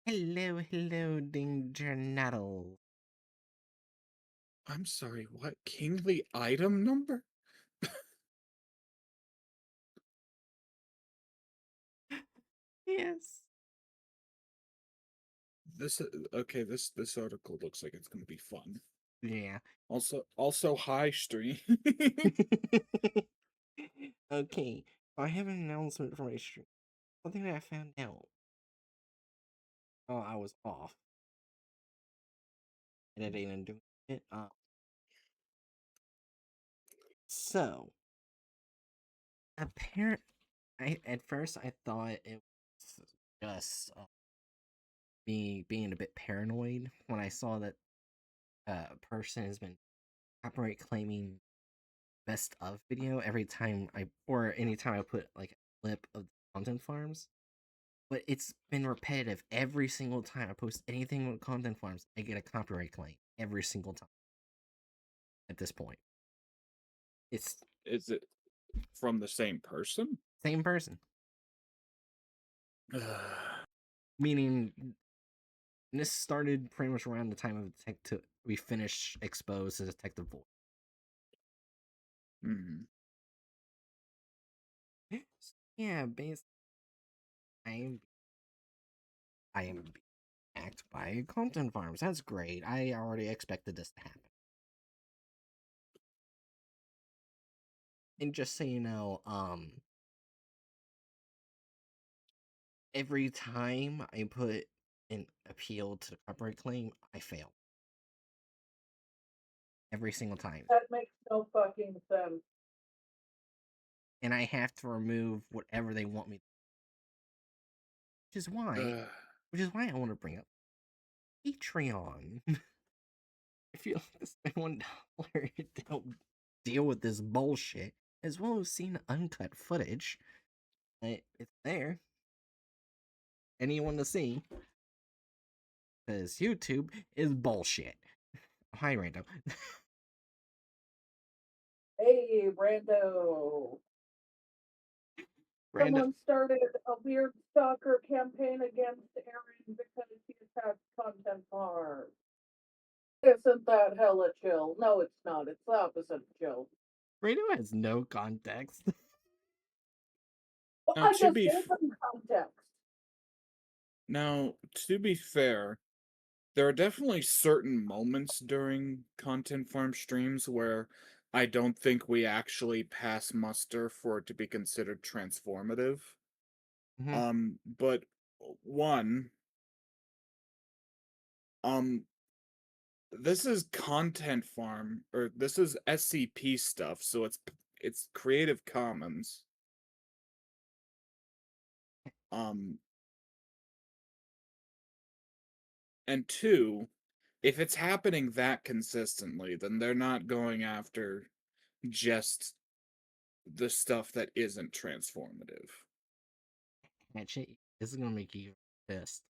Hello, Danger Nuddle. I'm sorry, what? Kingly item number? Yes. This okay, this article looks like it's gonna be fun. Yeah. Also hi stream. Okay, I have an announcement for my stream. Something that I found out while I was off editing and doing it. So apparent. At first I thought it was just me being a bit paranoid when I saw that a person has been copyright claiming best of video every time or anytime I put like a clip of the content farms. But it's been repetitive every single time I post anything with content farms. I get a copyright claim every single time. At this point, it's Is it from the same person? same person, meaning this started pretty much around the time of we finished Exposed as Detective Voice. Mhm. Yeah, basically, I I am backed by content farms. That's great. I already expected this to happen. And just so you know, every time I put an appeal to the copyright claim, I fail. Every single time. That makes no fucking sense. And I have to remove whatever they want me to. Which is why I want to bring up Patreon. If you like to spend $1 to help deal with this bullshit, as well as seeing uncut footage, it's there. Anyone to see. Because YouTube is bullshit. Hi, Rando. Hey, Brando. Rando. Someone started a weird stalker campaign against Aaron because he attacked content farms. Isn't that hella chill? No, it's not. It's the opposite of chill. Rando has no context. Well, Now I to just be gave them context. now to be fair, there are definitely certain moments during content farm streams where I don't think we actually pass muster for it to be considered transformative. But one, um, this is content farm or this is SCP stuff, so it's Creative Commons. Um, and two, if it's happening that consistently, then they're not going after just the stuff that isn't transformative. Actually, this is gonna make you pissed.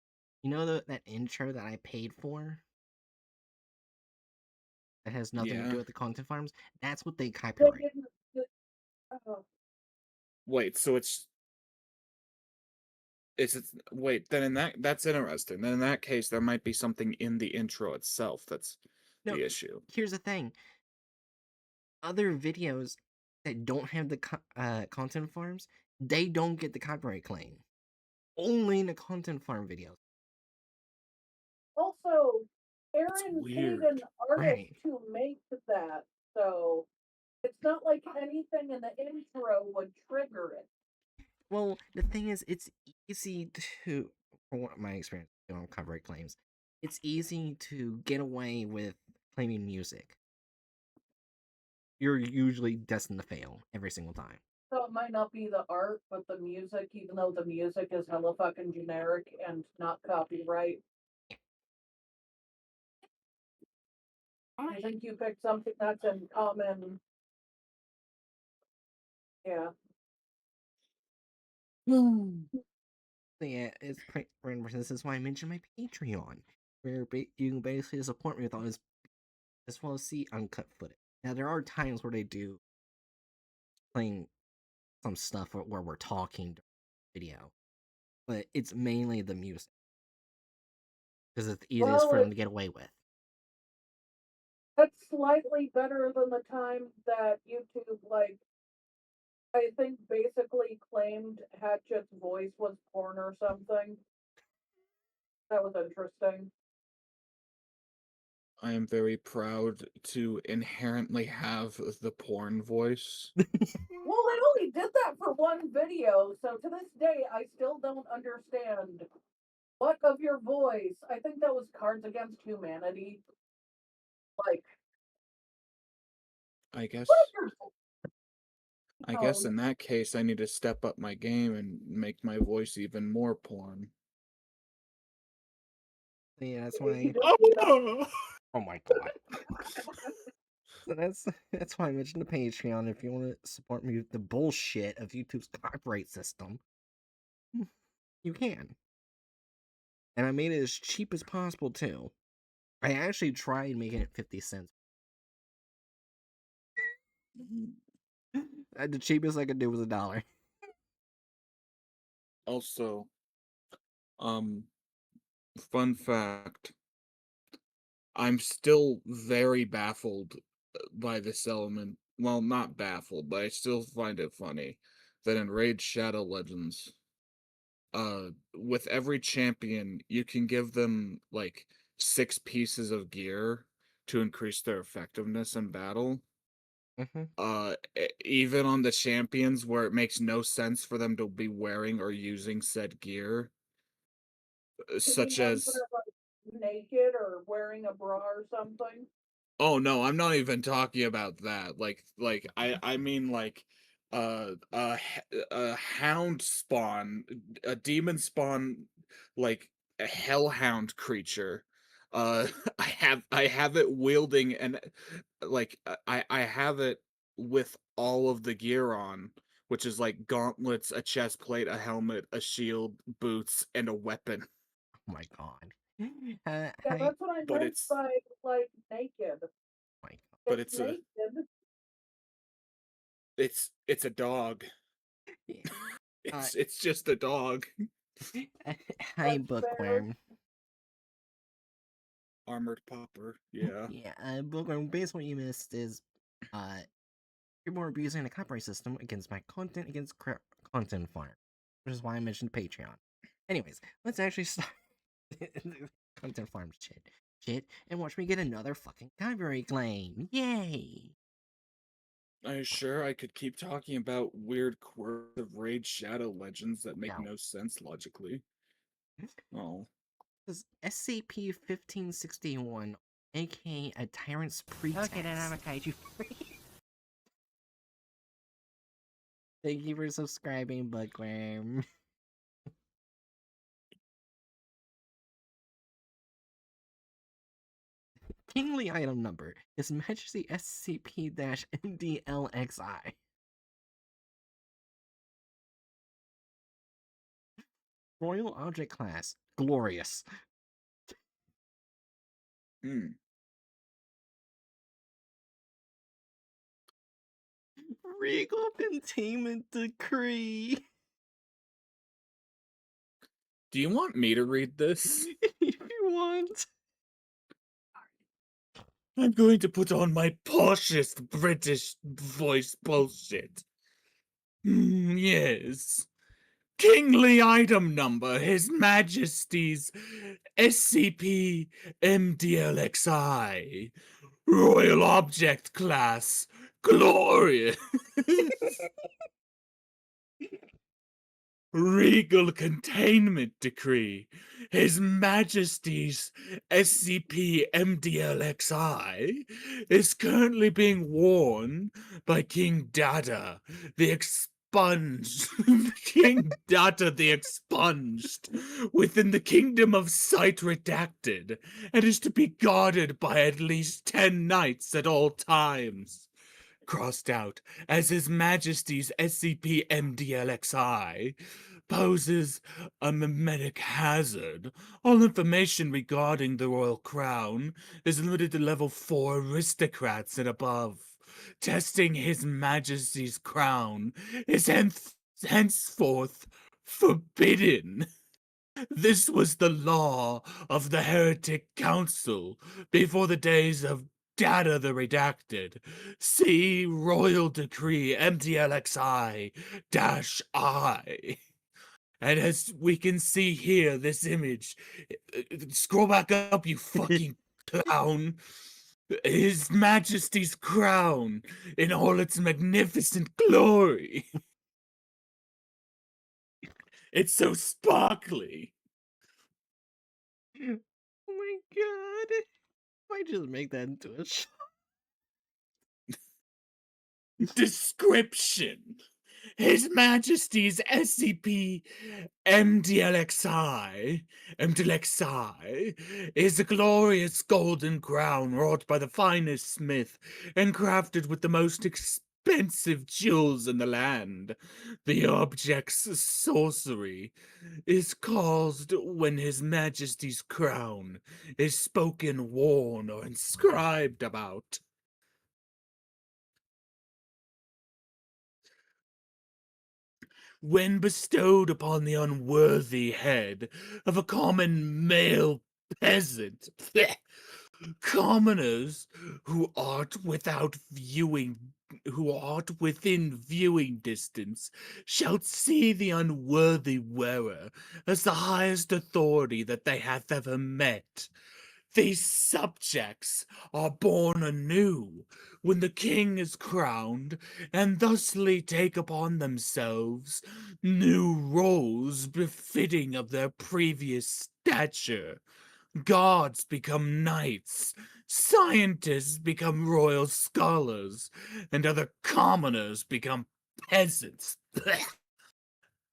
You know that intro that I paid for? That has nothing to Yeah. do with the content farms? That's what they They copyright. didn't. Oh, Wait, so it's wait, then that's interesting. Then in that case, there might be something in the intro itself that's No, the issue. here's the thing. Other videos that don't have the content farms, they don't get the copyright claim. Only in the content farm videos. also, It's Aaron paid weird. an artist Right. to make that, so it's not like anything in the intro would trigger it. Well, the thing is, it's easy to, from what my experience on copyright claims, it's easy to get away with claiming music. You're usually destined to fail every single time. So it might not be the art, but the music, even though the music is hella fucking generic and not copyright. I think you picked something that's in common. Yeah. So yeah, it's pretty. This is why I mentioned my Patreon, where you can basically support me with all this, as well as see uncut footage. Now there are times where they do playing some stuff where we're talking video, but it's mainly the music. because it's easiest Well, for them to get away with. it's slightly better than the time that YouTube, like, I think basically claimed Hatchet's voice was porn or something. That was interesting. I am very proud to inherently have the porn voice. Well, they only did that for one video, so to this day, I still don't understand what of your voice. I think that was Cards Against Humanity. Like, I what guess of your I guess tone? in that case I need to step up my game and make my voice even more porn. Yeah, that's You why. just need a Oh my god. So that's why I mentioned the Patreon. If you want to support me with the bullshit of YouTube's copyright system, you can. And I made it as cheap as possible too. I actually tried making it 50 cents. The cheapest I could do was $1. Also, um, fun fact, I'm still very baffled by this element. Well, not baffled, but I still find it funny that in Raid Shadow Legends, with every champion, you can give them like 6 pieces of gear to increase their effectiveness in battle. Mm-hmm. Even on the champions where it makes no sense for them to be wearing or using said gear, You mean such ones that as are like naked or wearing a bra or something? oh no, I'm not even talking about that. I mean like a hound spawn, a demon spawn, like a hellhound creature. I have it wielding and I have it with all of the gear on, which is like gauntlets, a chest plate, a helmet, a shield, boots, and a weapon. Oh my god. Yeah, Hi. that's what I But meant it's by like naked. My but It's it's a naked. it's a dog. god. Uh, It's just a dog. hi, That's fair. Bookworm. Armored popper. Yeah. Yeah, Bookworm, basically what you missed is, uh, people are abusing the copyright system against my content, against content farm. Which is why I mentioned Patreon. Anyways, let's actually start the content farm shit, and watch me get another fucking copyright claim. Yay! Are you sure I could keep talking about weird quirks of Raid Shadow Legends that make No. no sense logically? Oh. This is SCP-1561, aka a Tyrant's Pretext. Okay, then I'm a kaiju free. Thank you for subscribing, Bookworm. Kingly item number: His Majesty SCP-MDLXI. Royal Object Class: Glorious. Hmm. Regal Containment Decree. Do you want me to read this? If you want. I'm going to put on my poshest British voice bullshit. Yes. Kingly item number, His Majesty's SCP MDLXI. Royal Object Class. Glorious. Regal Containment Decree. His Majesty's SCP MDLXI is currently being worn by King Data the Expunged. King Data the Expunged within the Kingdom of Sight Redacted and is to be guarded by at least 10 knights at all times. Crossed out as His Majesty's SCP MDLXI poses a mimetic hazard. All information regarding the royal crown is limited to level 4 aristocrats and above. Testing His Majesty's crown is henceforth forbidden. This was the law of the Heretic Council before the days of Data the Redacted. See Royal Decree MDLXI-I. And as we can see here, this image, scroll back up, you fucking clown. His Majesty's crown in all its magnificent glory. It's so sparkly. Oh my god. Might just make that into a show. Description. His Majesty's SCP MDLXI is a glorious golden crown wrought by the finest smith and crafted with the most expensive jewels in the land. The object's sorcery is caused when His Majesty's crown is spoken, worn, or inscribed about. When bestowed upon the unworthy head of a common male peasant. Commoners who art within viewing distance shall see the unworthy wearer as the highest authority that they have ever met. These subjects are born anew when the king is crowned, and thusly take upon themselves new roles befitting of their previous stature. Gods become knights, scientists become royal scholars, and other commoners become peasants.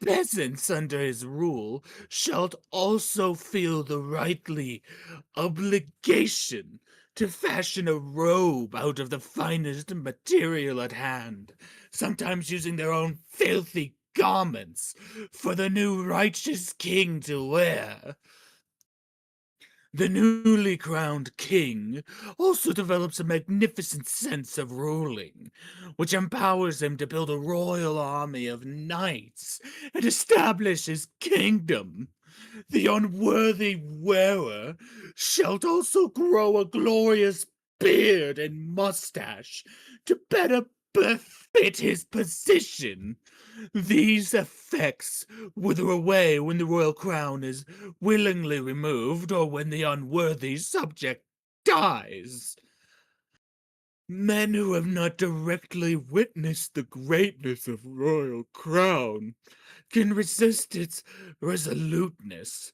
Peasants under his rule shall also feel the rightly obligation to fashion a robe out of the finest material at hand, sometimes using their own filthy garments for the new righteous king to wear. The newly crowned king also develops a magnificent sense of ruling, which empowers him to build a royal army of knights and establish his kingdom. The unworthy wearer shall also grow a glorious beard and mustache to better befit his position. These effects wither away when the royal crown is willingly removed or when the unworthy subject dies. Men who have not directly witnessed the greatness of royal crown can resist its resoluteness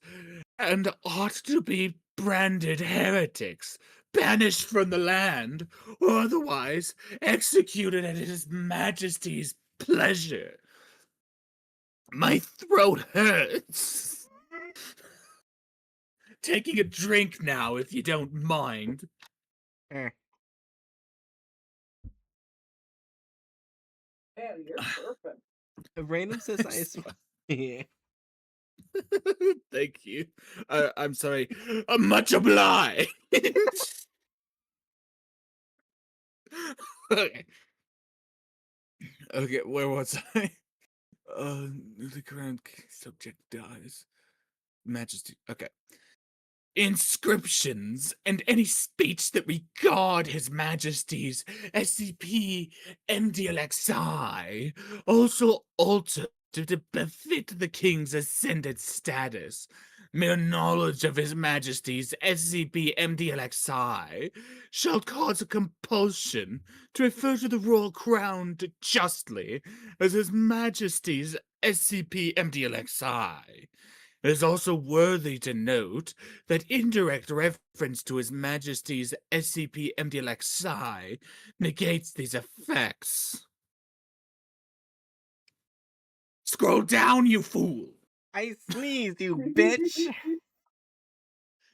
and ought to be branded heretics, banished from the land, or otherwise executed at His Majesty's pleasure. My throat hurts. Taking a drink now, if you don't mind. Eh. Man, you're perfect. Random says I yeah. Thank you. I'm sorry. Much obliged. Okay. Okay, where was I? The crown subject dies. Majesty. Okay. Inscriptions and any speech that regard His Majesty's SCP-MDLXI also altered to befit the king's ascended status. Mere knowledge of His Majesty's SCP-MDLXI shall cause a compulsion to refer to the royal crown justly as His Majesty's SCP-MDLXI. It is also worthy to note that indirect reference to His Majesty's SCP-MDLXI negates these effects. Scroll down, you fool! I sneezed, you bitch.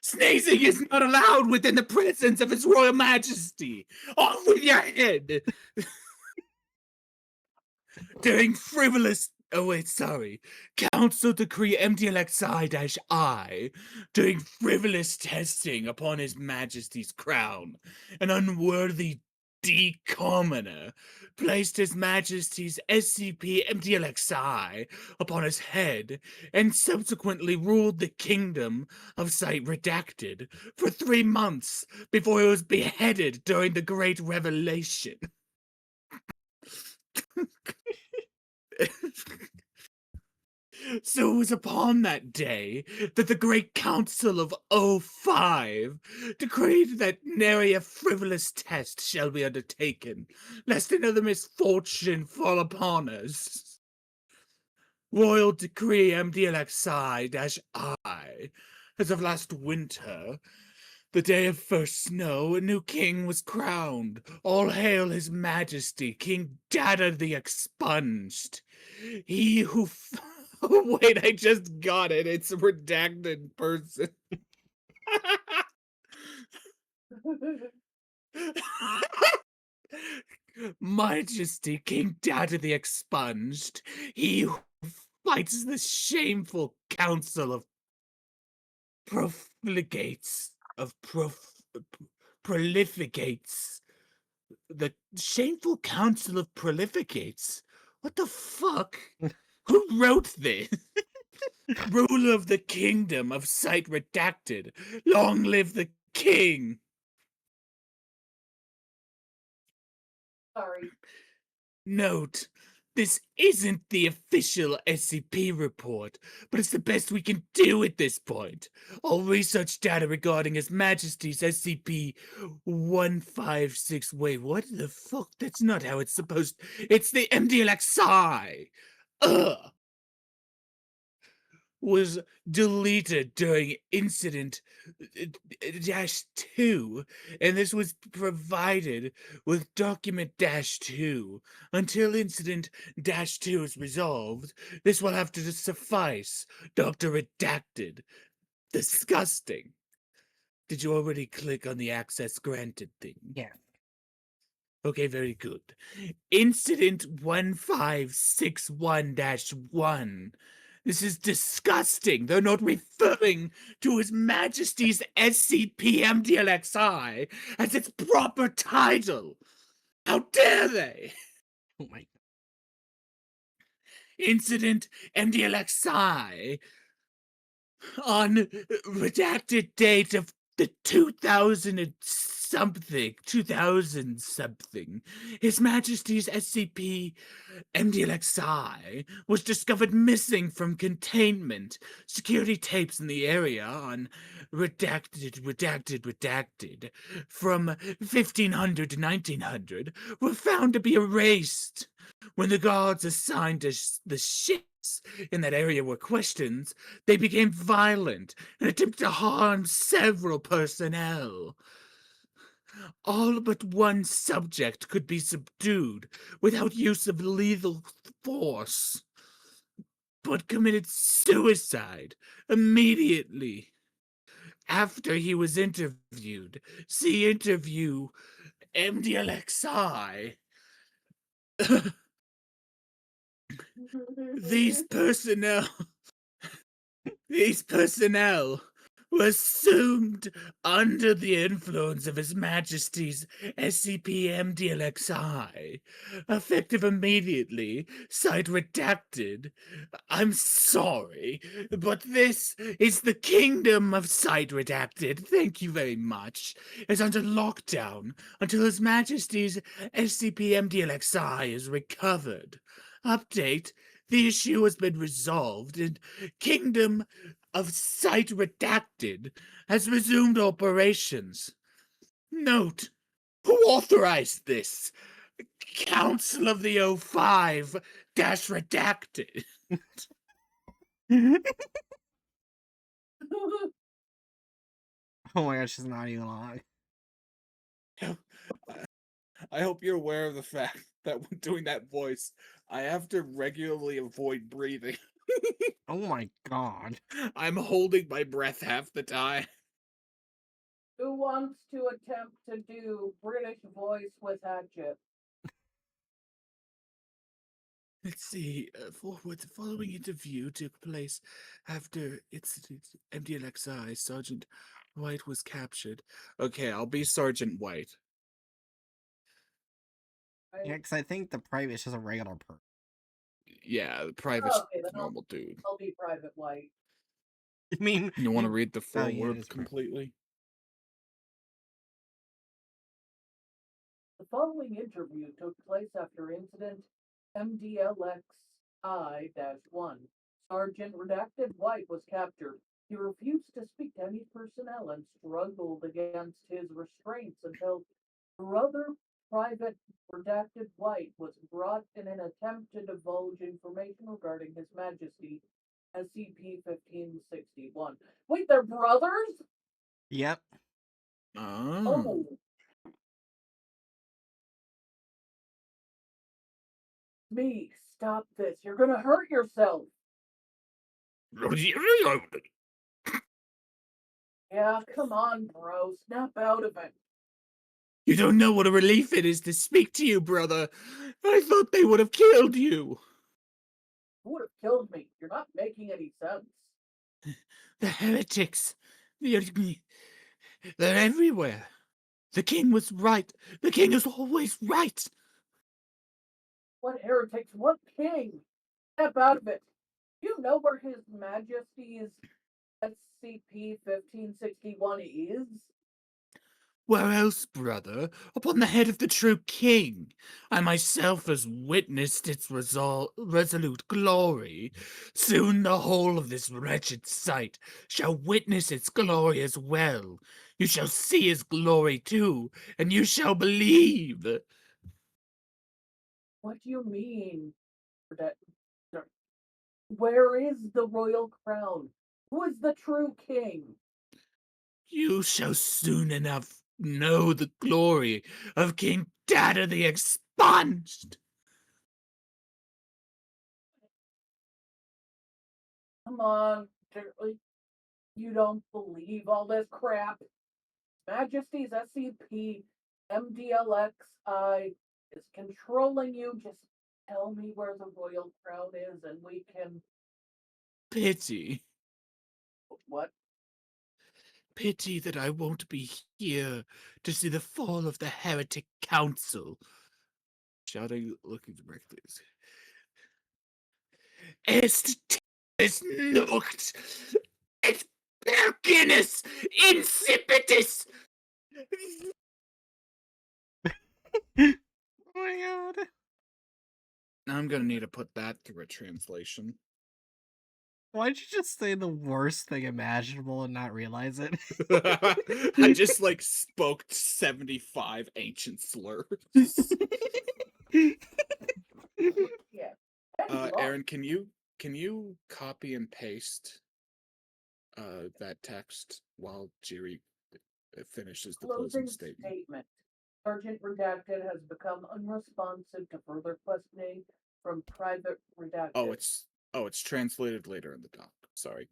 Sneezing is not allowed within the presence of His Royal Majesty! Off with your head! During frivolous Council Decree MDLXI-I, during frivolous testing upon His Majesty's crown, an unworthy D. Commoner placed His Majesty's SCP-MDLXI upon his head and subsequently ruled the Kingdom of Sight Redacted for 3 months before he was beheaded during the Great Revelation. So it was upon that day that the Great Council of O5 decreed that nary a frivolous test shall be undertaken, lest another misfortune fall upon us. Royal Decree MDLXI-I. As of last winter, the day of first snow, a new king was crowned. All hail His Majesty, King Data the Expunged. He who wait, I just got it. It's a redacted person. Majesty, King Data the Expunged. He who fights the shameful council of profligates, prolificates. The shameful council of prolificates. What the fuck? Who wrote this? Ruler of the kingdom of Sight Redacted. Long live the king! Sorry. Note, this isn't the official SCP report, but it's the best we can do at this point. All research data regarding His Majesty's SCP-156. Wait, what the fuck? That's not how it's supposed. It's the MDLXI. Ugh. Was deleted during incident -2, and this was provided with document -2. Until incident -2 is resolved, this will have to suffice. Dr. Redacted. Disgusting. Did you already click on the access granted thing? Yeah. Okay, very good. Incident 1561-1. This is disgusting. They're not referring to His Majesty's SCP-MDLXI as its proper title. How dare they? Oh my god. Incident MDLXI on redacted date of the 2000 something. His Majesty's SCP MDLXI was discovered missing from containment. Security tapes in the area on redacted from 1500 to 1900 were found to be erased. When the guards assigned to the ships in that area were questioned, they became violent and attempted to harm several personnel. All but one subject could be subdued without use of lethal force, but committed suicide immediately after he was interviewed. See interview MDLXI. These personnel were assumed under the influence of His Majesty's SCP-MDLXI, effective immediately, Sight Redacted. I'm sorry, but this is the Kingdom of Sight Redacted. Thank you very much. It's under lockdown until His Majesty's SCP-MDLXI is recovered. Update. The issue has been resolved, and Kingdom of Sight Redacted has resumed operations. Note, who authorized this? Council of the O5 -redacted. Oh my gosh, she's not even lying. I hope you're aware of the fact that when doing that voice, I have to regularly avoid breathing. Oh my god. I'm holding my breath half the time. Who wants to attempt to do British voice with Hatchet? Let's see. The following interview took place after incident MDLXI. Sergeant White was captured. Okay, I'll be Sergeant White. Yeah, right? because I think the private is just a regular person. Yeah, the private's Okay, then normal dude. I'll be Private White. I mean, You want to read the oh full yeah, word it's private. completely? The following interview took place after incident MDLXI-1. Sergeant Redacted White was captured. He refused to speak to any personnel and struggled against his restraints until Brother Private Redacted White was brought in an attempt to divulge information regarding His Majesty SCP-1561. Wait, they're brothers? Yep. Oh. Oh, me, stop this. You're gonna hurt yourself. Yeah, come on, bro. Snap out of it. You don't know what a relief it is to speak to you, brother. I thought they would have killed you. Who would have killed me? You're not making any sense. The heretics. They're everywhere. The king was right. The king is always right. What heretics? What king? Snap out of it. You know where His Majesty's SCP-1561 is? Where else, brother? Upon the head of the true king. I myself has witnessed its resolute glory. Soon the whole of this wretched sight shall witness its glory as well. You shall see his glory too, and you shall believe. What do you mean? Where is the royal crown? Who is the true king? You shall soon enough know the glory of King Data the Expunged. Come on, you don't believe all this crap. Majesty's SCP MDLXI is controlling you. Just tell me where the royal crown is and we can. Pity. What? Pity that I won't be here to see the fall of the Heretic Council. Shouting, looking directly. Est es noct et percinis incipitis. Oh my god. I'm gonna need to put that through a translation. Why'd you just say the worst thing imaginable and not realize it? I just like spoke 75 ancient slurs. Yeah. And Aaron, can you copy and paste that text while Jiri finishes the closing closing statement? statement. Sergeant Redacted has become unresponsive to further questioning from Private Redacted. It's translated later in the doc. Sorry.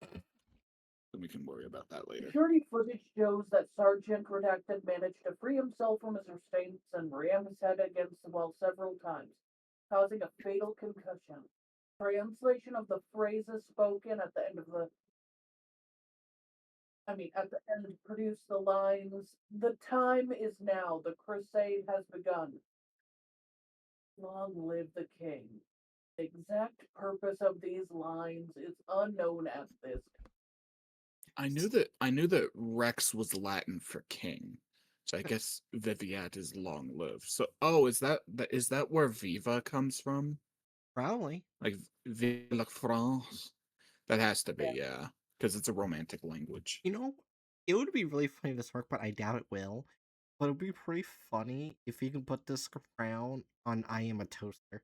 Then we can worry about that later. Security footage shows that Sergeant Redacted managed to free himself from his restraints and ram his head against the wall several times, causing a fatal concussion. Translation of the phrases spoken at the end of at the end produce the lines, "The time is now, the crusade has begun. Long live the king." The exact purpose of these lines is unknown at this. I knew that Rex was Latin for king. So I guess Viviat is long live. So is that where Viva comes from? Probably. Like Vive la France? That has to be, Yeah. yeah. Because it's a romantic language. You know, it would be really funny if this worked, but I doubt it will. But it'd be pretty funny if you can put this crown on I Am a Toaster.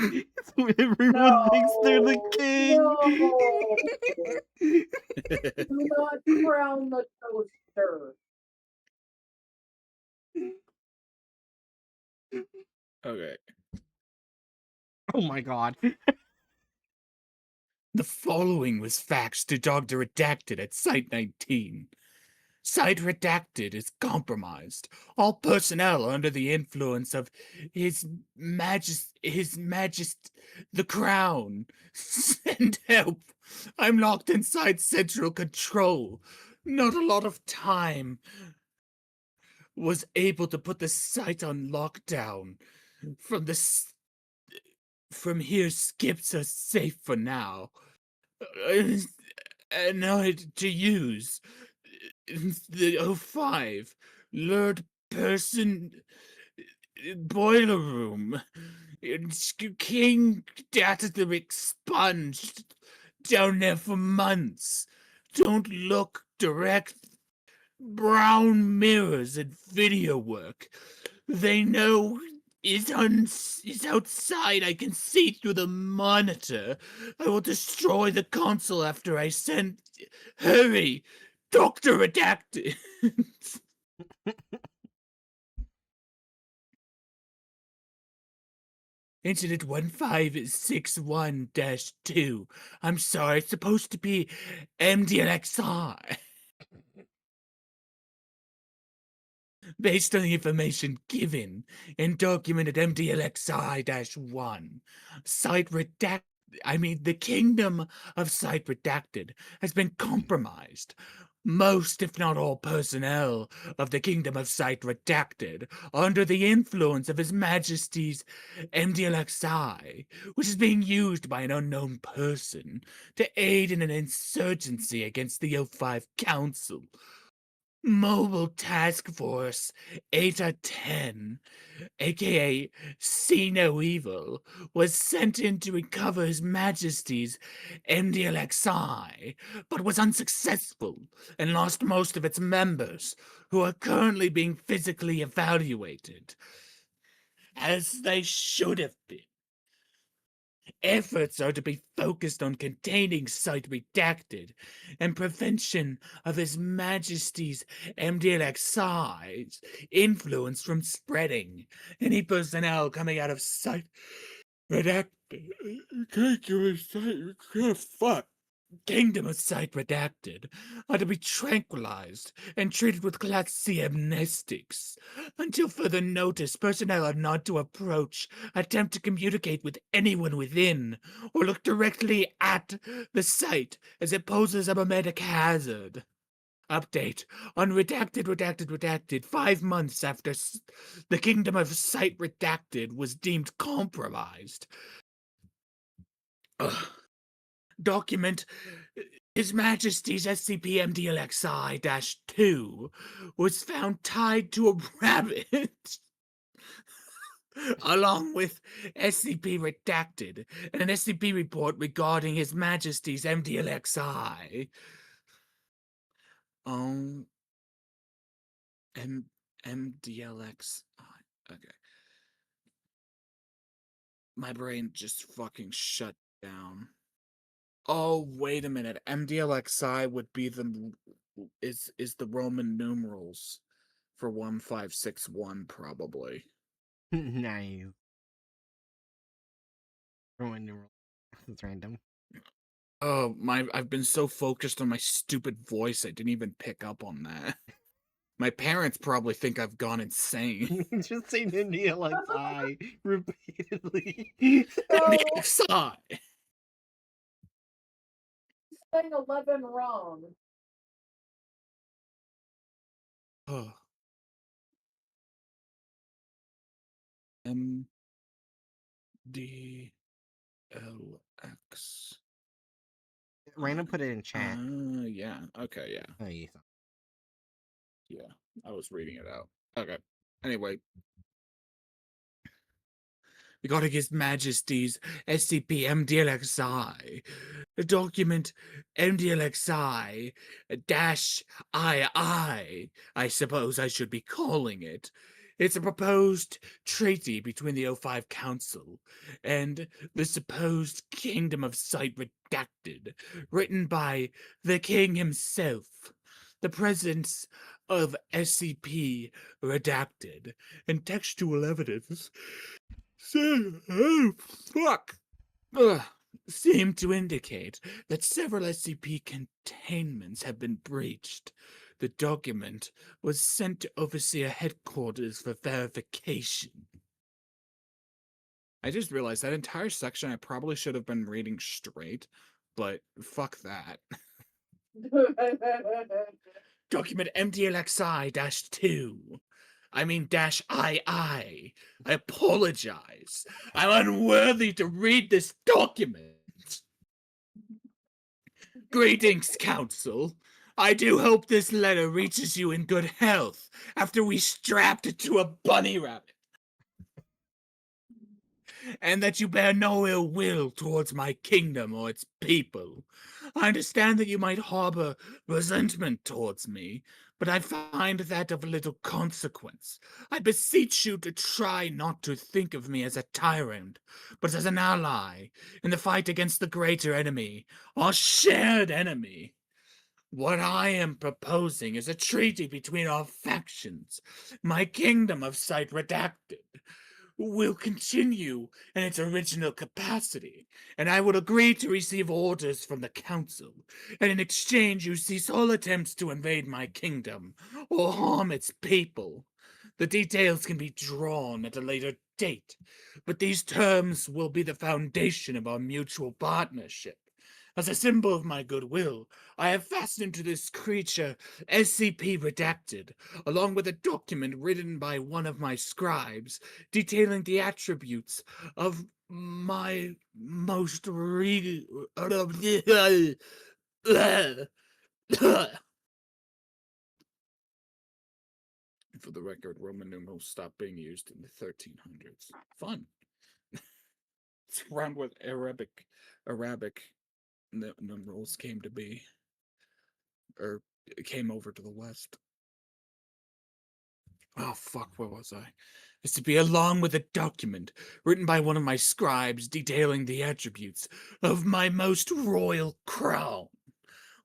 So everyone thinks they're the No, king. no, do not crown the toaster. Okay. Oh my god. The following was faxed to Dr. Redacted at Site 19. Site Redacted is compromised. All personnel are under the influence of His Majesty, the Crown. Send help. I'm locked inside Central Control. Not a lot of time. was able to put the site on lockdown. From here, skips are safe for now. And now to use the O5 lured person boiler room. King data to expunged down there for months. Don't look direct. Brown mirrors and video work. They know is outside. I can see through the monitor. I will destroy the console after I send. Hurry, Doctor Redacted. Incident 1561-2. I'm sorry, it's supposed to be MDLXI. Based on the information given in documented MDLXI-1, the Kingdom of Site Redacted has been compromised. Most, if not all, personnel of the Kingdom of Site Redacted are under the influence of His Majesty's MDLXI, which is being used by an unknown person to aid in an insurgency against the O5 Council. Mobile Task Force Eta 10, aka See No Evil, was sent in to recover His Majesty's MDLXI, but was unsuccessful and lost most of its members, who are currently being physically evaluated. As they should have been. Efforts are to be focused on containing Site Redacted and prevention of His Majesty's MDLXI's influence from spreading. Any personnel coming out of Site Redacted. Fuck. Kingdom of Site Redacted are to be tranquilized and treated with Class C amnestics. Until further notice, personnel are not to approach, attempt to communicate with anyone within, or look directly at the site as it poses a memetic hazard. Update on redacted 5 months after the Kingdom of Site Redacted was deemed compromised. Ugh. Document His Majesty's SCP-MDLXI-2 was found tied to a rabbit, along with SCP Redacted and an SCP report regarding His Majesty's MDLXI. MDLXI. Okay. My brain just fucking shut down. Oh, wait a minute. MDLXI would be the Roman numerals for 1561, probably. Nice. Roman numeral. That's random. Oh, I've been so focused on my stupid voice, I didn't even pick up on that. My parents probably think I've gone insane. Just say MDLXI repeatedly. So, MDLXI! saying 11 wrong. Oh. MDLX. Random put it in chat. Yeah. Okay, yeah. Oh, yeah. Yeah, I was reading it out. Okay. Anyway. Regarding His Majesty's SCP-MDLXI, the document MDLXI dash I suppose I should be calling it. It's a proposed treaty between the O5 Council and the supposed Kingdom of Site Redacted, written by the King himself. The presence of SCP Redacted and textual evidence seem to indicate that several SCP containments have been breached. The document was sent to Overseer Headquarters for verification. I just realized that entire section I probably should have been reading straight, but fuck that. Document MDLXI-2. I mean dash I. I apologize. I'm unworthy to read this document. Greetings, Council. I do hope this letter reaches you in good health after we strapped it to a bunny rabbit, and that you bear no ill will towards my kingdom or its people. I understand that you might harbor resentment towards me, but I find that of little consequence. I beseech you to try not to think of me as a tyrant, but as an ally in the fight against the greater enemy, our shared enemy. What I am proposing is a treaty between our factions. My kingdom of sight redacted will continue in its original capacity, and I will agree to receive orders from the council, and in exchange you cease all attempts to invade my kingdom or harm its people. The details can be drawn at a later date, but these terms will be the foundation of our mutual partnership. As a symbol of my goodwill, I have fastened to this creature SCP Redacted, along with a document written by one of my scribes detailing the attributes of my most For the record, Roman numerals stopped being used in the 1300s. Fun. It's around what Arabic numerals came to be, or came over to the West. Oh, fuck, where was I? Is to be along with a document written by one of my scribes detailing the attributes of my most royal crown.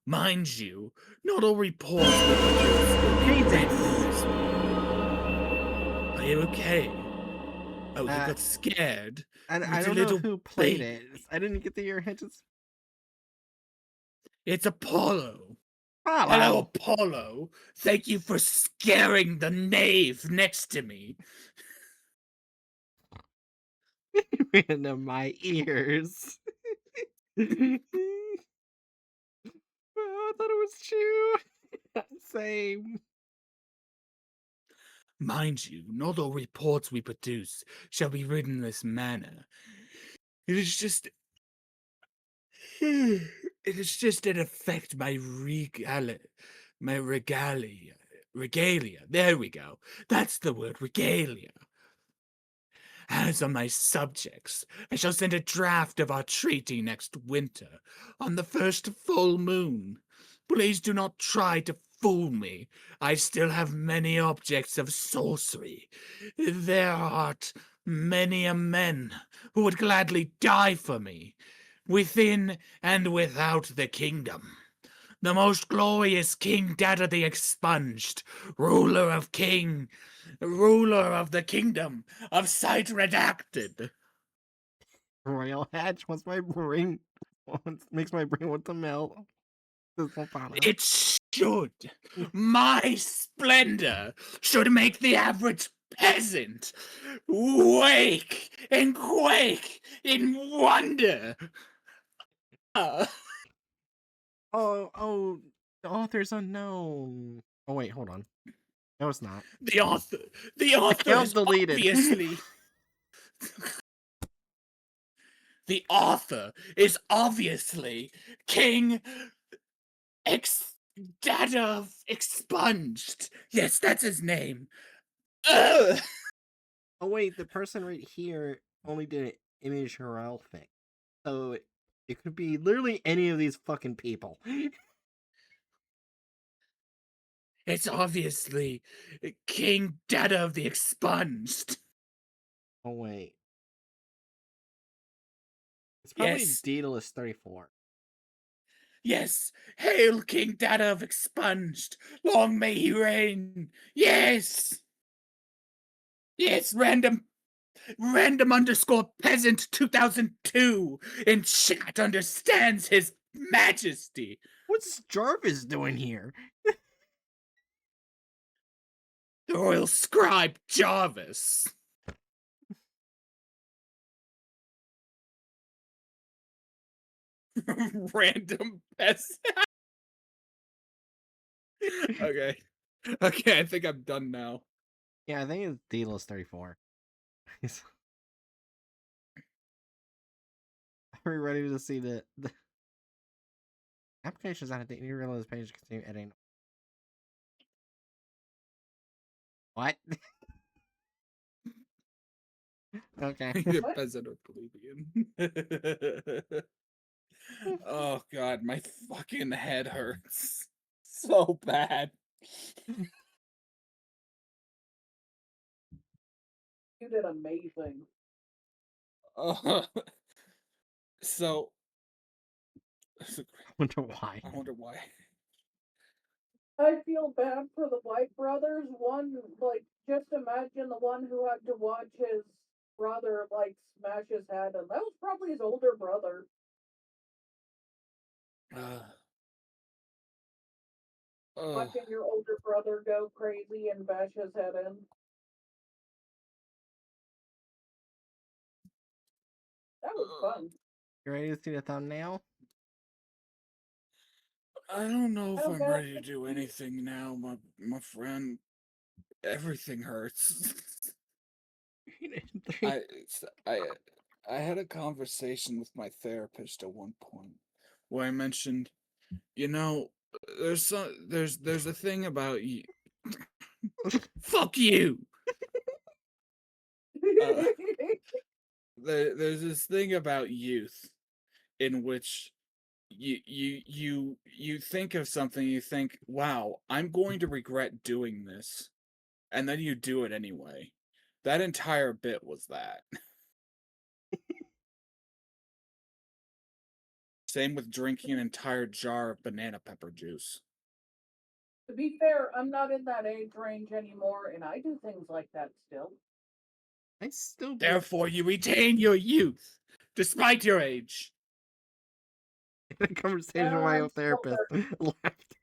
Mind you, not all reports will be read in this. Are you okay? Oh, you Uh, got scared. I It's a don't know little who played it. baby. I didn't get to hear Hedges. It's Apollo. Hello, Hello. Apollo. Thank you for scaring the knave next to me. Into my ears. I thought it was you. Same. Mind you, not all reports we produce shall be read in this manner. It is just. It is just in effect my regalia. Regalia. There we go. That's the word, regalia. As on my subjects, I shall send a draft of our treaty next winter, on the first full moon. Please do not try to fool me. I still have many objects of sorcery. There are many a men who would gladly die for me, within and without the kingdom. The most glorious King Data the Expunged, ruler of the kingdom of Sight Redacted. Royal Hatch wants my brain. Makes my brain want to melt. This volcano. It should. My splendor should make the average peasant wake and quake in wonder. Oh, the author's unknown. Oh wait, hold on. No, it's not. The author Account is deleted. obviously the author is obviously King Data Expunged. Yes, that's his name. Ugh. Oh wait, the person right here only did an image Herald thing. So it could be literally any of these fucking people. It's obviously King Data of the Expunged. Oh wait. It's probably Yes, Daedalus 34. yes. Hail King Data of Expunged. Long may he reign. Yes. Yes, random underscore peasant 2002 in chat understands his majesty. What's Jarvis doing here? The royal scribe Jarvis. Random peasant. Okay. Okay, I think I'm done now. Yeah, I think it's Delos 34. Are we ready to see the applications out of date? You realize page continue editing. What? Okay. Either What? peasant or plebeian. Oh god, my fucking head hurts so bad. You did amazing. Uh, so, I wonder why. I wonder why. I feel bad for the White brothers. One, like, just imagine the one who had to watch his brother, like, smash his head, and that was probably his older brother. Uh, uh, Watching your older brother go crazy and bash his head in. That was fun. You ready to see the thumbnail? I don't know if Oh, I'm God. ready to do anything now, my friend. Everything hurts. Three. I had a conversation with my therapist at one point where I mentioned, you know, there's a thing about you. Fuck you. Uh, there's this thing about youth in which you think of something, you think, wow, I'm going to regret doing this, and then you do it anyway. That entire bit was that. Same with drinking an entire jar of banana pepper juice. To be fair, I'm not in that age range anymore, and I do things like that still. I still believe Therefore, you retain your youth, despite your age. in a conversation with my I'm own still therapist left.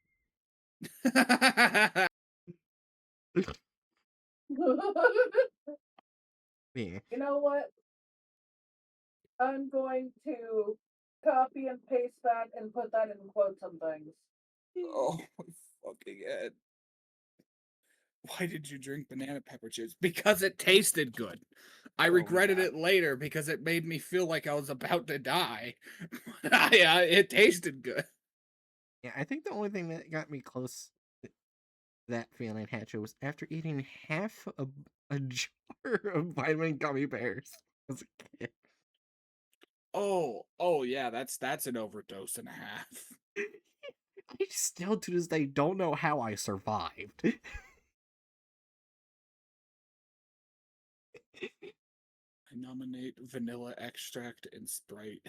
30. Yeah. You know what? I'm going to copy and paste that and put that in quotes and things. Oh my fucking head. Why did you drink banana pepper juice? Because it tasted good. I regretted yeah. it later because it made me feel like I was about to die. It tasted good. Yeah, I think the only thing that got me close to that feeling, Hatcher, was after eating half a jar of vitamin gummy bears as a kid. Oh yeah, that's an overdose and a half. I still to this day don't know how I survived. I nominate vanilla extract and Sprite.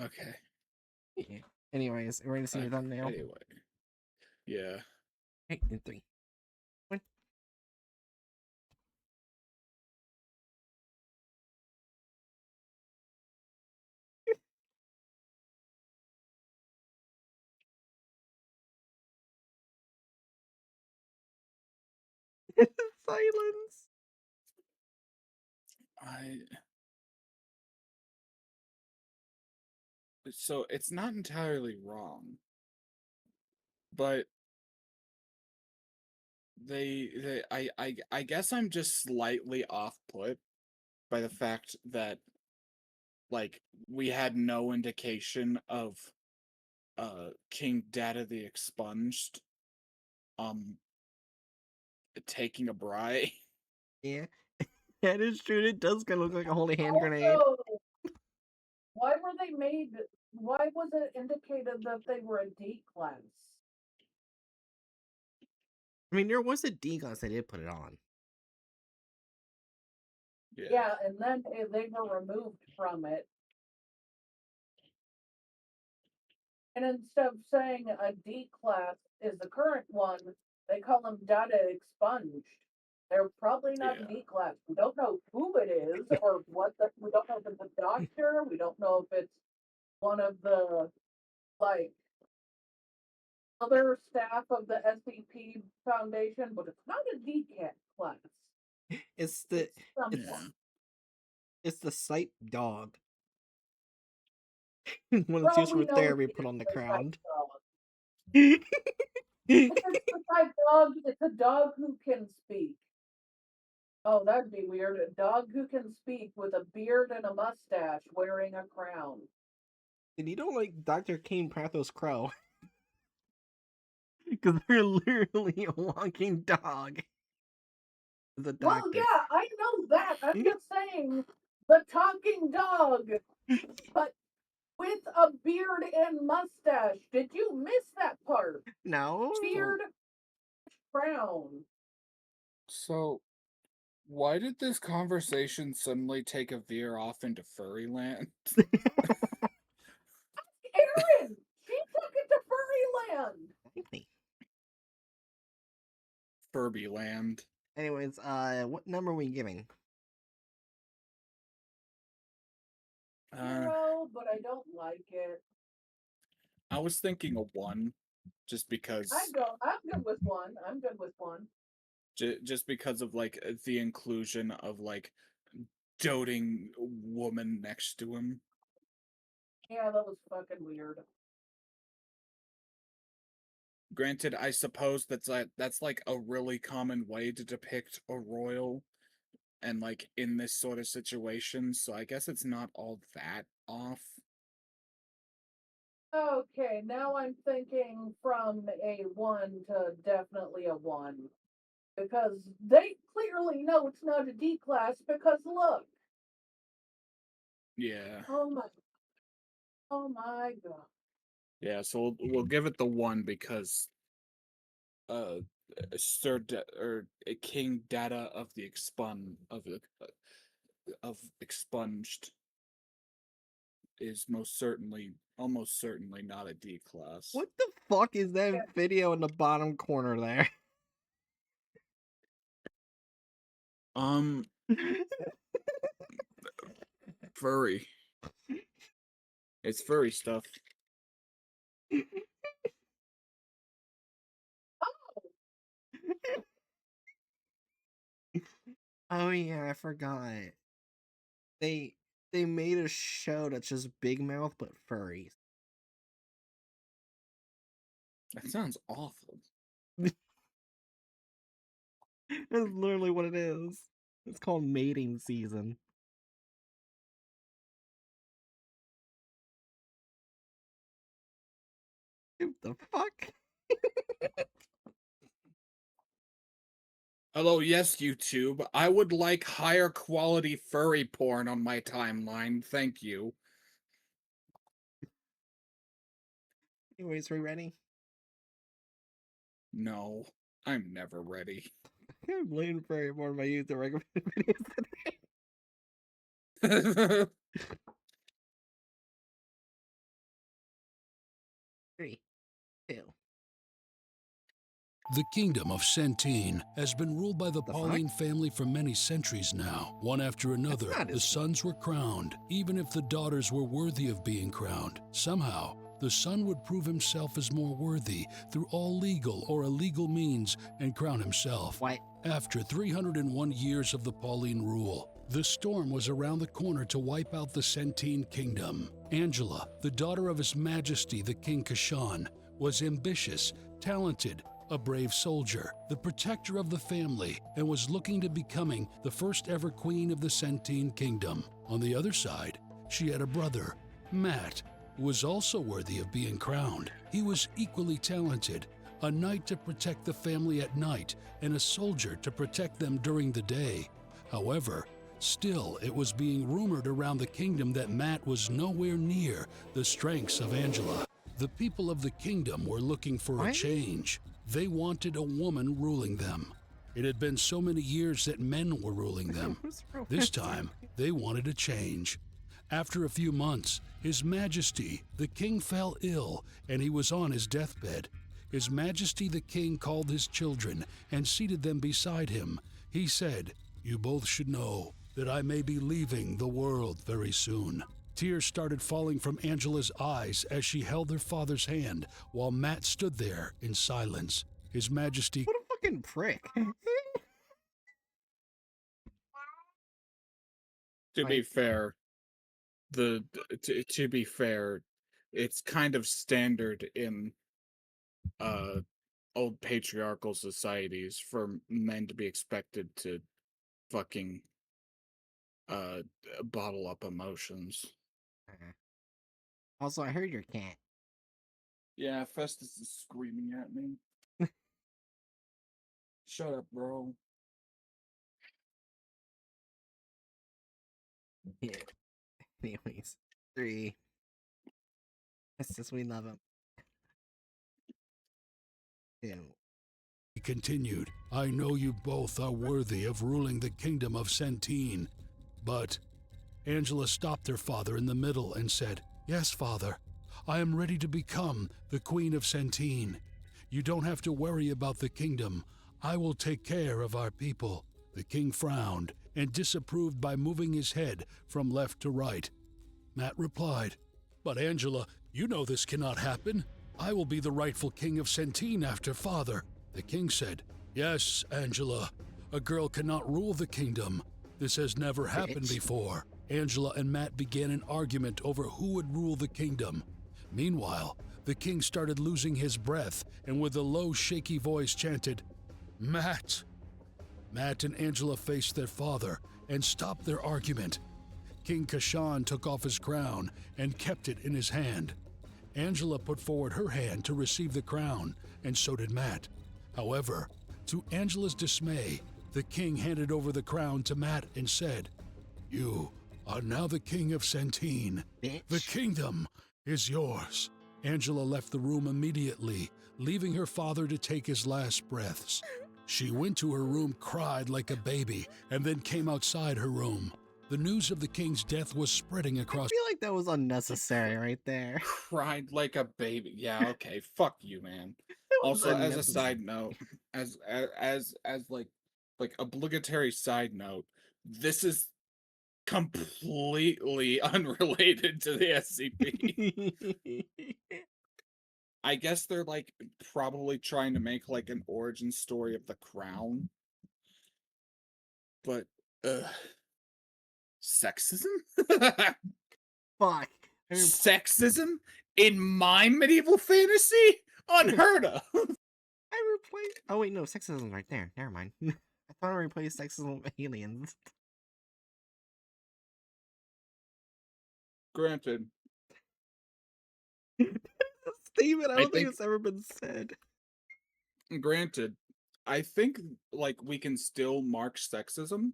Okay. Yeah. Anyways, we're gonna see your thumbnail. Anyway. Yeah. Hey, in three. One. Silence. I So it's not entirely wrong, but I guess I'm just slightly off put by the fact that like we had no indication of King Data the Expunged um taking a bribe. Yeah. That is true. It does kind of look like a holy hand grenade. Also, why were they made? Why was it indicated that they were a D class? I mean, there was a D class they did put it on. Yeah, and then they were removed from it. And instead of saying a D class is the current one, they call them data expunged. They're probably not Yeah. D class. We don't know who it is or what the, we don't know if it's a doctor. We don't know if it's one of the, like, other staff of the SCP Foundation, but it's not a D class. It's the It's someone. Yeah. it's the sight dog. When For it's all used we for know, therapy, it put is on the the ground. psych dog. If it's the type dog, it's a dog who can speak. Oh, that'd be weird. A dog who can speak with a beard and a mustache wearing a crown. And you don't like Dr. Kane Prathos Crow. Because they're literally a walking dog. The Well, doctor. yeah, I know that. I'm just saying the talking dog, but with a beard and mustache. Did you miss that part? No. So, Beard, crown. so why did this conversation suddenly take a veer off into furry land? Aaron, she took it to Furryland. Furby land. Anyways, what number are we giving? 0, but I don't like it. I was thinking a 1, just because I'm good with 1. I'm good with 1. just because of like the inclusion of like doting woman next to him. Yeah, that was fucking weird. Granted, I suppose that's like a really common way to depict a royal and like in this sort of situation, so I guess it's not all that off. Okay, now I'm thinking from a 1 to definitely a 1. Because they clearly know it's not a D class because look. Yeah. Oh my oh my god. Yeah, so we'll give it the 1 because uh or King Data of the of expunged is almost certainly not a D class. What the fuck is Yeah. that video in the bottom corner there? Um, furry. It's furry stuff. Oh yeah, I forgot. They they made a show that's just Big Mouth but furries. That sounds awful. That's literally what it is. It's called mating season. What the fuck? Hello, yes, YouTube. I would like higher quality furry porn on my timeline. Thank you. Anyways, we ready? No, I'm never ready. I'm waiting for more of my user recommended videos today. The 3, 2. The kingdom of Centene has been ruled by the The Pauline fuck? family for many centuries now. One after another, not the his- sons were crowned, even if the daughters were worthy of being crowned. Somehow, the son would prove himself as more worthy through all legal or illegal means and crown himself. What? After 301 years of the Pauline rule, the storm was around the corner to wipe out the Centene kingdom. Angela, the daughter of His Majesty the King Kashan, was ambitious, talented, a brave soldier, the protector of the family, and was looking to becoming the first ever queen of the Centene kingdom. On the other side, she had a brother, Matt, who was also worthy of being crowned. He was equally talented, a knight to protect the family at night and a soldier to protect them during the day. However, still it was being rumored around the kingdom that Matt was nowhere near the strengths of Angela. The people of the kingdom were looking for a What? change. They wanted a woman ruling them. It had been so many years that men were ruling them. What's wrong This with time, they wanted a change. After a few months, His Majesty the King fell ill and he was on his deathbed. His Majesty the King called his children and seated them beside him. He said, "You both should know that I may be leaving the world very soon." Tears started falling from Angela's eyes as she held her father's hand while Matt stood there in silence. His Majesty What a fucking prick. To be Right. fair, to be fair, it's kind of standard in old patriarchal societies for men to be expected to fucking uh bottle up emotions. Uh, Also, I heard your cat. Yeah, Festus is screaming at me. Shut up, bro. Yeah. Anyways, 3. It's just we love him. 2. He continued, I know you both are worthy of ruling the kingdom of Centene, but Angela stopped her father in the middle and said, Yes, father, I am ready to become the Queen of Centene. You don't have to worry about the kingdom. I will take care of our people. The king frowned and disapproved by moving his head from left to right. Matt replied, But Angela, you know this cannot happen. I will be the rightful king of Centene after father. The king said, Yes, Angela, a girl cannot rule the kingdom. This has never happened Bitch. before. Angela and Matt began an argument over who would rule the kingdom. Meanwhile, the king started losing his breath and with a low, shaky voice chanted, Matt! Matt and Angela faced their father and stopped their argument. King Kashan took off his crown and kept it in his hand. Angela put forward her hand to receive the crown, and so did Matt. However, to Angela's dismay, the king handed over the crown to Matt and said, You are now the king of Centene. Bitch. The kingdom is yours. Angela left the room immediately, leaving her father to take his last breaths. She went to her room, cried like a baby, and then came outside her room. The news of the king's death was spreading I across. feel like that was unnecessary right there. Cried like a baby. Yeah, okay. Fuck you, man. It was Also, as a unnecessary. side note, as like obligatory side note, this is completely unrelated to the SCP. I guess they're like probably trying to make like an origin story of the crown, but sexism? Fuck. Sexism in my medieval fantasy? Unheard of. I replaced. Oh wait, no, sexism's right there. Never mind. I thought I replaced sexism with aliens. Granted, Steven, I I don't think think it's ever been said. granted, I think like we can still mark sexism,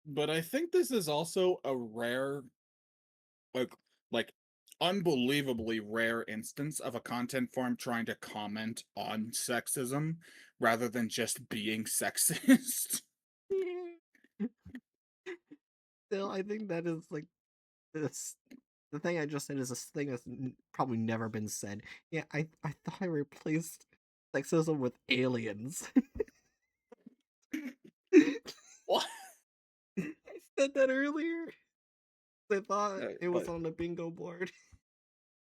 but I think this is also a rare like like unbelievably rare instance of a content farm trying to comment on sexism rather than just being sexist. Still, I think that is like this. The thing I just said is this thing that's probably never been said. Yeah, I thought I replaced sexism with aliens. What? I said that earlier. I thought it was But on the bingo board.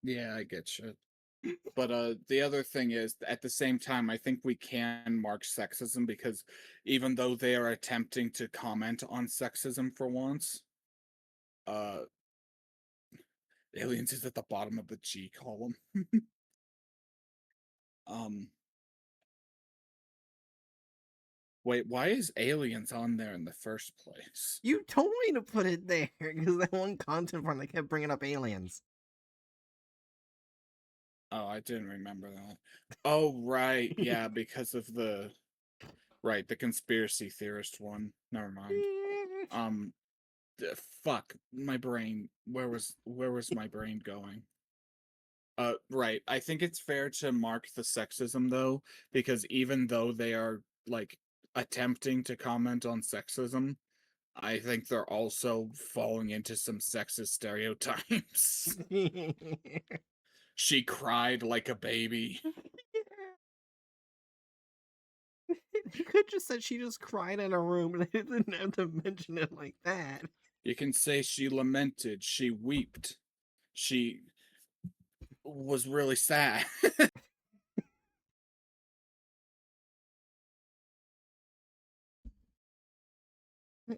yeah, I get shit. But the other thing is, at the same time, I think we can mark sexism because even though they are attempting to comment on sexism for once, uh, aliens is at the bottom of the G column. um, wait, why is aliens on there in the first place? You told me to put it there because that one content farm that kept bringing up aliens. Oh, I didn't remember that. Oh, right, yeah, because of the conspiracy theorist one. Never mind. Um, fuck my brain. Where was my brain going? Right. I think it's fair to mark the sexism though, because even though they are like attempting to comment on sexism, I think they're also falling into some sexist stereotypes. She cried like a baby. You could just said she just cried in a room and I didn't have to mention it like that. You can say she lamented, she wept, she was really sad.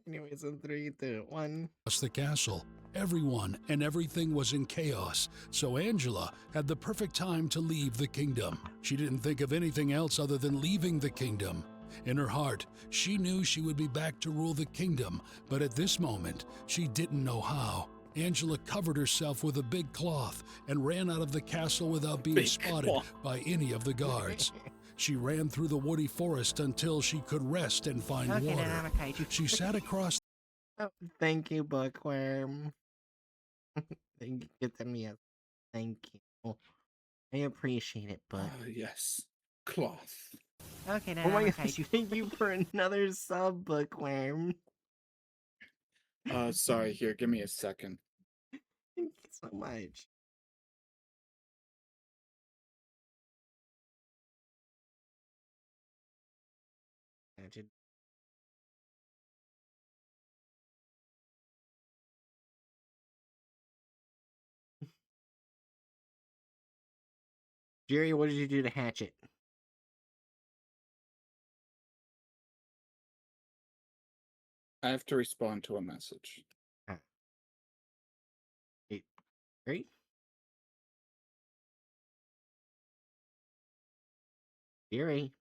Anyways, in 3, 2, 1. across the castle. Everyone and everything was in chaos, so Angela had the perfect time to leave the kingdom. She didn't think of anything else other than leaving the kingdom. In her heart, she knew she would be back to rule the kingdom, but at this moment, she didn't know how. Angela covered herself with a big cloth and ran out of the castle without being Big spotted cloth. by any of the guards. She ran through the woody forest until she could rest and find water. She sat across Oh, thank you, Bookworm. Thank you for giving me a thank you. I appreciate it, but Yes. Cloth. oh my gosh, thank you for another sub, Bookworm. Sorry, here, give me a second. Thank you so much. Imagine. Jerry, what did you do to hatch it? I have to respond to a message. Great. Jerry.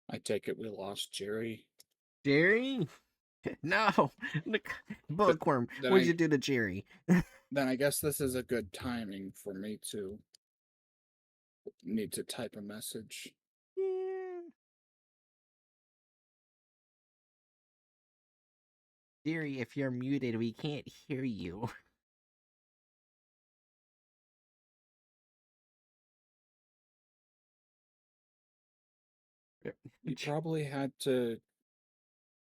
I take it we lost Jerry. Jerry? No. Look, Bookworm, then what did I- you do to Jerry? Then I guess this is a good timing for me to need to type a message. Yeah. Jerry, if you're muted, we can't hear you.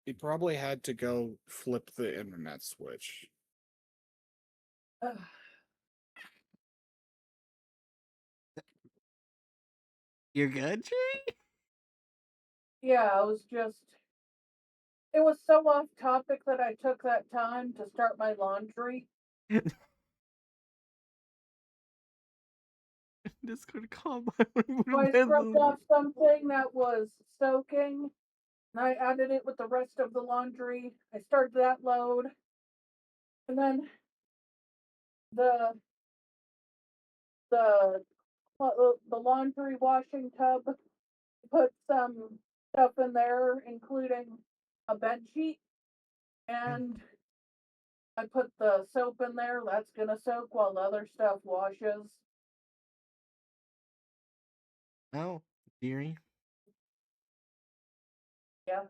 He probably had to go flip the internet switch. You're good, Jerry? Yeah, it was so off topic that I took that time to start my laundry. Discord call So I scrubbed off something that was soaking, and I added it with the rest of the laundry. I started that load, and then the the the laundry washing tub put some stuff in there, including a bed sheet, and I put the soap in there. That's gonna soak while the other stuff washes. Oh, Jerry. Yeah.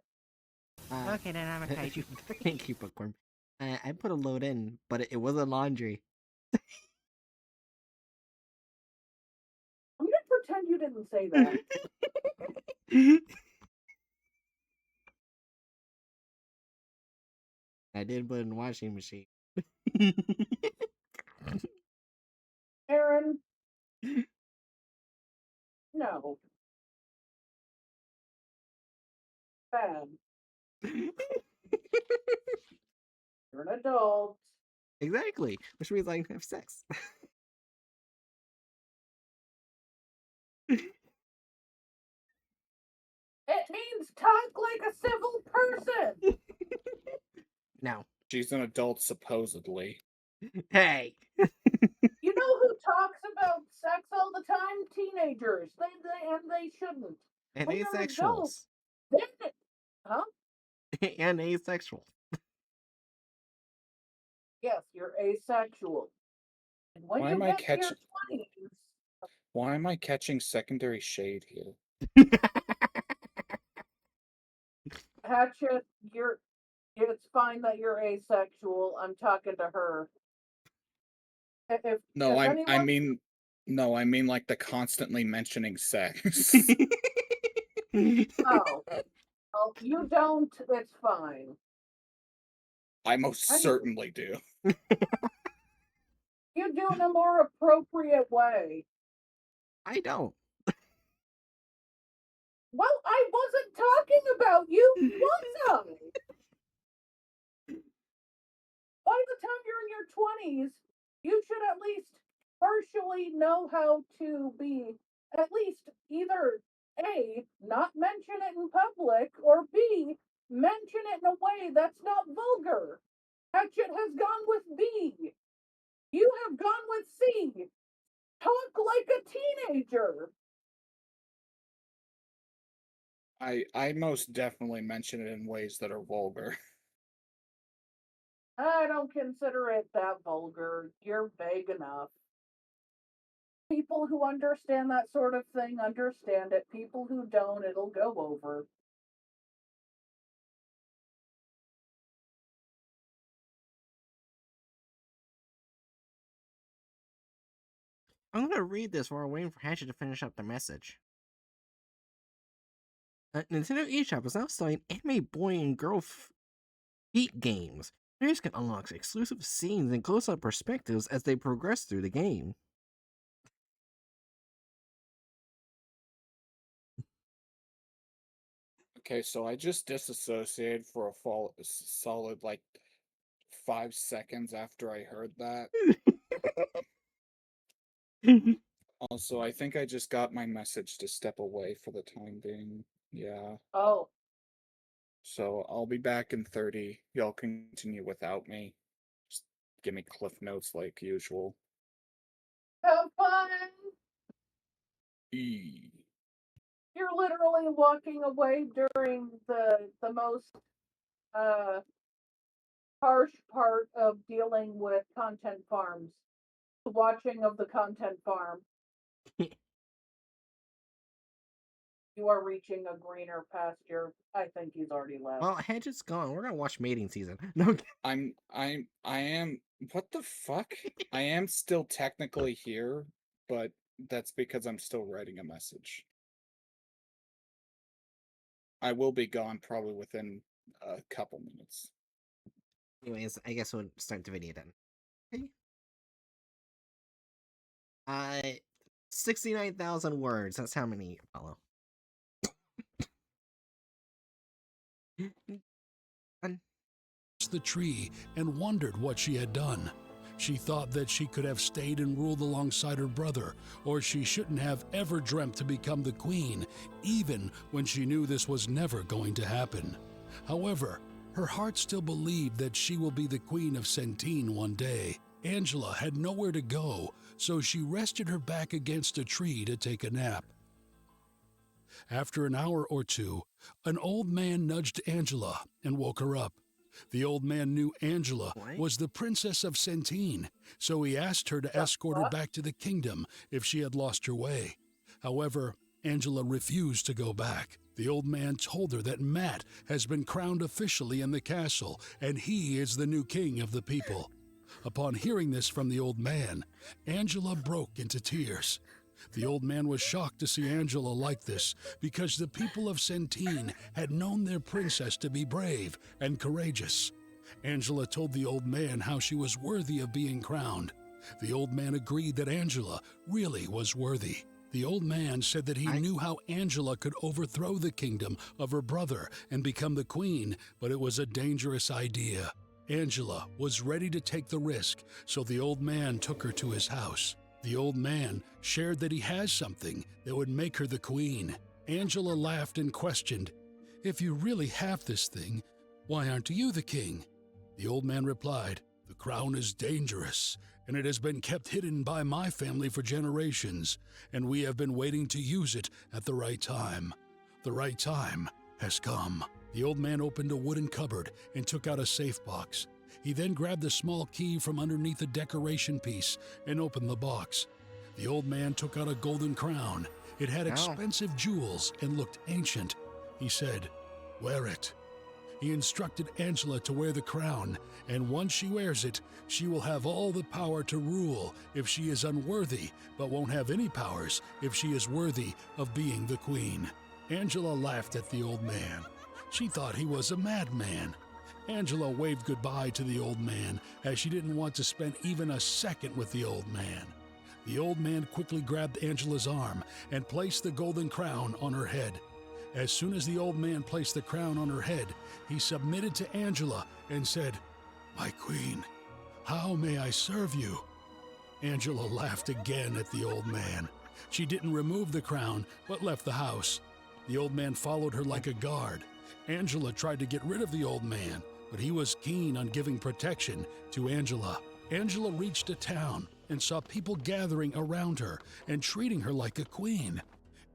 Okay, then I'm a kaiju. Thank you, Bookworm. I put a load in, but it wasn't laundry. I'm gonna pretend you didn't say that. I did put in washing machine. Aaron, no. Bad. You're an adult. Exactly, which means I can have sex. It means talk like a civil person. No. She's an adult, supposedly. Hey. You know who talks about sex all the time? Teenagers. They shouldn't. And When you're an adult, asexuals. then huh? And asexual. Yes, you're asexual. And when Why you am I get to your catching? 20s, Why am I catching secondary shade here? Hatchet, it's fine that you're asexual. I'm talking to her. If No, anyone, I mean like the constantly mentioning sex. oh, well, you don't, it's fine. I most I mean, certainly do. you do in a more appropriate way. I don't. Well, I wasn't talking about you, was I? By the time you're in your 20s, you should at least partially know how to be at least either A, not mention it in public, or B, mention it in a way that's not vulgar. Hatchet has gone with B. You have gone with C. Talk like a teenager. I most definitely mention it in ways that are vulgar. I don't consider it that vulgar. You're vague enough. People who understand that sort of thing understand it. People who don't, it'll go over. I'm gonna read this while we're waiting for Hatchet to finish up the message. Nintendo eShop is now selling anime boy and girl feet games. Players can unlock exclusive scenes and close-up perspectives as they progress through the game. Okay, so I just disassociated for a solid like 5 seconds after I heard that. Also, I think I just got my message to step away for the time being. Yeah. Oh, So I'll be back in 30. Y'all continue without me. Just give me cliff notes like usual. have fun! E. You're literally walking away during the most uh harsh part of dealing with content farms. The watching of the content farm. You are reaching a greener pasture. I think he's already left. Well, Hatchet's gone. We're gonna watch mating season. No. I am. What the fuck? I am still technically here, but that's because I'm still writing a message. I will be gone probably within a couple minutes. Anyways, I guess we'll start the video then. Okay. 69,000 words. That's how many, Apollo? The tree and wondered what she had done. She thought that she could have stayed and ruled alongside her brother, or she shouldn't have ever dreamt to become the queen, even when she knew this was never going to happen. However, her heart still believed that she will be the queen of Centene one day. Angela had nowhere to go, so she rested her back against a tree to take a nap. After an hour or two, an old man nudged Angela and woke her up. The old man knew Angela was the princess of Centene, so he asked her to escort her back to the kingdom if she had lost her way. However, Angela refused to go back. The old man told her that Matt has been crowned officially in the castle, and he is the new king of the people. Upon hearing this from the old man, Angela broke into tears. The old man was shocked to see Angela like this because the people of Centene had known their princess to be brave and courageous. Angela told the old man how she was worthy of being crowned. The old man agreed that Angela really was worthy. The old man said that he knew how Angela could overthrow the kingdom of her brother and become the queen, but it was a dangerous idea. Angela was ready to take the risk, so the old man took her to his house. The old man shared that he has something that would make her the queen. Angela laughed and questioned, "If you really have this thing, why aren't you the king?" The old man replied, "The crown is dangerous, and it has been kept hidden by my family for generations, and we have been waiting to use it at the right time. The right time has come." The old man opened a wooden cupboard and took out a safe box. He then grabbed the small key from underneath a decoration piece and opened the box. The old man took out a golden crown. It had expensive jewels and looked ancient. He said, "Wear it." He instructed Angela to wear the crown, and once she wears it, she will have all the power to rule if she is unworthy, but won't have any powers if she is worthy of being the queen. Angela laughed at the old man. She thought he was a madman. Angela waved goodbye to the old man, as she didn't want to spend even a second with the old man. The old man quickly grabbed Angela's arm and placed the golden crown on her head. As soon as the old man placed the crown on her head, he submitted to Angela and said, "My queen, how may I serve you?" Angela laughed again at the old man. She didn't remove the crown, but left the house. The old man followed her like a guard. Angela tried to get rid of the old man, but he was keen on giving protection to Angela. Angela reached a town and saw people gathering around her and treating her like a queen.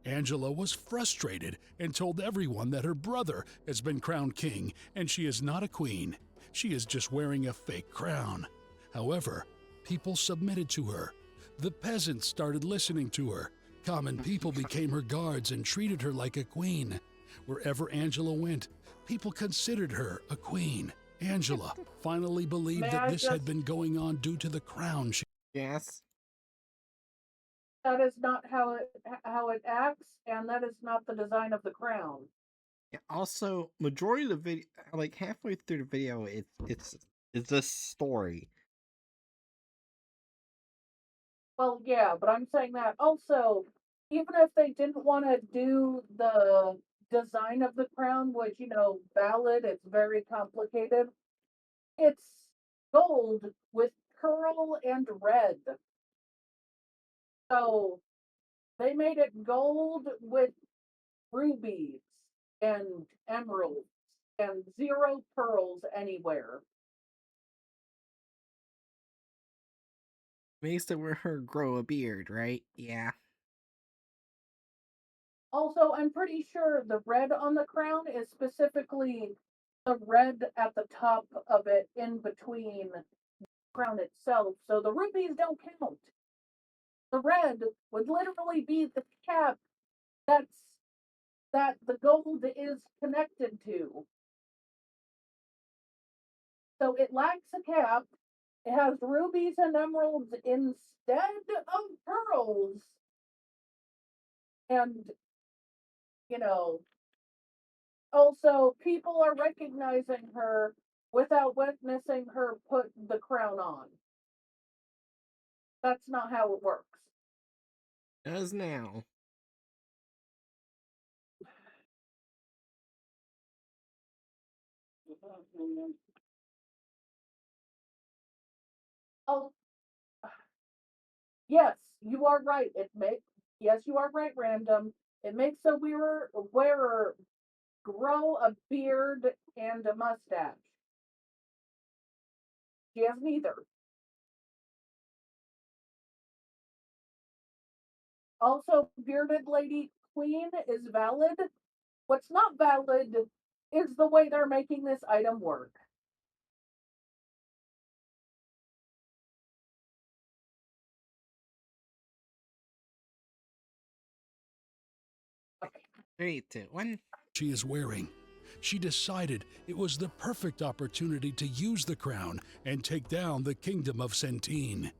Angela was frustrated and told everyone that her brother has been crowned king and she is not a queen. She is just wearing a fake crown. However, people submitted to her. The peasants started listening to her. Common people became her guards and treated her like a queen. Wherever Angela went, people considered her a queen. Angela finally believed that this had been going on due to the crown she... Yes. That is not how it acts, and that is not the design of the crown. Yeah, also, majority of the video, like halfway through the video, it's this story. Well, yeah, but I'm saying that also, even if they didn't want to do the design of the crown, which, valid, it's very complicated, it's gold with pearl and red. So they made it gold with rubies and emeralds and 0 pearls anywhere. Makes it where her grow a beard, right? Yeah. Also, I'm pretty sure the red on the crown is specifically the red at the top of it in between the crown itself, so the rubies don't count. The red would literally be the cap that the gold is connected to. So it lacks a cap. It has rubies and emeralds instead of pearls. And, also people are recognizing her without witnessing her put the crown on. That's not how it works. Does now. Oh, yes, you are right. Yes, you are right, Random. It makes a wearer grow a beard and a mustache. She has neither. Also, bearded lady queen is valid. What's not valid is the way they're making this item work. Okay. 3, 2, 1. she is wearing. She decided it was the perfect opportunity to use the crown and take down the kingdom of Centene.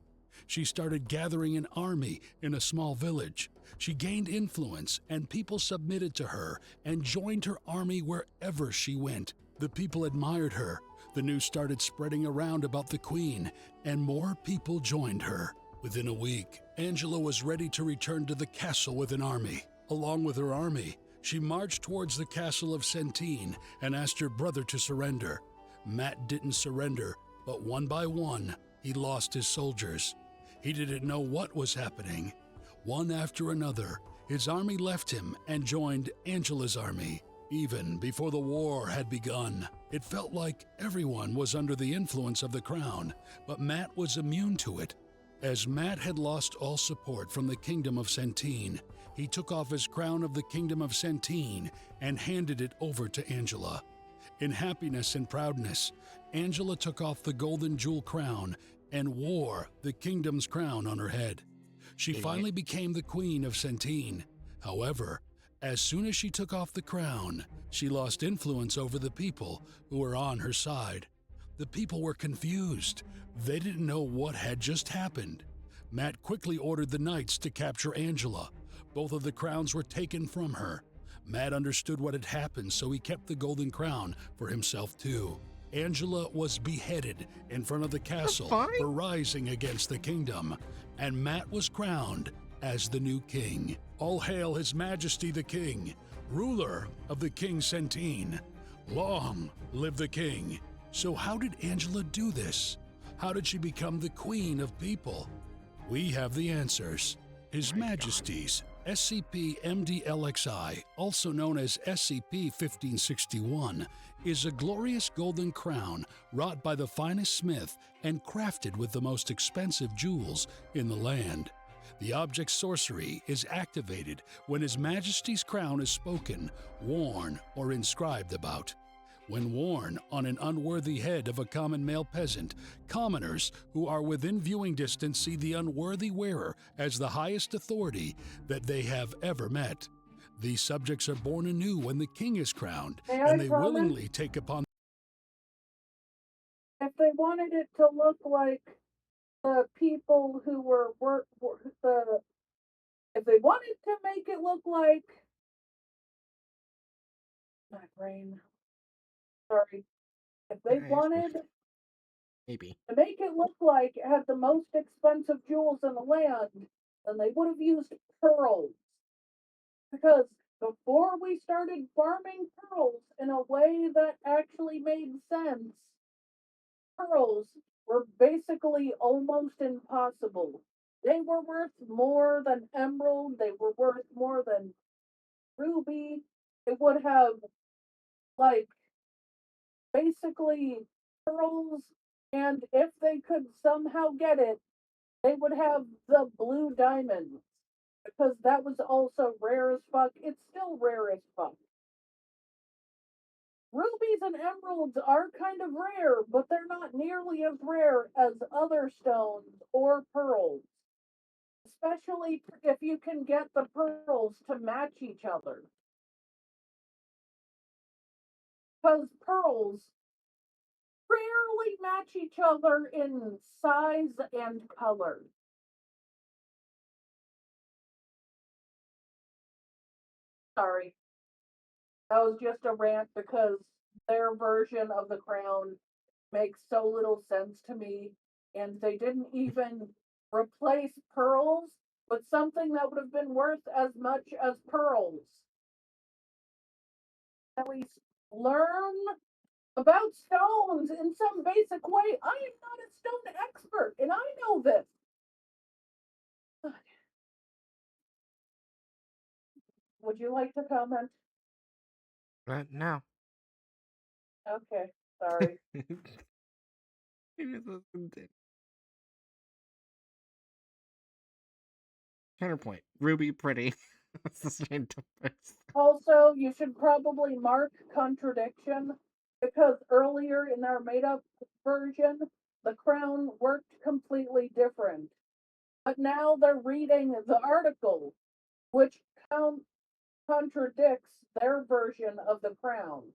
She started gathering an army in a small village. She gained influence, and people submitted to her and joined her army wherever she went. The people admired her. The news started spreading around about the queen, and more people joined her. Within a week, Angela was ready to return to the castle with an army. Along with her army, she marched towards the castle of Centene and asked her brother to surrender. Matt didn't surrender, but one by one, he lost his soldiers. He didn't know what was happening. One after another, his army left him and joined Angela's army. Even before the war had begun, it felt like everyone was under the influence of the crown, but Matt was immune to it. As Matt had lost all support from the kingdom of Centene, he took off his crown of the kingdom of Centene and handed it over to Angela. In happiness and proudness, Angela took off the golden jewel crown and wore the kingdom's crown on her head. She finally became the queen of Centene. However, as soon as she took off the crown, she lost influence over the people who were on her side. The people were confused. They didn't know what had just happened. Matt quickly ordered the knights to capture Angela. Both of the crowns were taken from her. Matt understood what had happened, so he kept the golden crown for himself too. Angela was beheaded in front of the castle for rising against the kingdom, and Matt was crowned as the new king. All hail His Majesty the King, ruler of the King Centene. Long live the king. So how did Angela do this? How did she become the queen of people? We have the answers. His Majesty's SCP-MDLXI, also known as SCP-1561, is a glorious golden crown wrought by the finest smith and crafted with the most expensive jewels in the land. The object's sorcery is activated when His Majesty's crown is spoken, worn, or inscribed about. When worn on an unworthy head of a common male peasant, commoners who are within viewing distance see the unworthy wearer as the highest authority that they have ever met. These subjects are born anew when the king is crowned, May and I they comment? willingly take upon If they wanted it to look like the people who if they wanted to make it look like my brain, sorry, if they wanted Maybe. to make it look like it had the most expensive jewels in the land, then they would have used pearls. Because before we started farming pearls in a way that actually made sense, pearls were basically almost impossible. They were worth more than emerald, they were worth more than ruby. It would have, like, basically pearls, and if they could somehow get it, they would have the blue diamonds. Because that was also rare as fuck. It's still rare as fuck. Rubies and emeralds are kind of rare, but they're not nearly as rare as other stones or pearls. Especially if you can get the pearls to match each other. Because pearls rarely match each other in size and color. Sorry. That was just a rant because their version of the crown makes so little sense to me, and they didn't even replace pearls with something that would have been worth as much as pearls. At least learn about stones in some basic way. I am not a stone expert, and I know this. Would you like to comment? No. Okay, sorry. Counterpoint. Ruby pretty. That's the same difference. Also, you should probably mark contradiction because earlier in our made up version, the crown worked completely different. But now they're reading the article, which contradicts their version of the crown.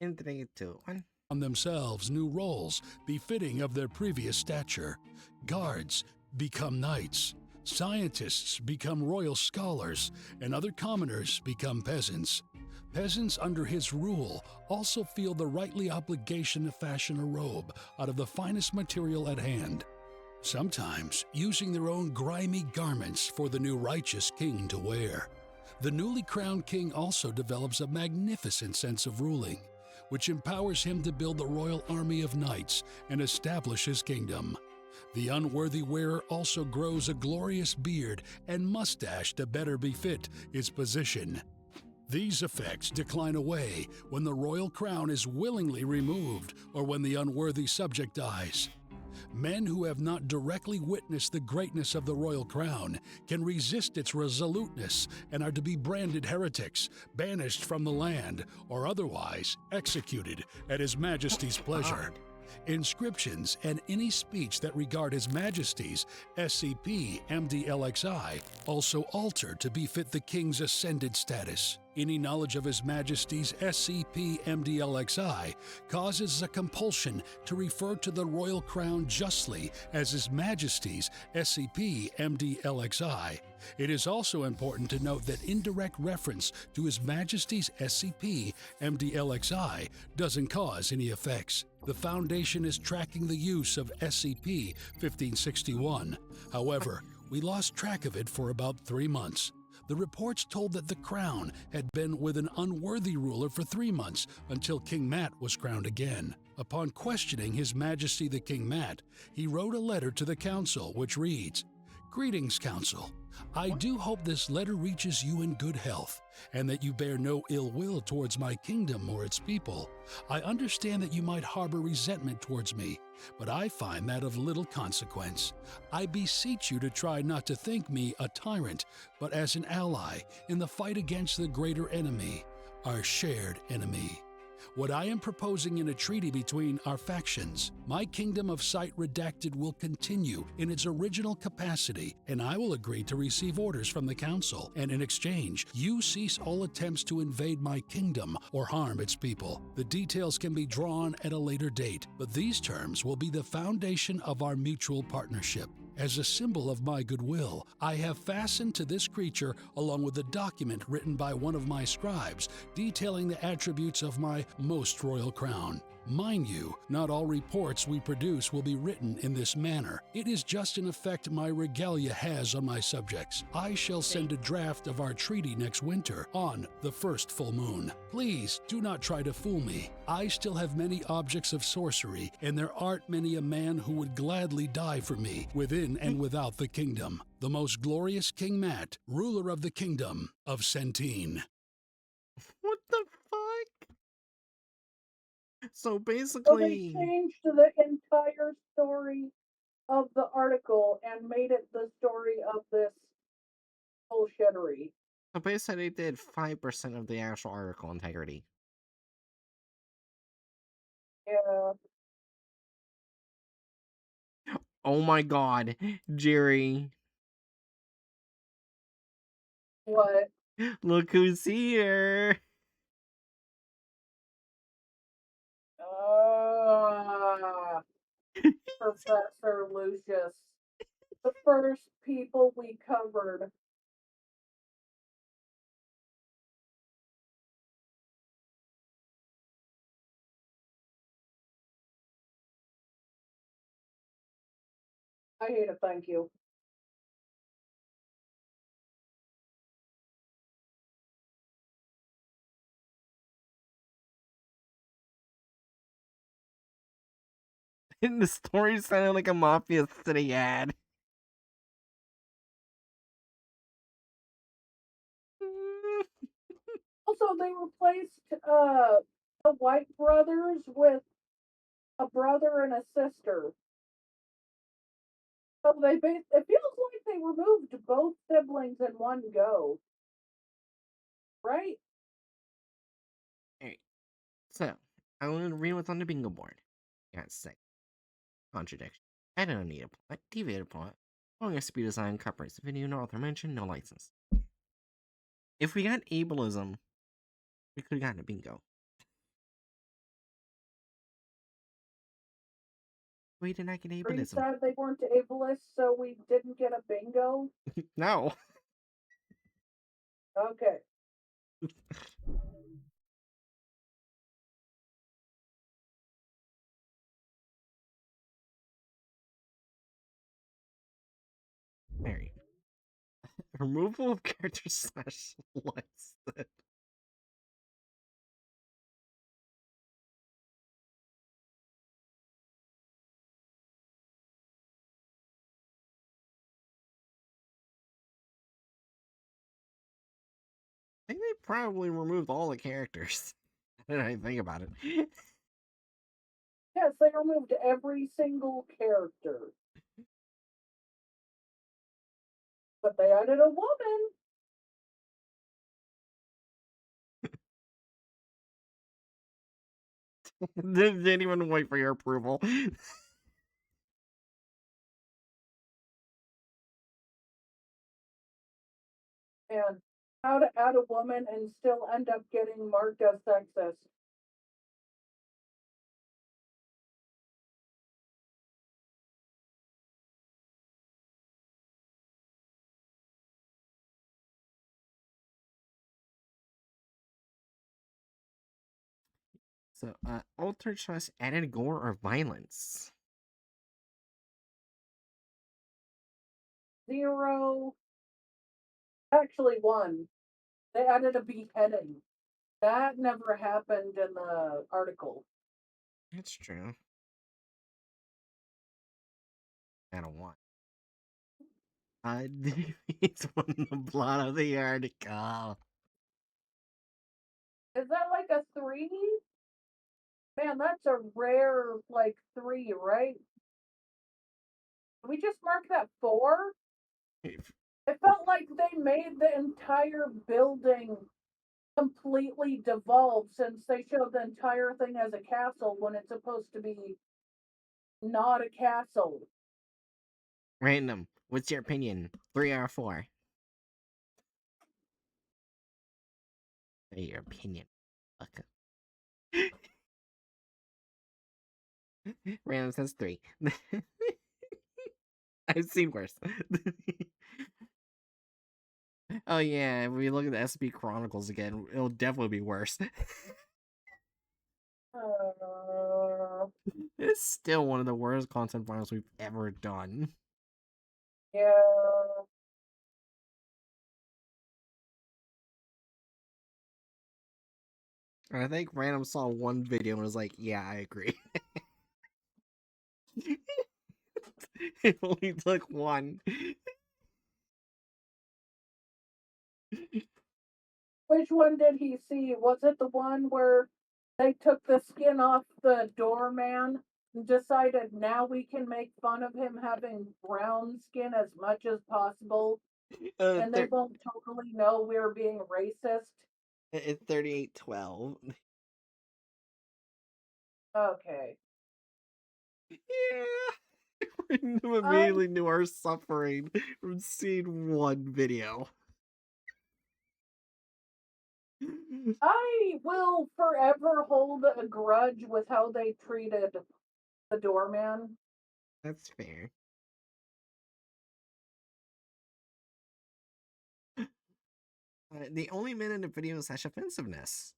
In 3, 2, 1. on themselves new roles befitting of their previous stature. Guards become knights, scientists become royal scholars, and other commoners become peasants. Peasants under his rule also feel the rightly obligation to fashion a robe out of the finest material at hand, sometimes using their own grimy garments for the new righteous king to wear. The newly crowned king also develops a magnificent sense of ruling, which empowers him to build the royal army of knights and establish his kingdom. The unworthy wearer also grows a glorious beard and mustache to better befit his position. These effects decline away when the royal crown is willingly removed or when the unworthy subject dies. Men who have not directly witnessed the greatness of the royal crown can resist its resoluteness and are to be branded heretics, banished from the land, or otherwise executed at His Majesty's pleasure. Inscriptions and any speech that regard His Majesty's SCP-MDLXI also alter to befit the King's ascended status. Any knowledge of His Majesty's SCP-MDLXI causes a compulsion to refer to the Royal Crown justly as His Majesty's SCP-MDLXI. It is also important to note that indirect reference to His Majesty's SCP-MDLXI doesn't cause any effects. The Foundation is tracking the use of SCP-1561. However, we lost track of it for about 3 months. The reports told that the crown had been with an unworthy ruler for 3 months until King Matt was crowned again. Upon questioning His Majesty the King Matt, he wrote a letter to the council which reads, "Greetings, Council. I do hope this letter reaches you in good health, and that you bear no ill will towards my kingdom or its people. I understand that you might harbor resentment towards me, but I find that of little consequence. I beseech you to try not to think me a tyrant, but as an ally in the fight against the greater enemy, our shared enemy. What I am proposing in a treaty between our factions, my kingdom of Sight Redacted will continue in its original capacity, and I will agree to receive orders from the council, and in exchange, you cease all attempts to invade my kingdom or harm its people. The details can be drawn at a later date, but these terms will be the foundation of our mutual partnership. As a symbol of my goodwill, I have fastened to this creature along with a document written by one of my scribes detailing the attributes of my most royal crown. Mind you, not all reports we produce will be written in this manner. It is just an effect my regalia has on my subjects. I shall send a draft of our treaty next winter on the first full moon. Please do not try to fool me. I still have many objects of sorcery, and there aren't many a man who would gladly die for me, within and without the kingdom. The most glorious King Matt, ruler of the kingdom of Centene." What the fuck? So So they basically, changed the entire story of the article and made it the story of this bullshittery. they did 5% of the actual article integrity. Yeah. Oh my god, Jerry, What? look who's here. Professor Lucius. The first people we covered. I hate it, thank you. And the story sounded like a Mafia City ad. Also, they replaced the White brothers with a brother and a sister. So it feels like they removed both siblings in one go, right? Alright, so I want to read what's on the bingo board. Got sick. Contradiction. I don't need a plot. Deviated plot. Long SCP design, copyrights, video, no author mention, no license. If we got ableism, we could have gotten a bingo. We did not get Are you ableism. sad they weren't ableist, so we didn't get a bingo? No. Okay. Mary. Removal of character slash license. I think they probably removed all the characters. When I think about it. Yes, they removed every single character. But they added a woman. Didn't even wait for your approval. And how to add a woman and still end up getting marked as sexist. So, altered choice added gore or violence. 0. Actually, one. They added a beheading. That never happened in the article. It's true. I don't want. It's one of the plot of the article. Is that like a 3? Man, that's a rare, like, 3, right? Did we just mark that 4? It felt like they made the entire building completely devolve since they showed the entire thing as a castle when it's supposed to be not a castle. Random. What's your opinion? 3 or 4? Say your opinion. Okay. Random says 3. I've seen worse. Oh yeah, if we look at the SCP Chronicles again, it'll definitely be worse. It's still one of the worst content files we've ever done. Yeah. And I think Random saw one video and was like, yeah, I agree. It only took one. Which one did he see? Was it the one where they took the skin off the doorman and decided now we can make fun of him having brown skin as much as possible and they won't totally know we're being racist? It's 3812. Okay. Yeah. Random immediately knew our suffering from seeing one video. I will forever hold a grudge with how they treated the doorman. That's fair. The only man in the video is such offensiveness.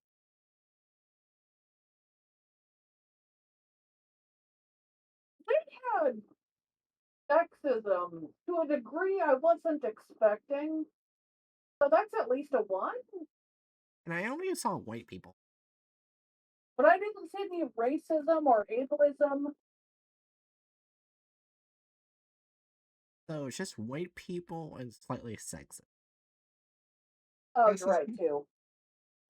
They had sexism to a degree I wasn't expecting. So that's at least a 1. And I only saw white people. But I didn't see any racism or ableism. So it's just white people and slightly sexist. Oh, This you're is, right, too.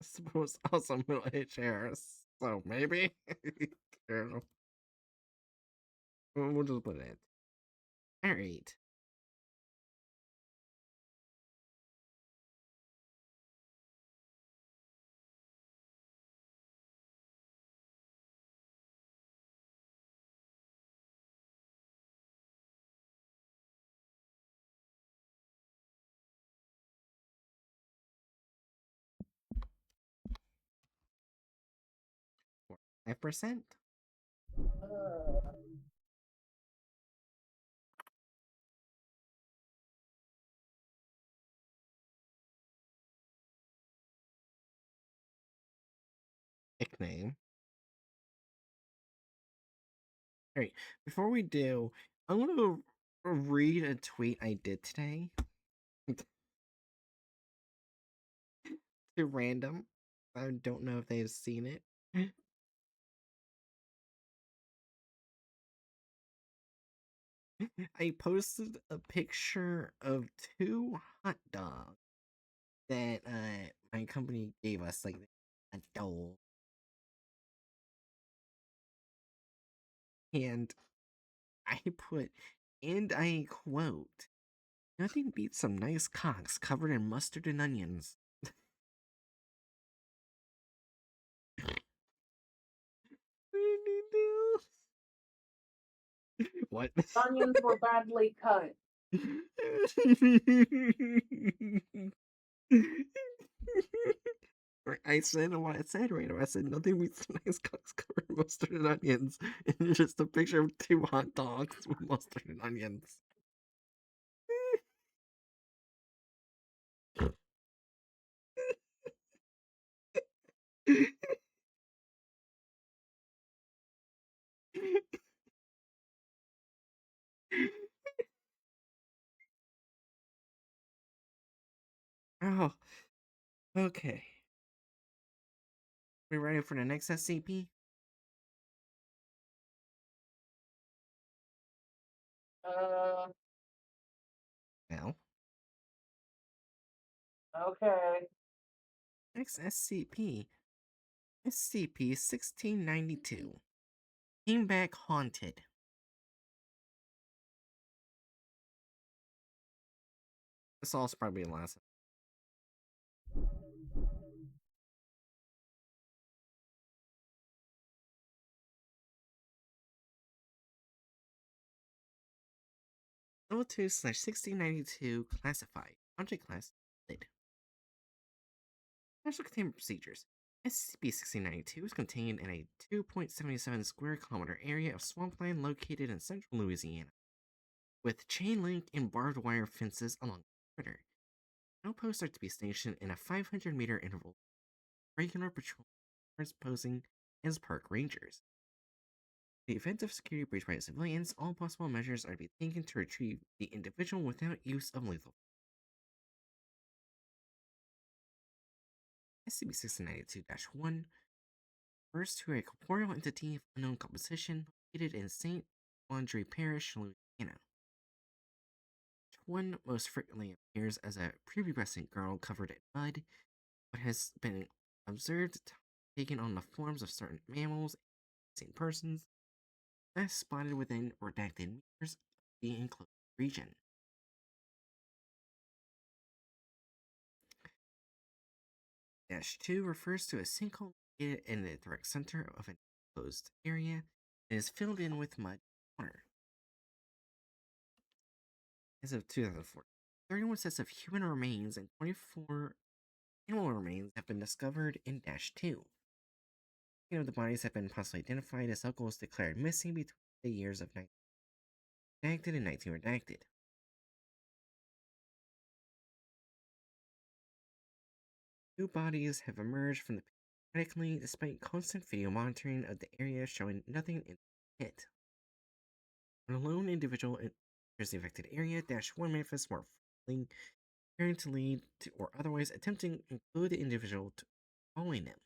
I suppose, also middle-aged hairs. So maybe? I don't know. We'll just put it. Alright. %. Uh, Nickname. Alright, before we do, I'm gonna read a tweet I did today. To Random. I don't know if they've seen it. I posted a picture of 2 hot dogs that my company gave us, like a dole. And I put, and I quote, nothing beats some nice cocks covered in mustard and onions. What? onions were badly cut. I said what I said, right? I said nothing beats some nice cocks covered in mustard and onions. And it's just a picture of 2 hot dogs with mustard and onions. Oh, okay. We ready for the next SCP? Uh, Well, okay. next SCP-1692. Came back haunted. This all's probably the last. Level 2/1692 classified. Object class lid. Special containment procedures. SCP-1692 is contained in a 2.77 square kilometer area of swampland located in central Louisiana, with chain link and barbed wire fences along the perimeter. Outposts are to be stationed in a 500-meter interval. Regular patrol posing as park rangers. In the event of security breach by civilians, all possible measures are to be taken to retrieve the individual without use of lethal. SCP-1692-1 refers to a corporeal entity of unknown composition located in St. Andre Parish, Louisiana. One most frequently appears as a prepubescent girl covered in mud, but has been observed taking on the forms of certain mammals and persons, last spotted within redacted meters of the enclosed region. -2 refers to a sinkhole located in the direct center of an enclosed area and is filled in with mud and water. As of 2004, 31 sets of human remains and 24 animal remains have been discovered in -2. Of the bodies have been possibly identified as locals declared missing between the years of 19 redacted and 19 redacted. Two bodies have emerged from the pit periodically despite constant video monitoring of the area showing nothing in the pit. When a lone individual enters the affected area, -1 manifests more frequently, appearing to lead to or otherwise attempting to include the individual to following them.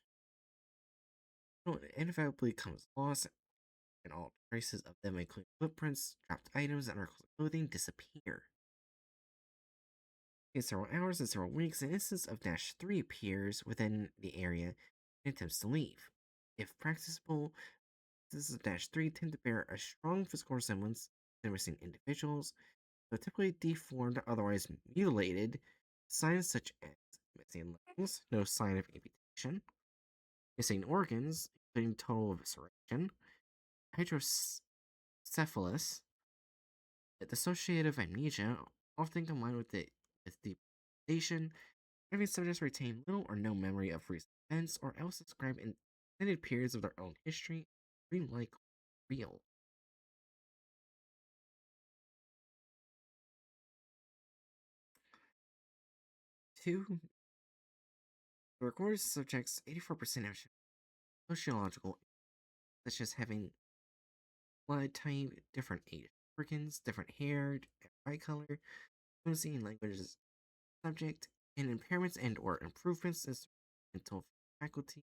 It inevitably comes lost, and all traces of them, including footprints, dropped items, and articles of clothing, disappear. In several hours and several weeks, an instance of -3 appears within the area and attempts to leave. If practicable, instances of -3 tend to bear a strong physical resemblance to missing individuals, though typically deformed or otherwise mutilated. Signs such as missing limbs, no sign of amputation, missing organs, including total evisceration, hydrocephalus, dissociative amnesia, often combined with deportation, having subjects retain little or no memory of recent events, or else describe extended periods of their own history, dreamlike real. Two, the recorded subjects 84% have sociological, such as having blood type, different age organs, different hair, eye color, fluency in languages subject, and impairments and or improvements in mental faculty,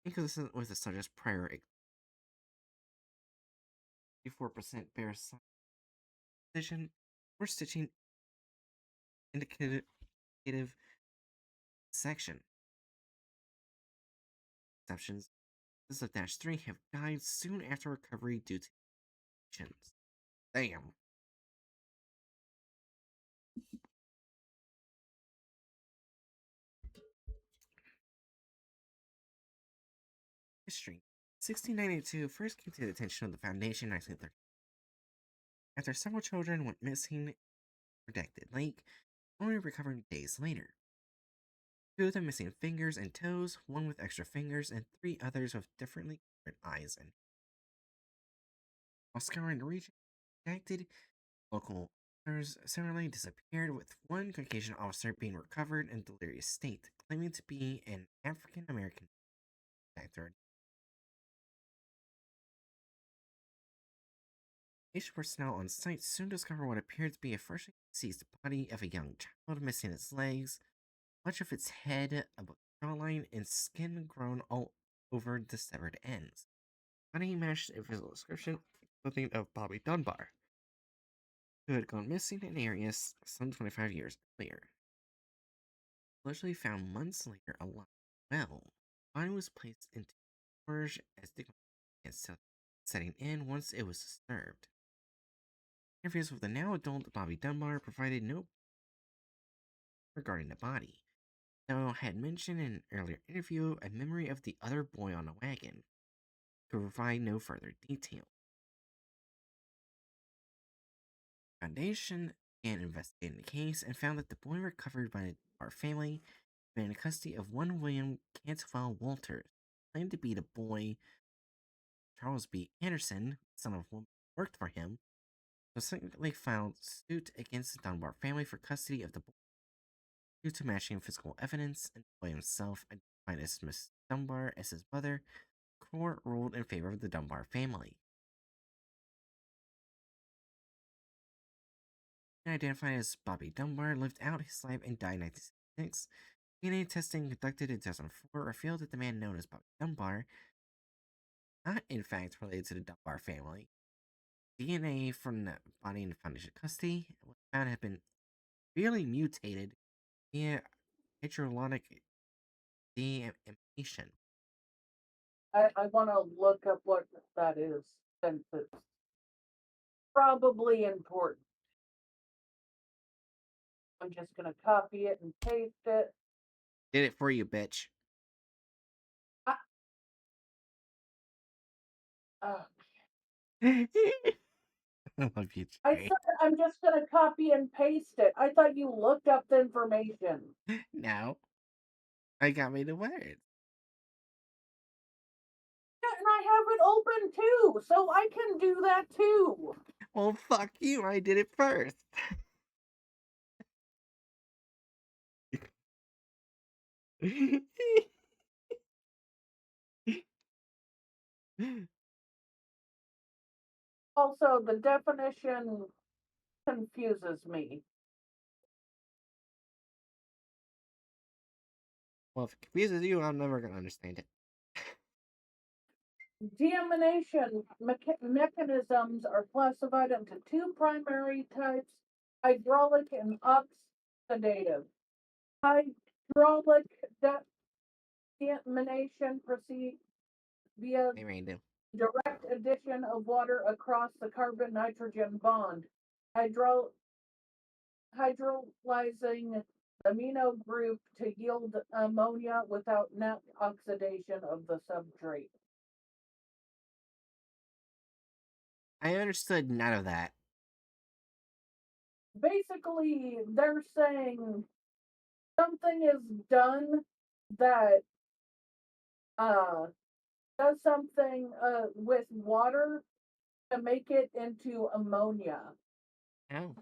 inconsistent with the subject's prior 84% bear vision or stitching indicative section. Exceptions. This of -3 have died soon after recovery due to infections. Damn. History. 1692 first came to the attention of the Foundation in 1930. After several children went missing in a redacted lake, only recovered days later. Two of them missing fingers and toes, one with extra fingers, and three others with differently colored eyes and while scouring the region, redacted, local officers similarly disappeared, with one Caucasian officer being recovered in delirious state, claiming to be an African American actor. Asian personnel on site soon discovered what appeared to be a freshly deceased body of a young child missing its legs, much of its head, a jawline, and skin grown all over the severed ends. Funny matched a visual description clothing of Bobby Dunbar, who had gone missing in areas some 25 years earlier. Allegedly found months later alive. Well, body was placed into storage as the setting in once it was disturbed. Interviews with the now adult Bobby Dunbar provided no regarding the body, though had mentioned in an earlier interview a memory of the other boy on a wagon, could provide no further detail. Foundation began investigating the case and found that the boy recovered by the Dunbar family had been in custody of one William Cantwell Walters, claimed to be the boy Charles B. Anderson, son of one who worked for him, subsequently filed suit against the Dunbar family for custody of the boy. Due to matching physical evidence and the boy himself identified as Miss Dunbar as his mother, the court ruled in favor of the Dunbar family. Identified as Bobby Dunbar, lived out his life and died in 1966. DNA testing conducted in 2004 revealed that the man known as Bobby Dunbar not in fact related to the Dunbar family. DNA from the body in Foundation custody was found to have been really mutated via hydrolytic deamination. I want to look up what that is, since it's probably important. I'm just going to copy it and paste it. Did it for you, bitch. I, uh, I love you, I Jerry. said I'm just going to copy and paste it. I thought you looked up the information. No. I got me the words. Yeah, and I have it open too, so I can do that too. Well, fuck you. I did it first. Also, the definition confuses me. Well, if it confuses you, I'm never gonna understand it. Deamination mechanisms are classified into two primary types: hydraulic and oxidative. Hydraulic deamination proceeds via They may do. direct addition of water across the carbon-nitrogen bond, hydrolyzing amino group to yield ammonia without net oxidation of the substrate. I understood none of that. Basically, they're saying something is done that does something with water to make it into ammonia. Oh.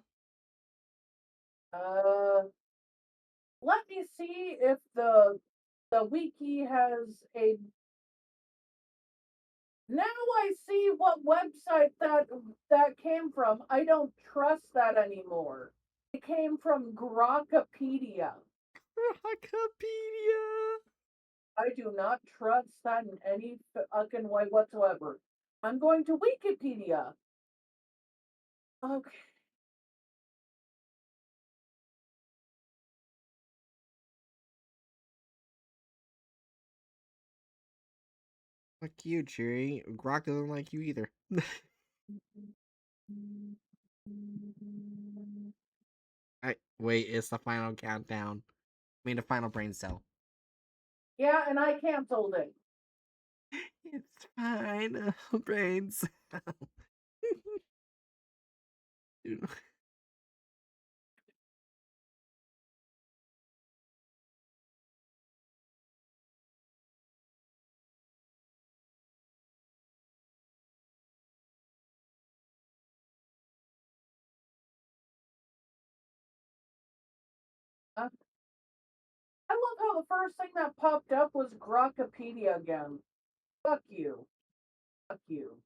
Let me see if the wiki has a. Now I see what website that came from. I don't trust that anymore. It came from Grokpedia. Wikipedia. I do not trust that in any fucking way whatsoever. I'm going to Wikipedia. Okay. Fuck you, Cheery. Grok doesn't like you either. Wait, it's the final countdown. I mean, the final brain cell. Yeah, and I canceled it. It's fine, brain cell. I love how the first thing that popped up was Grokpedia again. Fuck you. Fuck you.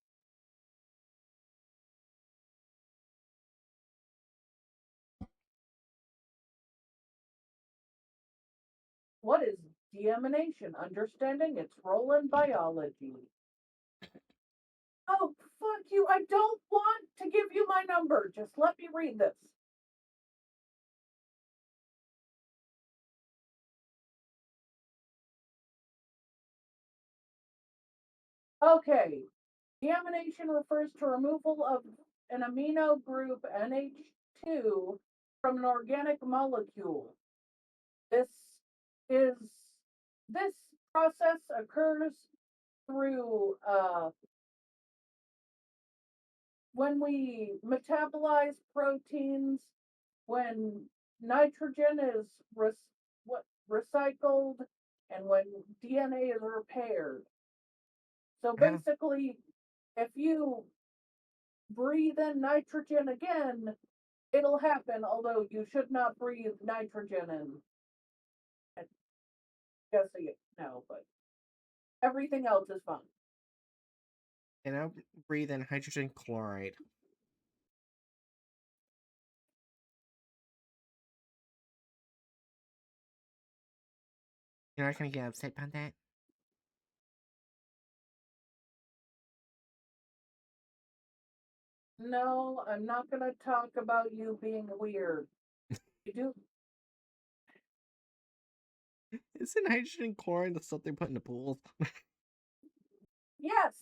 What is deamination? Understanding its role in biology. Oh, fuck you. I don't want to give you my number. Just let me read this. Okay. Deamination refers to removal of an amino group NH2 from an organic molecule. This is this process occurs through when we metabolize proteins, when nitrogen is recycled, and when DNA is repaired. So Yeah. basically, if you breathe in nitrogen again, it'll happen, although you should not breathe nitrogen in. I guess no, but everything else is fine. And I'll breathe in hydrogen chloride. You're not gonna get upset about that? No, I'm not going to talk about you being weird. You do? Isn't hydrogen chloride the stuff they put in the pools? Yes.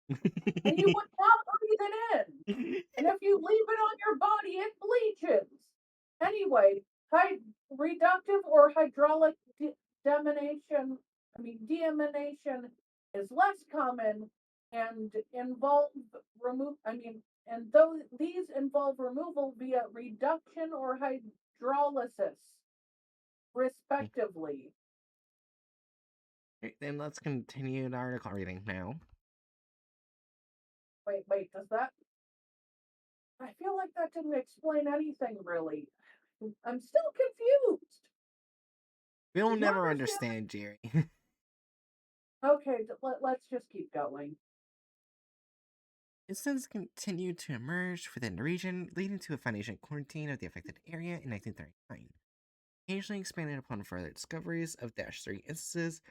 And you would not breathe it in. And if you leave it on your body, it bleaches. Anyway, reductive or hydraulic deamination, is less common and involve these involve removal via reduction or hydrolysis, respectively. Right, then let's continue the article reading now. Wait, does that? I feel like that didn't explain anything really. I'm still confused. We'll Do you never understand? understand, Jerry. Okay, let's just keep going. Incidents continued to emerge within the region, leading to a Foundation quarantine of the affected area in 1939. Occasionally expanded upon further discoveries of Dash 3 instances,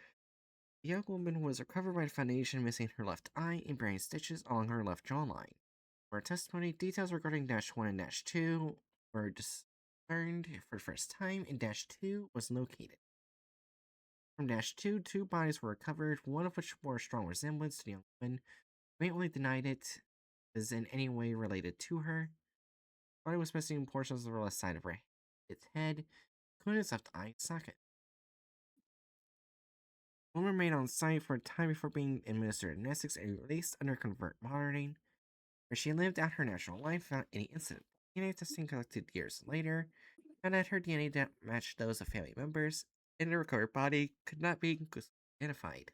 the young woman was recovered by the Foundation missing her left eye and bearing stitches along her left jawline. For her testimony, details regarding Dash 1 and Dash 2 were learned for the first time, and Dash 2 was located. From Dash 2, two bodies were recovered, one of which bore a strong resemblance to the young woman. Faintly denied it was in any way related to her. The body was missing portions of the left side of its head, including its left eye socket. The woman remained on site for a time before being administered amnestics and released under convert monitoring, where she lived out her natural life without any incident. DNA testing conducted years later found that her DNA matched those of family members, and the recovered body could not be identified.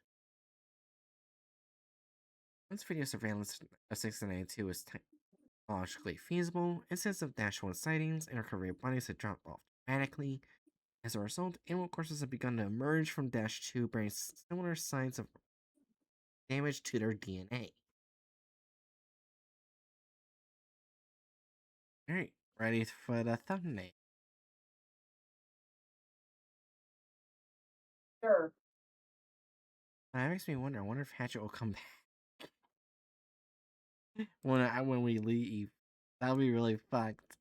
Once video surveillance of 1692 was technologically feasible, incidents of Dash 1 sightings and recovery of bodies had dropped off dramatically. As a result, animal corpses have begun to emerge from Dash 2 bearing similar signs of damage to their DNA. Alright, ready for the thumbnail. Sure. That makes me wonder. I wonder if Hatchet will come back when we leave. That'll be really fucked.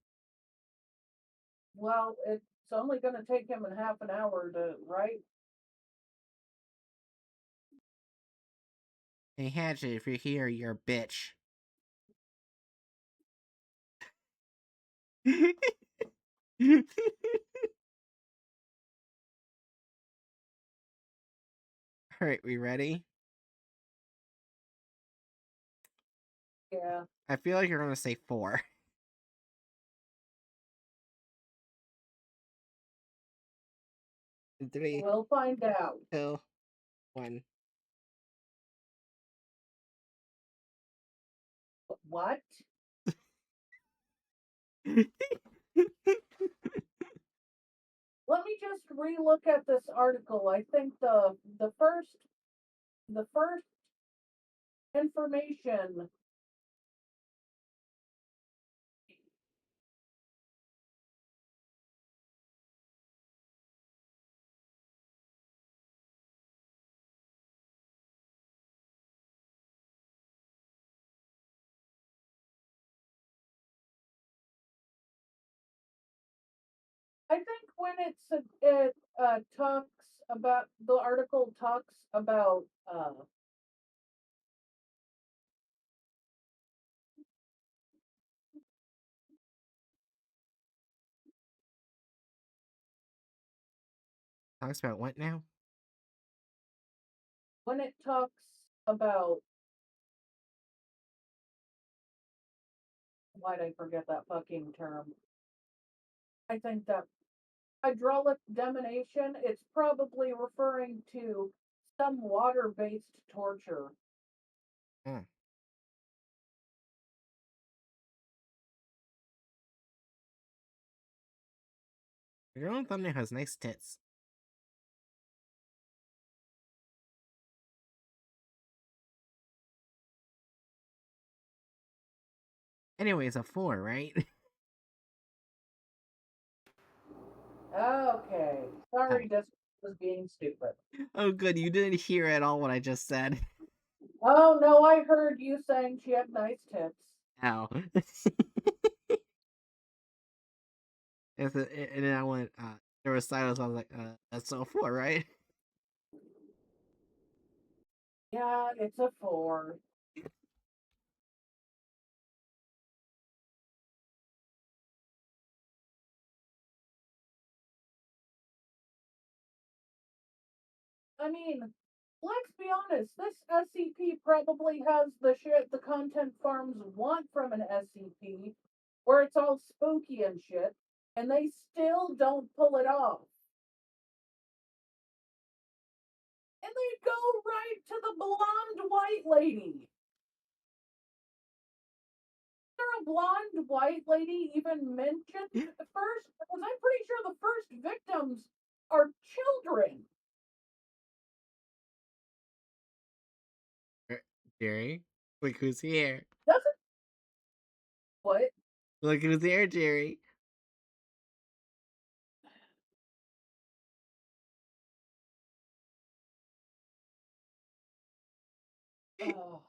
Well, it's only going to take him in half an hour to write. Hey Hatchet, if you're here, you're a bitch. Alright, we ready? Yeah. I feel like you're gonna say 4. 3, We'll find out. 2, 1. What? Let me just relook at this article. I think the first information I think when it talks about the article talks about Talks about what now? when it talks about why'd I forget that fucking term? I think that hydraulic demonation, it's probably referring to some water-based torture. Hmm. The girl on thumbnail has nice tits. Anyway, it's a 4, right? Okay. Sorry, this was being stupid. Oh, good. You didn't hear at all what I just said. Oh no, I heard you saying she had nice tits. Ow. And then I went, there was silence. I was like, that's a 4, right? Yeah, it's a 4. I mean, let's be honest, this SCP probably has the shit the content farms want from an SCP, where it's all spooky and shit, and they still don't pull it off. And they go right to the blonde white lady. Is there a blonde white lady even mentioned first? Because I'm pretty sure the first victims are children. Jerry, look who's here. Doesn't what? Look who's here, Jerry. Oh,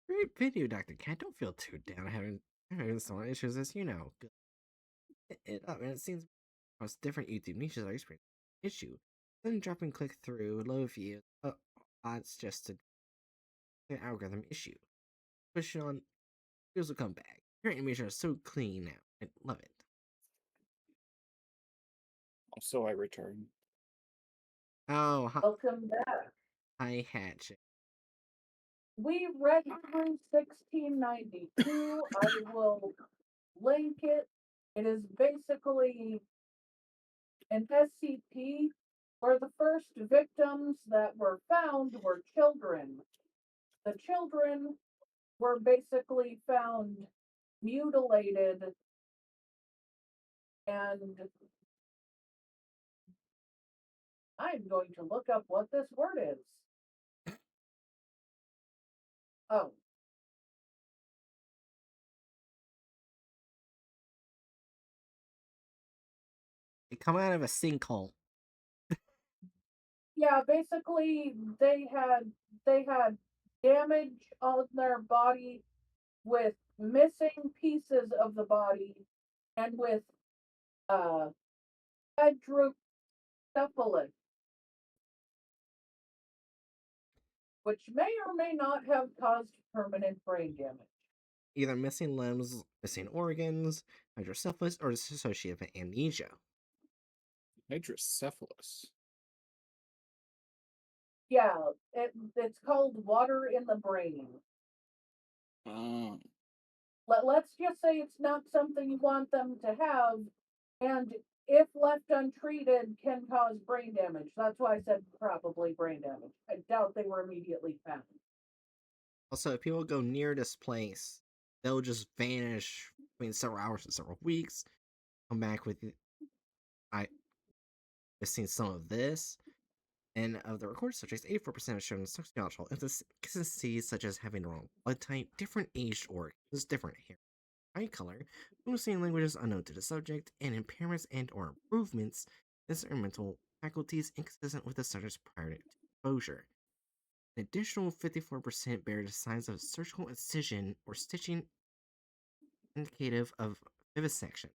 Great video, Dr.Cat. Don't feel too down having some issues, as you know. It seems across different YouTube niches are experiencing issue. Then dropping click through, low views, odds just to the algorithm issue. Push it on, views will come back. Your animations are so clean now. I love it. So I return. Oh, welcome back. hi, Hatch. We read through 1692. I will link it. It is basically an SCP where the first victims that were found were children. The children were basically found mutilated and I'm going to look up what this word is. Oh, They come out of a sinkhole. yeah, basically they had damage on their body with missing pieces of the body and with uh hydrocephalus, which may or may not have caused permanent brain damage. Either missing limbs, missing organs, hydrocephalus, or associated with amnesia. Hydrocephalus. Yeah, it's called water in the brain. Oh. Let's just say it's not something you want them to have, and if left untreated, can cause brain damage. That's why I said probably brain damage. I doubt they were immediately found. Also, if people go near this place, they'll just vanish between several hours and several weeks. Come back with, I've seen some of this. And of the recorded subjects, 84% have shown sociological inconsistencies such as having the wrong blood type, different aged organs, different hair, eye color, fluency languages unknown to the subject, and impairments and or improvements in certain mental faculties inconsistent with the subject's prior to exposure. An additional 54% bear the signs of surgical incision or stitching indicative of vivisection.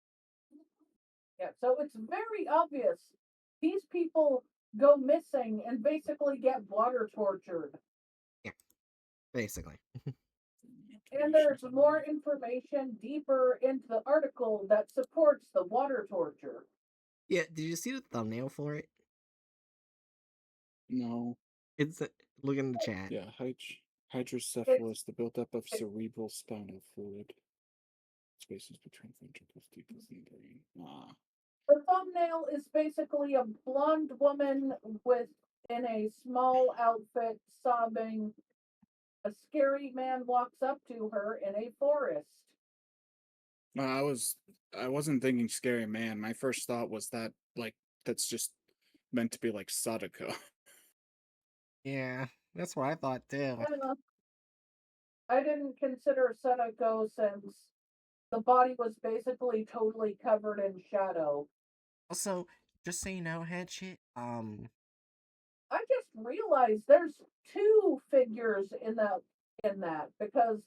Yeah, So it's very obvious these people go missing and basically get water tortured. Yeah, basically. And there's more information deeper into the article that supports the water torture. Yeah, did you see the thumbnail for it? No. It's look in the chat. Yeah, It's hydrocephalus, the buildup of cerebral spinal fluid. Spaces between ventricles, deepest in the brain. Ah. the thumbnail is basically a blonde woman with in a small outfit sobbing. A scary man walks up to her in a forest. I wasn't thinking scary man. My first thought was that that's just meant to be like Sadako. Yeah, that's what I thought too. I didn't consider Sadako since the body was basically totally covered in shadow. Also, just so you know, Hatchet, I just realized there's two figures in that because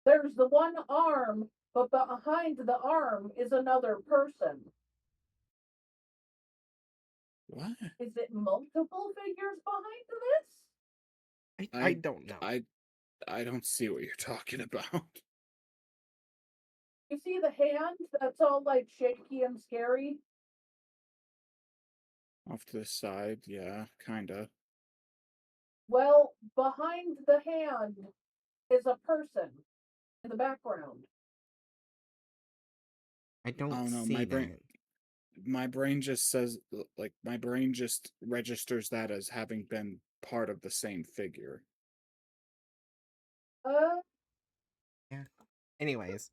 there's the one arm, but behind the arm is another person. What? Is it multiple figures behind this? I don't know. I don't see what you're talking about. You see the hand that's all like shaky and scary? Off to the side, yeah, kinda. Well, behind the hand is a person in the background. I don't Oh no, see that. my brain just says my brain just registers that as having been part of the same figure. Uh, Yeah. Anyways,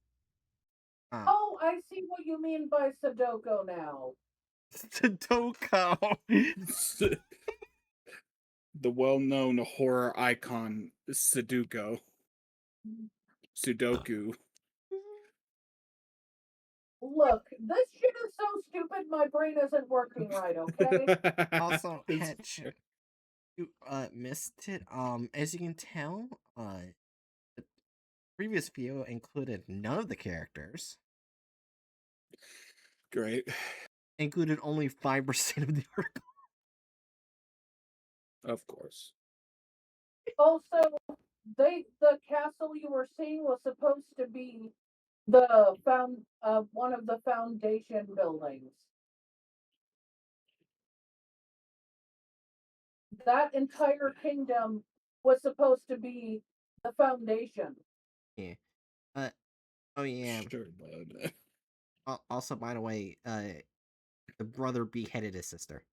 oh, I see what you mean by Sudoku now. Sudoku. The well-known horror icon Sudoku. Sudoku. Look, this shit is so stupid my brain isn't working right, okay? Also, It's Hatch, you missed it. As you can tell, the previous video included none of the characters. great. Included only 5% of the article. Of course. Also, the castle you were seeing was supposed to be one of the foundation buildings. That entire kingdom was supposed to be the foundation. Yeah. Oh yeah. Sure, bud. Also, by the way, the brother beheaded his sister.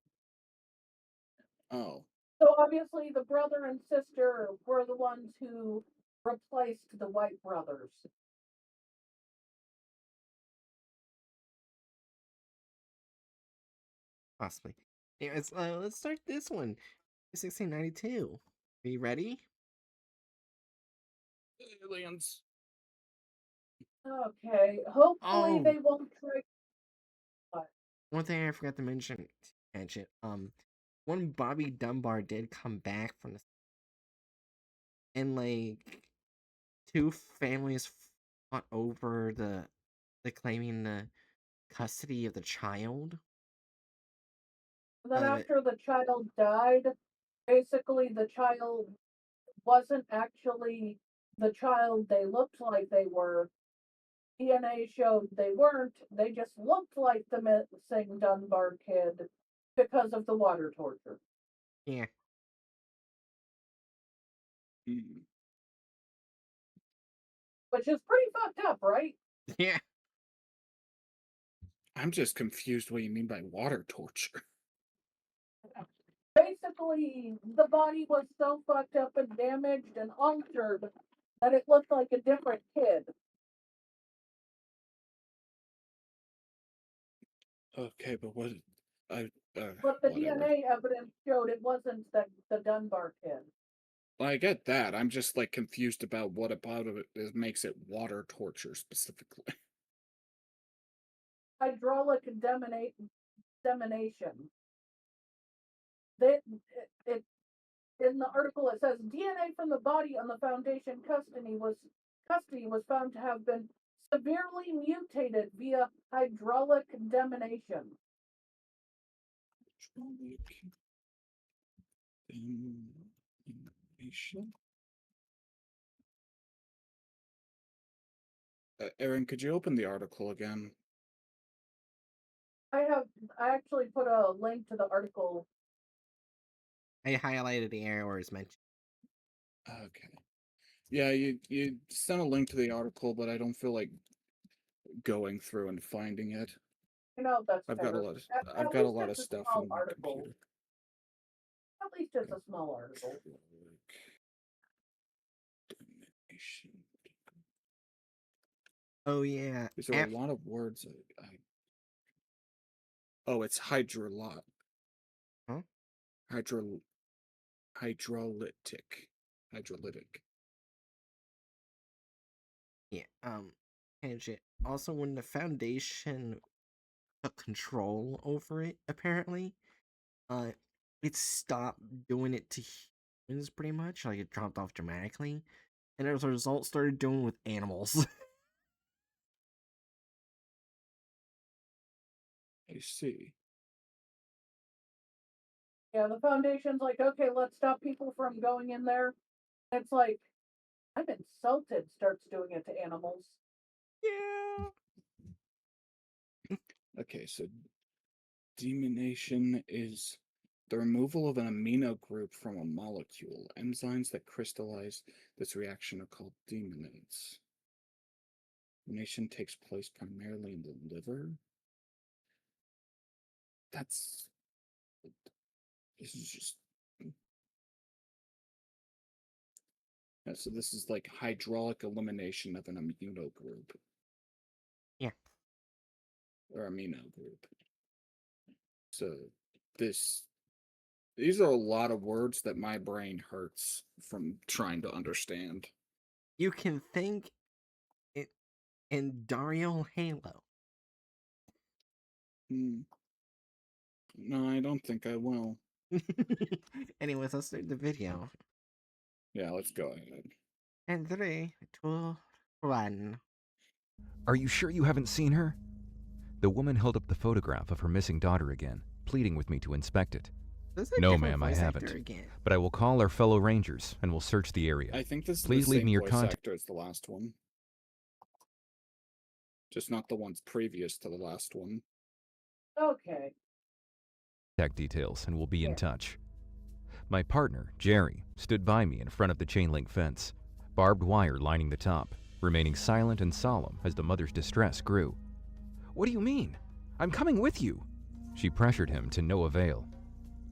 Oh. So obviously the brother and sister were the ones who replaced the White brothers. Possibly. Anyways, let's start this one. 1692. Are you ready? Aliens. Okay, hopefully Oh, they won't try. one thing I forgot to mention, Hatchet. When Bobby Dunbar did come back from the, and like two families fought over the claiming the custody of the child. Then after the child died, basically the child wasn't actually the child they looked like they were. DNA showed they weren't. They just looked like the missing Dunbar kid because of the water torture. Yeah. Hmm. Which is pretty fucked up, right? Yeah. I'm just confused what you mean by water torture. Basically, the body was so fucked up and damaged and altered that it looked like a different kid. Okay, but what I But the whatever. DNA evidence showed it wasn't the Dunbar kid. Well, I get that. I'm just like confused about what about it makes it water torture specifically. Hydraulic dissemination. They, it in the article it says DNA from the body on the Foundation custody was found to have been severely mutated via hydraulic dissemination. Information. Aaron, could you open the article again? I actually put a link to the article. I highlighted the area where it's mentioned. Okay. Yeah, you sent a link to the article, but I don't feel like going through and finding it. You know, that's I've fair. got a lot of At I've got a least lot of it's a stuff small on my article. computer. At least it's a small article. Domination. Oh yeah. Is there a lot of words? Oh, it's hydrolot. Huh? Hydrolytic. Yeah. Tangent. Also, when the Foundation took control over it, apparently, uh, it stopped doing it to humans pretty much. Like it dropped off dramatically, and as a result, started doing it with animals. I see. Yeah, the Foundation's like, okay, let's stop people from going in there. It's like, I'm insulted, starts doing it to animals. Yeah. Okay, so deamination is the removal of an amino group from a molecule. Enzymes that crystallize this reaction are called deaminates. Deamination takes place primarily in the liver. This is just. Yeah, so this is like hydraulic elimination of an amino group. Yeah. Or amino group. So these are a lot of words that my brain hurts from trying to understand. You can think it in Dario Halo. No, I don't think I will. Anyways, let's start the video. Yeah, let's go ahead. And 3, 2, 1. Are you sure you haven't seen her? The woman held up the photograph of her missing daughter again, pleading with me to inspect it. No, ma'am, I haven't. But I will call our fellow rangers and we'll search the area. I think this is Please the leave same me your voice contact actor as the last one. Just not the ones previous to the last one. Okay. details and we'll be in touch. My partner, Jerry, stood by me in front of the chain link fence, barbed wire lining the top, remaining silent and solemn as the mother's distress grew. What do you mean? I'm coming with you. She pressured him to no avail.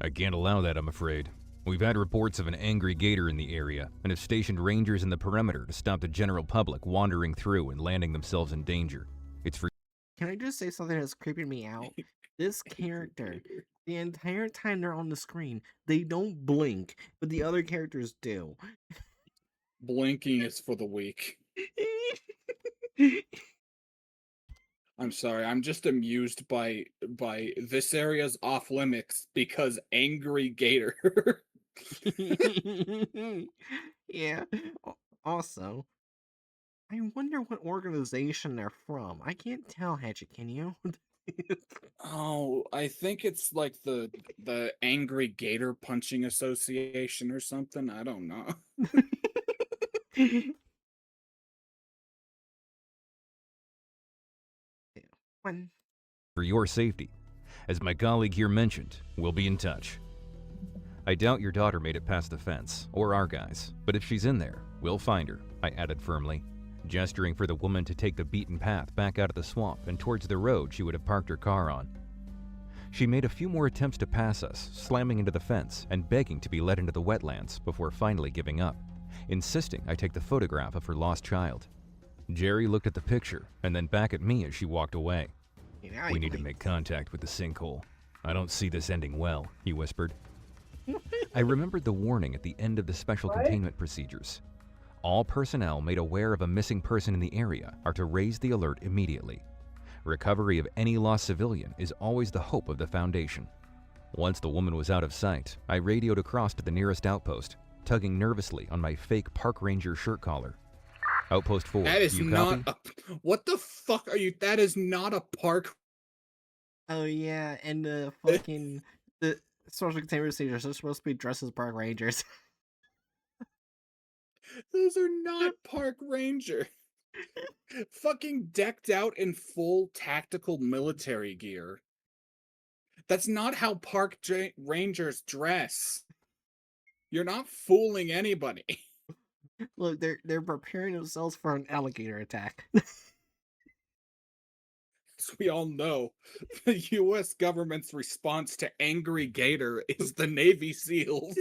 I can't allow that, I'm afraid. We've had reports of an angry gator in the area and have stationed rangers in the perimeter to stop the general public wandering through and landing themselves in danger. It's for... Can I just say something that's creeping me out? This character, the entire time they're on the screen, they don't blink, but the other characters do. Blinking is for the weak. I'm sorry, I'm just amused by this area's off limits because angry gator. Yeah. Also, I wonder what organization they're from. I can't tell, Hatchet, can you? Oh, I think it's like the Angry Gator Punching Association or something. I don't know. One. For your safety. As my colleague here mentioned, we'll be in touch. I doubt your daughter made it past the fence, or our guys, but if she's in there, we'll find her, I added firmly, gesturing for the woman to take the beaten path back out of the swamp and towards the road she would have parked her car on. She made a few more attempts to pass us, slamming into the fence and begging to be let into the wetlands before finally giving up, insisting I take the photograph of her lost child. Jerry looked at the picture and then back at me as she walked away. We need to make contact with the sinkhole. I don't see this ending well, he whispered. I remembered the warning at the end of the special containment procedures. All personnel made aware of a missing person in the area are to raise the alert immediately. Recovery of any lost civilian is always the hope of the Foundation. Once the woman was out of sight, I radioed across to the nearest outpost, tugging nervously on my fake park ranger shirt collar. Outpost 4, That is you not copy? What the fuck are you? That is not a park. Oh yeah, and the fucking social containment procedures are supposed to be dressed as park rangers. Those are not park ranger. Fucking decked out in full tactical military gear. That's not how park rangers dress. You're not fooling anybody. Look, they're preparing themselves for an alligator attack. As we all know, the US government's response to angry gator is the Navy SEALs.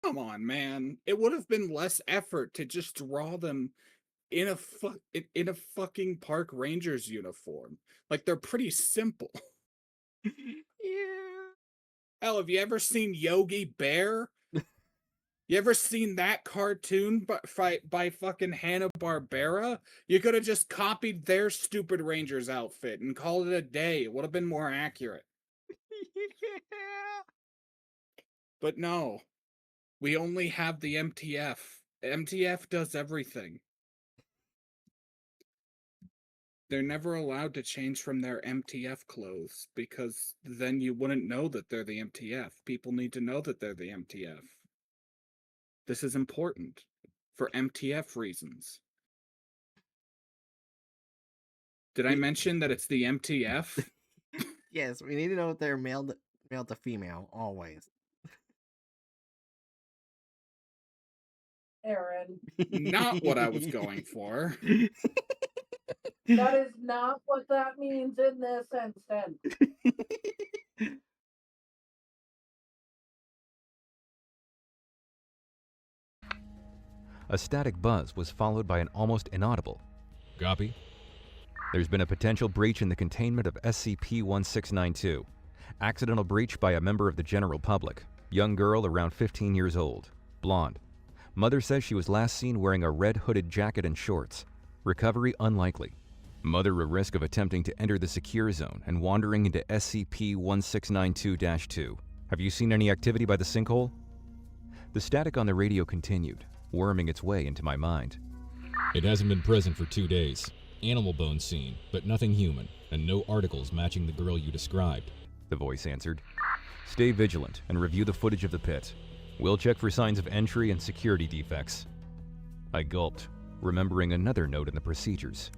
Come on, man. It would have been less effort to just draw them in a fucking park rangers uniform. Like, they're pretty simple. Yeah. Hell, have you ever seen Yogi Bear? You ever seen that cartoon by fucking Hanna-Barbera? You could have just copied their stupid Rangers outfit and called it a day. It would have been more accurate. Yeah. But no, we only have the MTF. MTF does everything. They're never allowed to change from their MTF clothes because then you wouldn't know that they're the MTF. People need to know that they're the MTF. This is important for MTF reasons. Did I mention that it's the MTF? Yes, we need to know if they're male to female, always. Aaron, Not what I was going for. that is not what that means in this instance. A static buzz was followed by an almost inaudible "Copy." There's been a potential breach in the containment of SCP-1692. Accidental breach by a member of the general public. Young girl around 15 years old. Blonde. Mother says she was last seen wearing a red hooded jacket and shorts. Recovery unlikely. Mother at risk of attempting to enter the secure zone and wandering into SCP-1692-2. Have you seen any activity by the sinkhole? The static on the radio continued, worming its way into my mind. It hasn't been present for 2 days. Animal bones seen, but nothing human, and no articles matching the girl you described. The voice answered. Stay vigilant and review the footage of the pit. We'll check for signs of entry and security defects. I gulped, remembering another note in the procedures.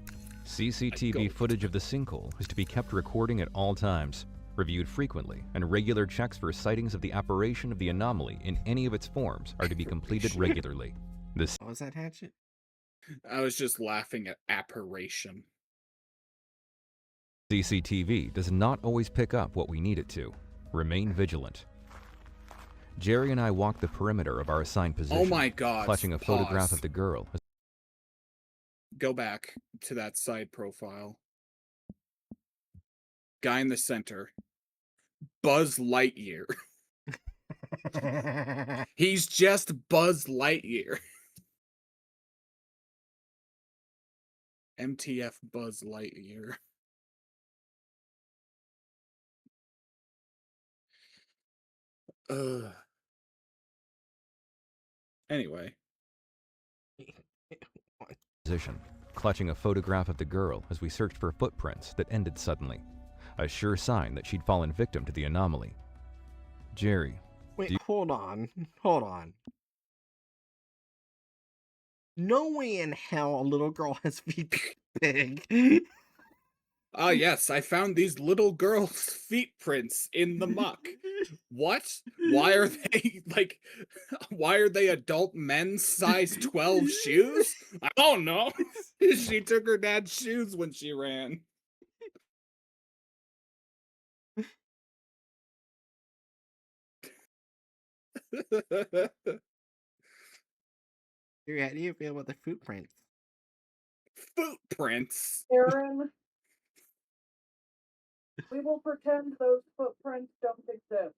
CCTV footage of the sinkhole is to be kept recording at all times, reviewed frequently, and regular checks for sightings of the apparition of the anomaly in any of its forms are to be completed regularly. What was that, Hatchet? I was just laughing at apparition. CCTV does not always pick up what we need it to. Remain vigilant. Jerry and I walked the perimeter of our assigned position, Oh my god. clutching a pause. photograph of the girl. Go back to that side profile. Guy in the center. Buzz Lightyear. He's just Buzz Lightyear. MTF Buzz Lightyear. Anyway. Position, clutching a photograph of the girl as we searched for footprints that ended suddenly. A sure sign that she'd fallen victim to the anomaly. Jerry. Wait, hold on. No way in hell a little girl has feet big. Ah, yes, I found these little girls' feet prints in the muck. What? Why are they adult men's size 12 shoes? I don't know. She took her dad's shoes when she ran. Jerry, how do you feel about the footprints? Footprints? Aaron, we will pretend those footprints don't exist.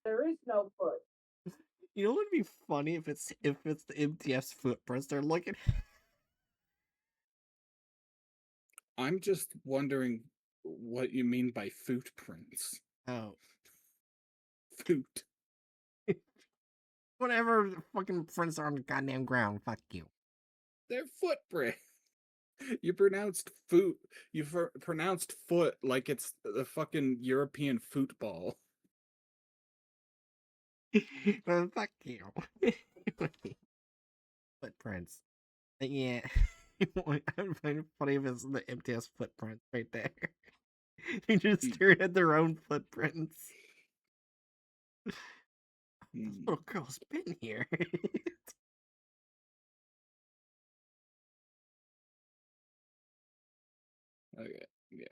There is no foot. You know what would be funny if it's the MTF's footprints they're looking at? I'm just wondering what you mean by footprints. Oh. Foot. Whatever fucking prints are on the goddamn ground, fuck you. They're footprints. You pronounced foot. Pronounced foot like it's the fucking European football. Well, fuck you. Footprints. Yeah. I would find it funny if it's the emptiest footprints right there. You just staring at their own footprints. This little girl's been here. Okay, yeah.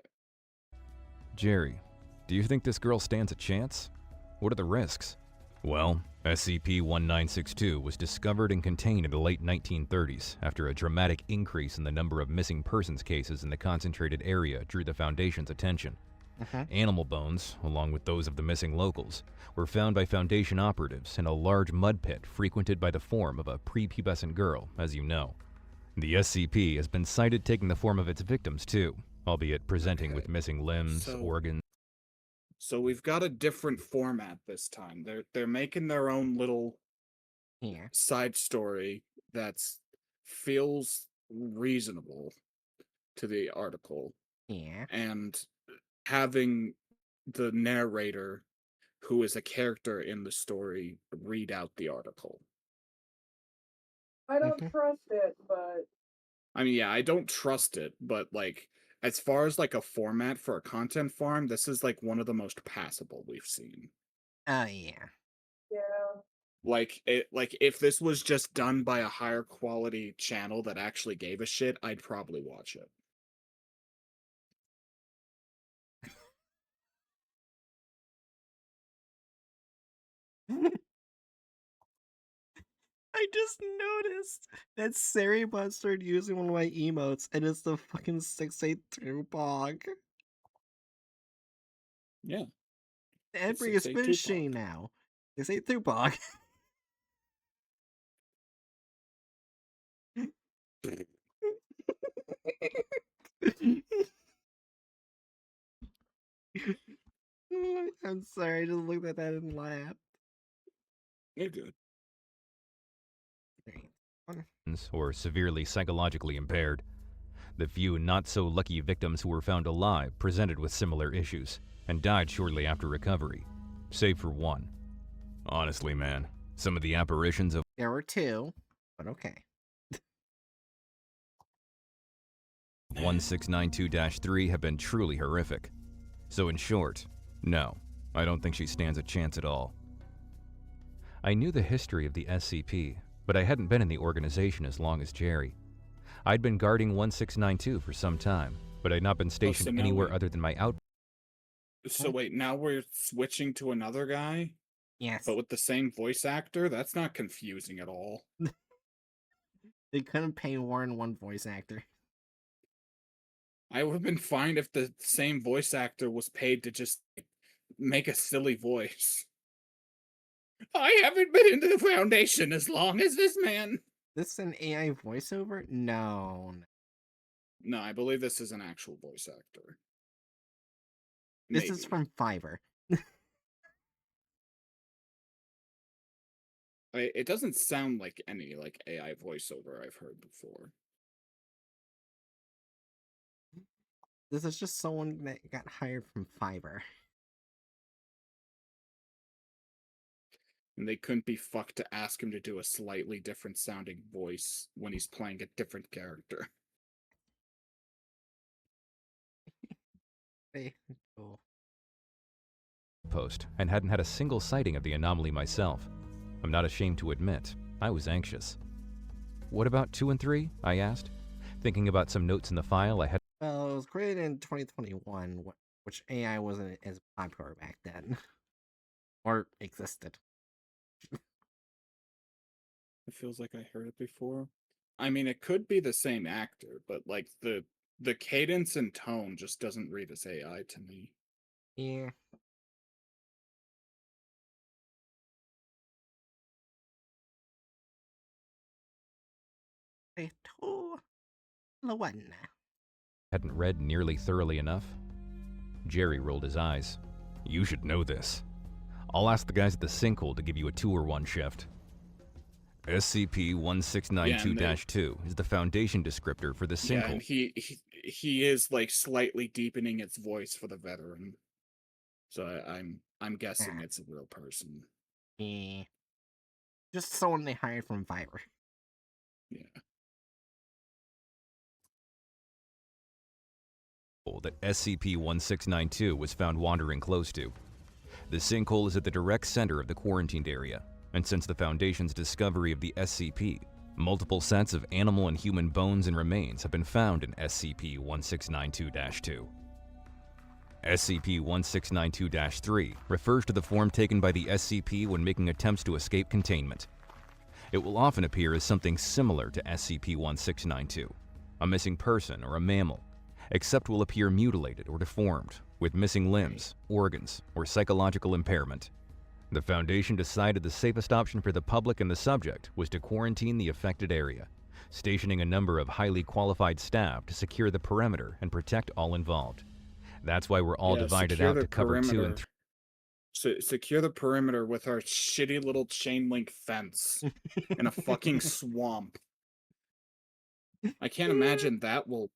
Jerry, do you think this girl stands a chance? What are the risks? Well, SCP-1962 was discovered and contained in the late 1930s after a dramatic increase in the number of missing persons cases in the concentrated area drew the Foundation's attention. Animal bones, along with those of the missing locals, were found by Foundation operatives in a large mud pit frequented by the form of a prepubescent girl, as you know. The SCP has been cited taking the form of its victims too, albeit presenting with missing limbs, organs. So we've got a different format this time. They're making their own little side story that's feels reasonable to the article. And having the narrator, who is a character in the story, read out the article. I don't trust it, but I mean, yeah, I don't trust it, but like, as far as like a format for a content farm, this is like one of the most passable we've seen. Yeah. Like if this was just done by a higher quality channel that actually gave a shit, I'd probably watch it. I just noticed that Saribot started using one of my emotes, and it's the fucking 682 bog. Yeah. Every is finishing now. 682 bog. I'm sorry, I just looked at that and laughed. You're good. Or severely psychologically impaired. The few not-so-lucky victims who were found alive presented with similar issues, and died shortly after recovery, save for one. Honestly, man, some of the apparitions of— There were two, but okay. 1692-3 have been truly horrific. So in short, no, I don't think she stands a chance at all. I knew the history of the SCP, but I hadn't been in the organization as long as Jerry. I'd been guarding 1692 for some time, but I'd not been stationed anywhere other than my out— So wait, now we're switching to another guy? Yes. But with the same voice actor? That's not confusing at all. They couldn't pay more than one voice actor. I would have been fine if the same voice actor was paid to just make a silly voice. I haven't been into the Foundation as long as this man. This is an AI voiceover? No. No, I believe this is an actual voice actor. This is from Fiverr. It doesn't sound like any like AI voiceover I've heard before. This is just someone that got hired from Fiverr. And they couldn't be fucked to ask him to do a slightly different sounding voice when he's playing a different character. Cool. Post, and hadn't had a single sighting of the anomaly myself. I'm not ashamed to admit, I was anxious. What about 2 and 3? I asked, thinking about some notes in the file I had. Well, it was created in 2021, which AI wasn't as popular back then. Or existed. It feels like I heard it before. I mean, it could be the same actor, but like the cadence and tone just doesn't read as AI to me. Yeah. Hadn't read nearly thoroughly enough. Jerry rolled his eyes. You should know this. I'll ask the guys at the sinkhole to give you a 2 or 1 shift. SCP-1692-2 is the Foundation descriptor for the Yeah, and sinkhole. he is like slightly deepening its voice for the veteran. So I'm guessing it's a real person. Yeah. Just someone they hired from Viber. Yeah. That SCP-1692 was found wandering close to. The sinkhole is at the direct center of the quarantined area, and since the Foundation's discovery of the SCP, multiple sets of animal and human bones and remains have been found in SCP-1692-2. SCP-1692-3 refers to the form taken by the SCP when making attempts to escape containment. It will often appear as something similar to SCP-1692, a missing person or a mammal, except will appear mutilated or deformed, with missing limbs, organs, or psychological impairment. The Foundation decided the safest option for the public and the subject was to quarantine the affected area, stationing a number of highly qualified staff to secure the perimeter and protect all involved. That's why we're all divided out to cover 2 and 3. Secure the perimeter with our shitty little chain link fence in a fucking swamp. I can't imagine that will,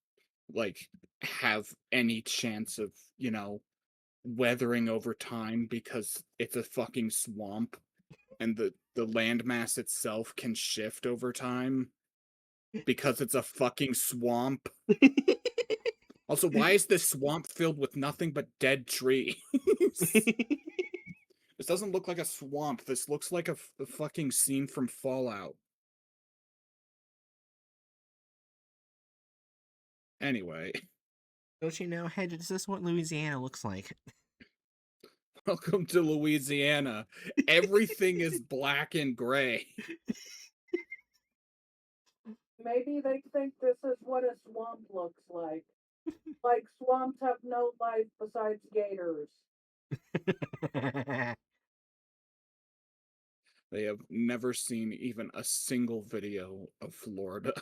like, have any chance of, weathering over time because it's a fucking swamp and the landmass itself can shift over time because it's a fucking swamp. Also, why is this swamp filled with nothing but dead trees? This doesn't look like a swamp. This looks like a fucking scene from Fallout. Anyway, Don't you know, Hedge, this is what Louisiana looks like. welcome to Louisiana. Everything is black and gray. Maybe they think this is what a swamp looks like. Like swamps have no life besides gators. They have never seen even a single video of Florida,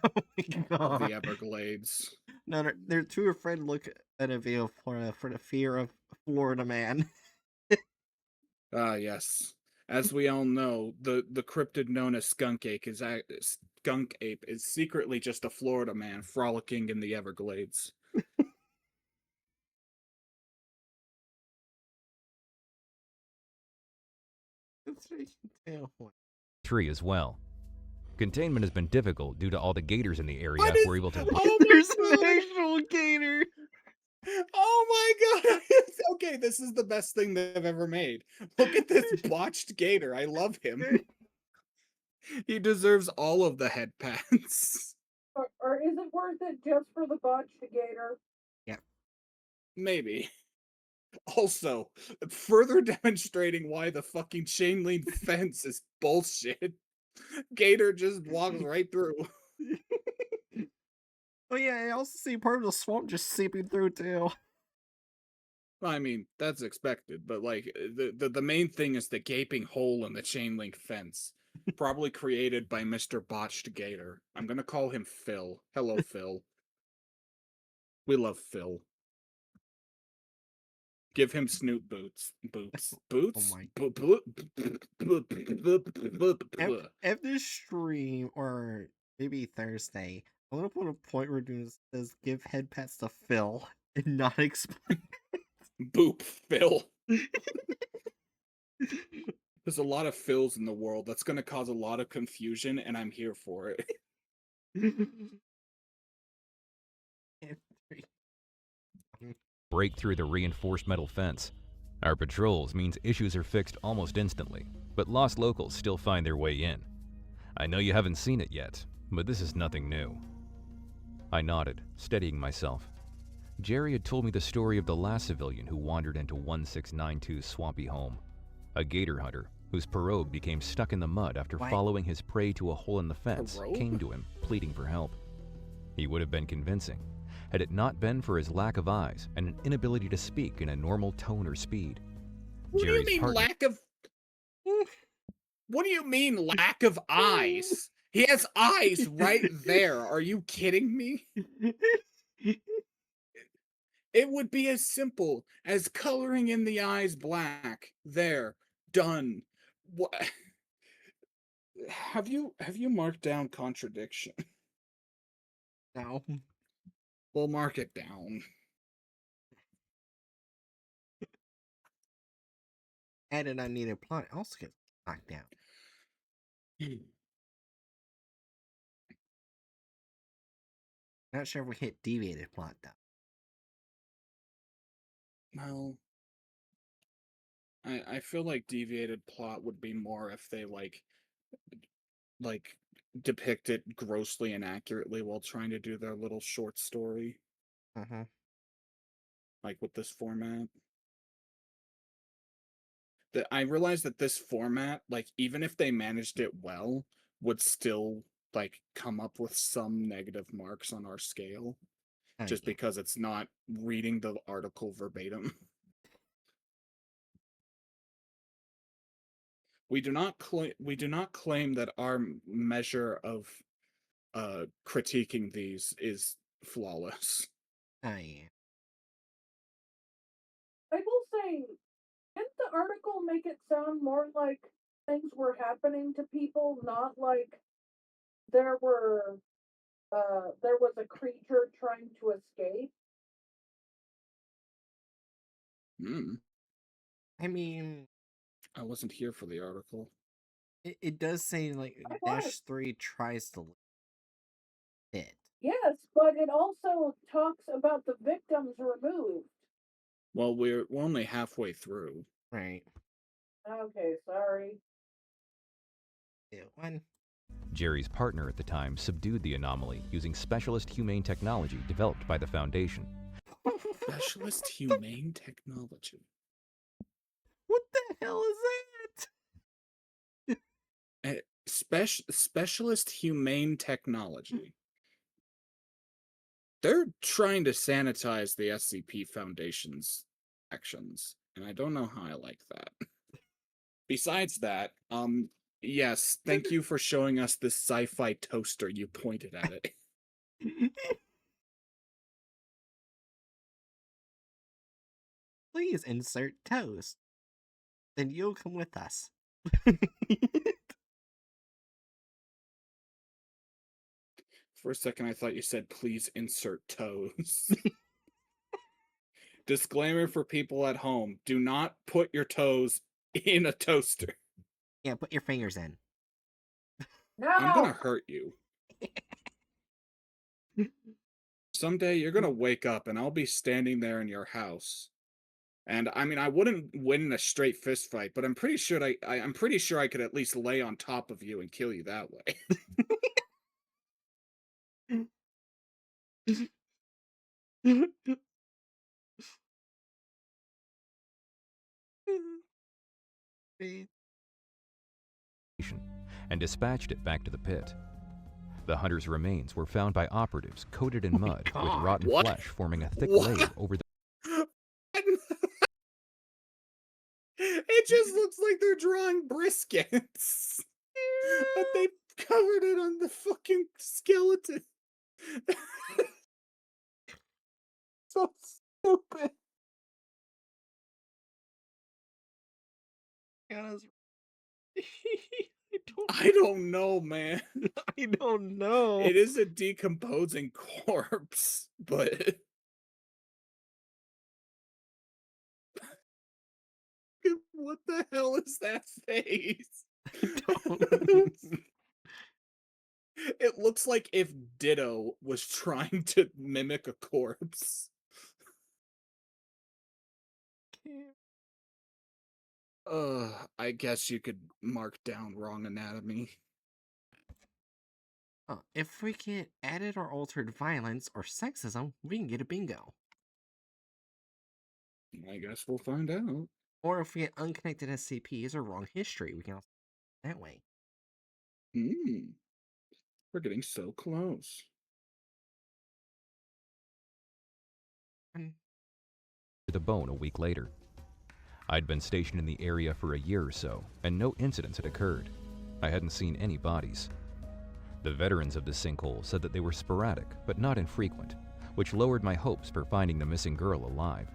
Oh my of the god. Everglades. No, they're too afraid to look at a video for the fear of Florida man. Ah, yes. As we all know, the cryptid known as skunk ape is secretly just a Florida man frolicking in the Everglades. That's what you can tell. 3 as well. Containment has been difficult due to all the gators in the area who are able to... Oh There's my an god! actual gator! Oh my god! Okay, this is the best thing they've ever made. Look at this botched gator. I love him. He deserves all of the head pats. Or is it worth it just for the botched gator? Yeah. Maybe. Also, further demonstrating why the fucking chain link fence is bullshit. Gator just walks right through. Oh yeah, I also see part of the swamp just seeping through too. I mean, that's expected, but like the main thing is the gaping hole in the chain link fence. Probably created by Mr. Botched Gator. I'm gonna call him Phil. Hello, Phil. We love Phil. Give him Snoop boots. Boots. Boots? my- Boots? After stream, or maybe Thursday, I'm gonna put a point where it says give head pats to Phil and not explain. Boop, Phil. There's a lot of Phils in the world. That's going to cause a lot of confusion, and I'm here for it. break through the reinforced metal fence. Our patrols means issues are fixed almost instantly, but lost locals still find their way in. I know you haven't seen it yet, but this is nothing new. I nodded, steadying myself. Jerry had told me the story of the last civilian who wandered into 1692's swampy home. A gator hunter, whose pirogue became stuck in the mud after following his prey to a hole in the fence, came to him, pleading for help. He would have been convincing, had it not been for his lack of eyes and an inability to speak in a normal tone or speed. What do you mean lack of... What do you mean lack of eyes? He has eyes right there. Are you kidding me? It would be as simple as coloring in the eyes black. There. Done. What? Have you marked down contradiction? No. We'll mark it down. Added unneeded plot also gets knocked down. Not sure if we hit deviated plot though. Well, I feel like deviated plot would be more if they like depict it grossly inaccurately while trying to do their little short story, like with this format. That I realized that this format, like even if they managed it well, would still like come up with some negative marks on our scale, just Yeah. because it's not reading the article verbatim. We do not claim that our measure of critiquing these is flawless. Yeah. I will say, didn't the article make it sound more like things were happening to people, not like there was a creature trying to escape? I mean, I wasn't here for the article. it does say like I was. -3 tries to hit. Yes, but it also talks about the victims removed. Well, we're only halfway through. Right. Okay, sorry. One. Jerry's partner at the time subdued the anomaly using specialist humane technology developed by the Foundation. Specialist humane technology. What the hell is that? Specialist humane technology. They're trying to sanitize the SCP-Foundation's actions, and I don't know how I like that. Besides that, yes, thank you for showing us this sci-fi toaster you pointed at it. Please insert toast. Then you'll come with us. For a second, I thought you said, please insert toes. Disclaimer for people at home. Do not put your toes in a toaster. Yeah, put your fingers in. No! I'm gonna hurt you. Someday you're gonna wake up and I'll be standing there in your house. And I mean, I wouldn't win in a straight fist fight, but I'm pretty sure I'm pretty sure I could at least lay on top of you and kill you that way. And dispatched it back to the pit. The hunter's remains were found by operatives coated in mud with God. rotten What? flesh forming a thick What? layer over the It just looks like they're drawing briskets. But they covered it on the fucking skeleton. So stupid. I don't know, man. I don't know. It is a decomposing corpse, but what the hell is that face? It looks like if Ditto was trying to mimic a corpse. I guess you could mark down wrong anatomy. If we get added or altered violence or sexism, we can get a bingo. I guess we'll find out. Or if we get unconnected SCPs or wrong history, we can also that way. We're getting so close. the bone a week later. I'd been stationed in the area for a year or so, and no incidents had occurred. I hadn't seen any bodies. The veterans of the sinkhole said that they were sporadic, but not infrequent, which lowered my hopes for finding the missing girl alive.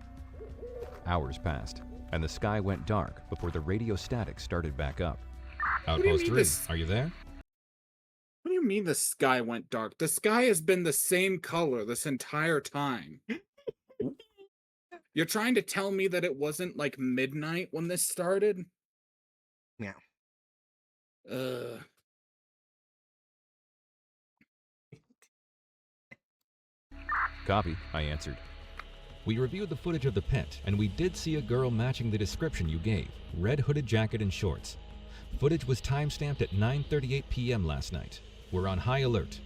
Hours passed, and the sky went dark before the radio static started back up. What do you Outpost mean 3, this? are you there? What do you mean the sky went dark? The sky has been the same color this entire time. You're trying to tell me that it wasn't like midnight when this started? Yeah. Uh, Copy, I answered. We reviewed the footage of the pit, and we did see a girl matching the description you gave. Red hooded jacket and shorts. Footage was timestamped at 9:38 p.m. last night. We're on high alert.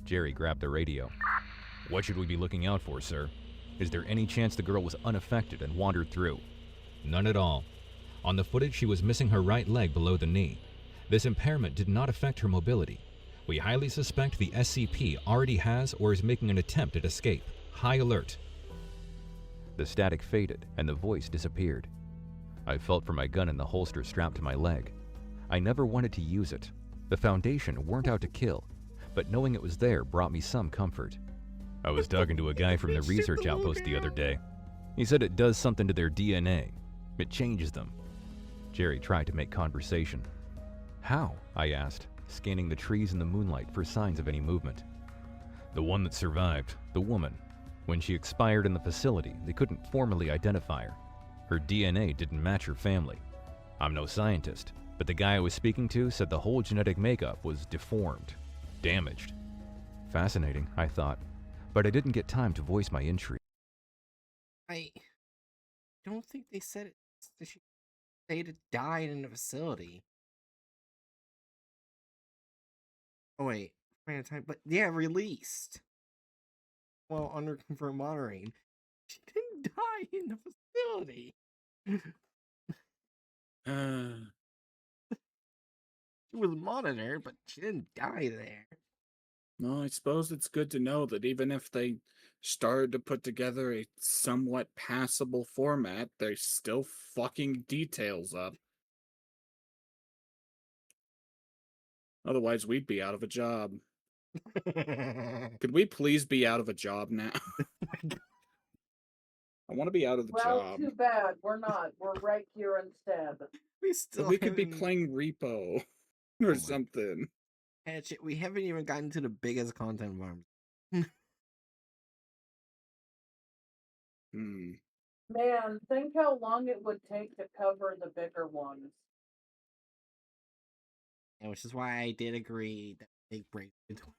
Jerry grabbed the radio. What should we be looking out for, sir? Is there any chance the girl was unaffected and wandered through? None at all. On the footage, she was missing her right leg below the knee. This impairment did not affect her mobility. We highly suspect the SCP already has or is making an attempt at escape. High alert. The static faded and the voice disappeared. I felt for my gun in the holster strapped to my leg. I never wanted to use it. The Foundation weren't out to kill, but knowing it was there brought me some comfort. I was talking to a guy from the research outpost the other day. He said it does something to their DNA. It changes them. Jerry tried to make conversation. How? I asked, scanning the trees in the moonlight for signs of any movement. The one that survived, the woman. When she expired in the facility, they couldn't formally identify her. Her DNA didn't match her family. I'm no scientist, but the guy I was speaking to said the whole genetic makeup was deformed, damaged. Fascinating, I thought, but I didn't get time to voice my intrigue. I don't think they said it. They'd died in the facility. Oh wait, ran out of time. But yeah, released. Well, under confirmed monitoring. She didn't die in the facility. She was monitored, but she didn't die there. well, I suppose it's good to know that even if they started to put together a somewhat passable format, they're still fucking details up. Otherwise, we'd be out of a job. Could we please be out of a job now? I want to be out of the Well, job. too bad. We're not. We're right here instead. We But still we could be haven't- playing Repo or Oh my- something. Hatchet, we haven't even gotten to the biggest content farms. Hmm. Man, think how long it would take to cover the bigger ones. And which is why I did agree that big break between.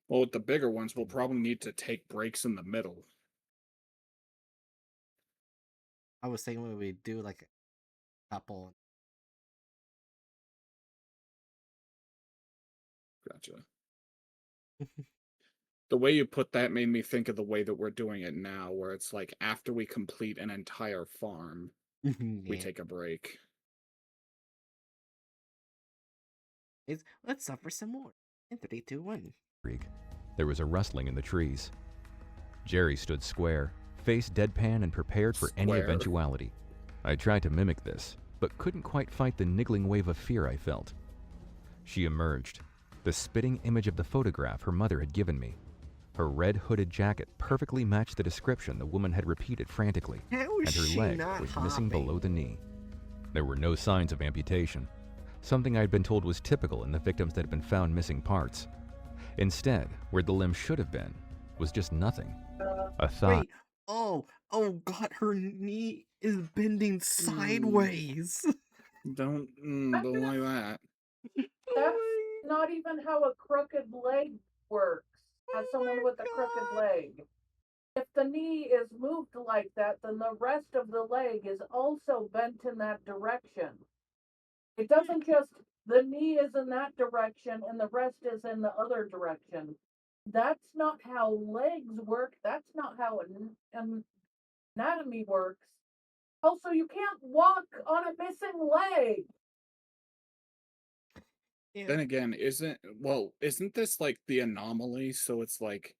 Well, with the bigger ones, we'll probably need to take breaks in the middle. I was thinking we would do like a couple. Gotcha. The way you put that made me think of the way that we're doing it now, where it's like after we complete an entire farm, we take a break. Let's suffer some more. In 3, 2, 1. There was a rustling in the trees. Jerry stood square, face deadpan and prepared for any Square. eventuality. I tried to mimic this, but couldn't quite fight the niggling wave of fear I felt. She emerged, the spitting image of the photograph her mother had given me. Her red hooded jacket perfectly matched the description the woman had repeated frantically, How is and her she leg not was missing hopping? below the knee. There were no signs of amputation, something I'd been told was typical in the victims that had been found missing parts. Instead, where the limb should have been, was just nothing. A thigh. Wait. Oh God, her knee is bending sideways. Don't I'm don't gonna- like that. That's not even how a crooked leg works. As someone with a crooked leg. If the knee is moved like that, then the rest of the leg is also bent in that direction. It doesn't just, the knee is in that direction and the rest is in the other direction. That's not how legs work. That's not how anatomy works. Also, you can't walk on a missing leg. Yeah. Then again, isn't this like the anomaly? So it's like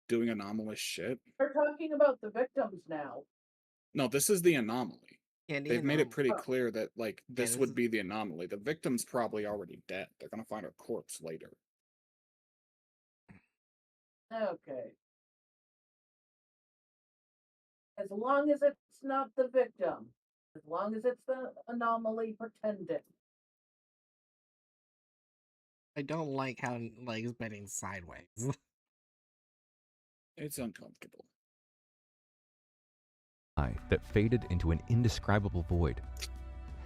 doing anomalous shit. They're talking about the victims now. No, this is the anomaly. Yeah, They've made it pretty Oh. clear that like this this would is- be the anomaly. The victim's probably already dead. They're gonna find her corpse later. Okay. As long as it's not the victim. As long as it's the anomaly pretending. I don't like how legs bending sideways. It's uncomfortable. Eye that faded into an indescribable void.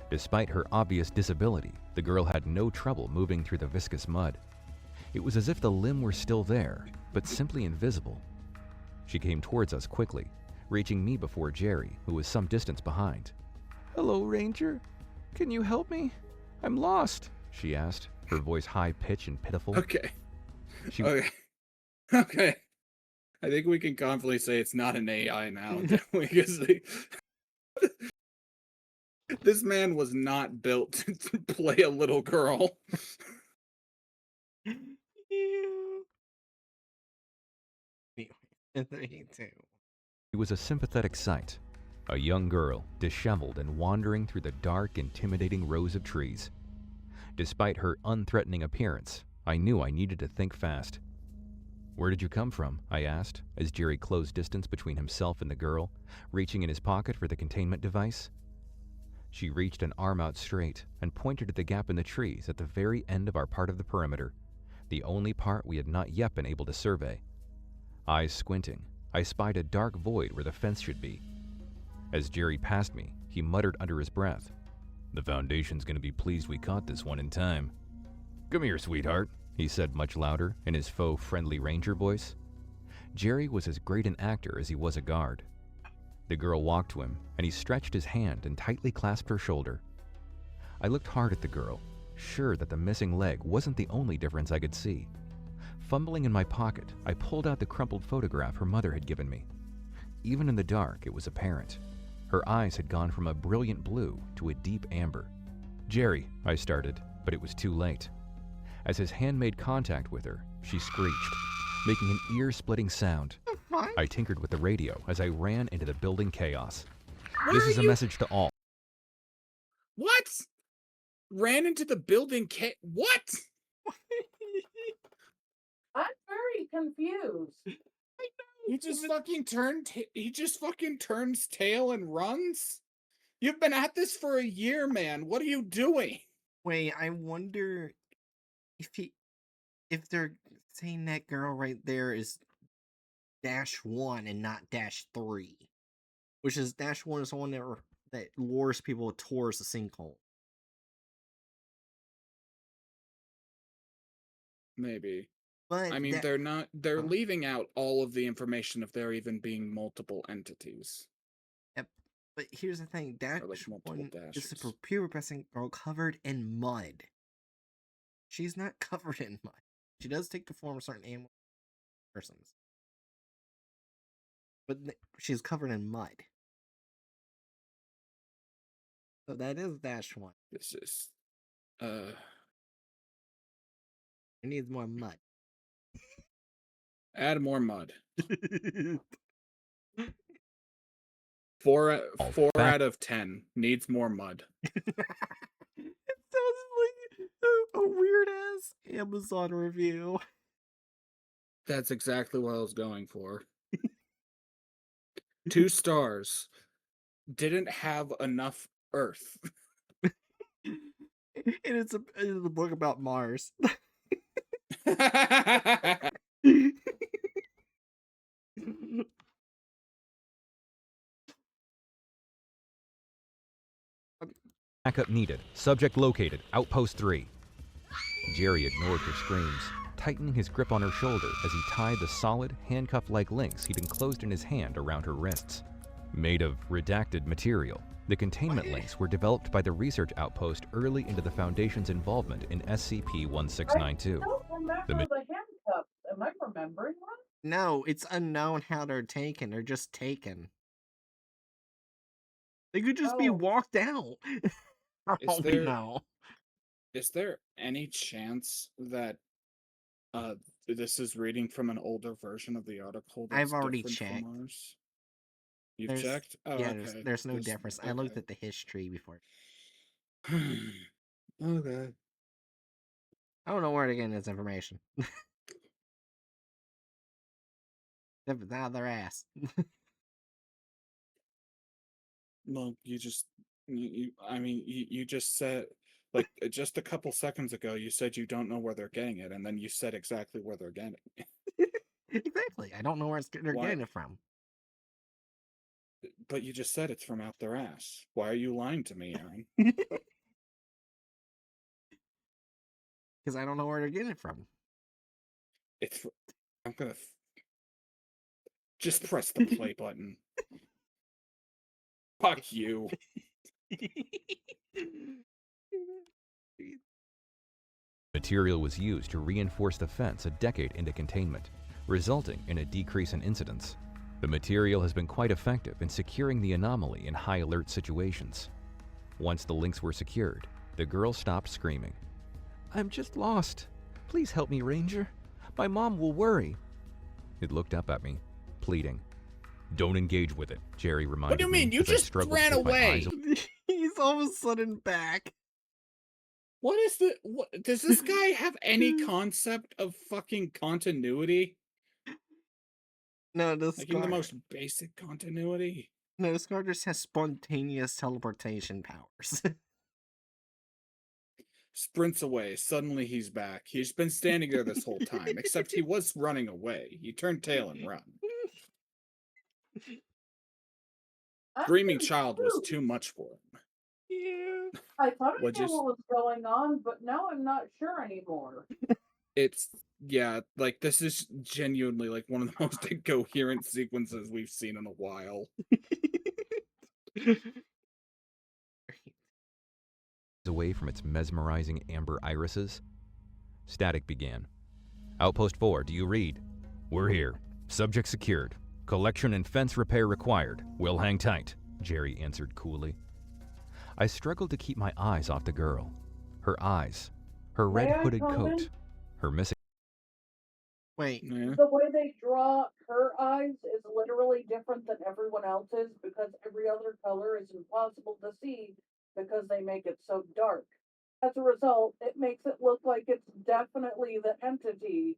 Despite her obvious disability, the girl had no trouble moving through the viscous mud. It was as if the limb were still there, but simply invisible. She came towards us quickly, reaching me before Jerry, who was some distance behind. "Hello, Ranger. Can you help me? I'm lost," she asked, her voice high-pitched and pitiful. Okay. She Okay. Okay. I think we can confidently say it's not an AI now, because this man was not built to play a little girl. Me too. It was a sympathetic sight. A young girl, disheveled and wandering through the dark, intimidating rows of trees. Despite her unthreatening appearance, I knew I needed to think fast. "Where did you come from?" I asked, as Jerry closed distance between himself and the girl, reaching in his pocket for the containment device. She reached an arm out straight and pointed at the gap in the trees at the very end of our part of the perimeter, the only part we had not yet been able to survey. Eyes squinting, I spied a dark void where the fence should be. As Jerry passed me, he muttered under his breath, "The Foundation's gonna be pleased we caught this one in time." "Come here, sweetheart," he said much louder in his faux friendly ranger voice. Jerry was as great an actor as he was a guard. The girl walked to him, and he stretched his hand and tightly clasped her shoulder. I looked hard at the girl, sure that the missing leg wasn't the only difference I could see. Fumbling in my pocket, I pulled out the crumpled photograph her mother had given me. Even in the dark, it was apparent. Her eyes had gone from a brilliant blue to a deep amber. "Jerry," I started, but it was too late. As his hand made contact with her, she screeched, making an ear-splitting sound. I tinkered with the radio as I ran into the building chaos. "This is a message to all." What? Ran into the building what? I'm very confused. He just fucking turns tail and runs? You've been at this for a year, man. What are you doing? Wait, I wonder if they're saying that girl right there is -1 and not -3, which is -1 is the one that lures people towards the sinkhole. Maybe. But I mean, they're huh? leaving out all of the information of there even being multiple entities. Yep. But here's the thing: Or like multiple -1 is a dashes. pubescent girl covered in mud. She's not covered in mud. She does take the form of certain animal persons, but she's covered in mud. So that is -1. This is It needs more mud. add more mud. Four out of 10 needs more mud. It sounds like a weird ass Amazon review. That's exactly what I was going for. 2 stars. Didn't have enough Earth. And it's a book about Mars. Backup needed. Subject located. Outpost 3. Jerry ignored her screams, tightening his grip on her shoulder as he tied the solid, handcuff-like links he'd enclosed in his hand around her wrists. Made of redacted material, the containment links were developed by the research outpost early into the Foundation's involvement in SCP-1692. I don't remember the handcuffs. Am I remembering wrong? No, it's unknown how they're taken. They're just taken. They could just be walked out. Is We know. Is there any chance that this is reading from an older version of the article that's I've already different checked. from ours? You've checked? Oh, yeah, okay. there's no difference. I looked at the history before. Okay. I don't know where to get this information. It's out of their ass. Well, you just You just said, like, just a couple seconds ago, you said you don't know where they're getting it, and then you said exactly where they're getting it. Exactly. I don't know where they're Why? getting it from. But you just said it's from out their ass. Why are you lying to me, Aaron? Because I don't know where they're getting it from. I'm gonna just press the play button. Fuck you. Material was used to reinforce the fence a decade into containment, resulting in a decrease in incidents. The material has been quite effective in securing the anomaly in high alert situations. Once the links were secured, the girl stopped screaming. "I'm just lost. Please help me, Ranger. My mom will worry." It looked up at me, pleading. "Don't engage with it," Jerry reminded What do you mean? me You as I just struggled ran to keep my away! eyes He's all of a sudden back. What is the... What, does this guy have any concept of fucking continuity? No, the Like, even the Scar. most basic continuity? No, the Scar just has spontaneous teleportation powers. Sprints away. Suddenly he's back. He's been standing there this whole time, except he was running away. He turned tail and run. I'm Screaming child was confused. too much for him. Yeah. I thought I What'd knew you what was going on, but now I'm not sure anymore. It's... Yeah, like, this is genuinely, like, one of the most incoherent sequences we've seen in a while. away from its mesmerizing amber irises. Static began. "Outpost 4, do you read? We're here. Subject secured. Collection and fence repair required. We'll hang tight," Jerry answered coolly. I struggled to keep my eyes off the girl. Her eyes, her May red I hooded comment? coat, her missing... Wait, Yeah. The way they draw her eyes is literally different than everyone else's because every other color is impossible to see because they make it so dark. As a result, it makes it look like it's definitely the entity,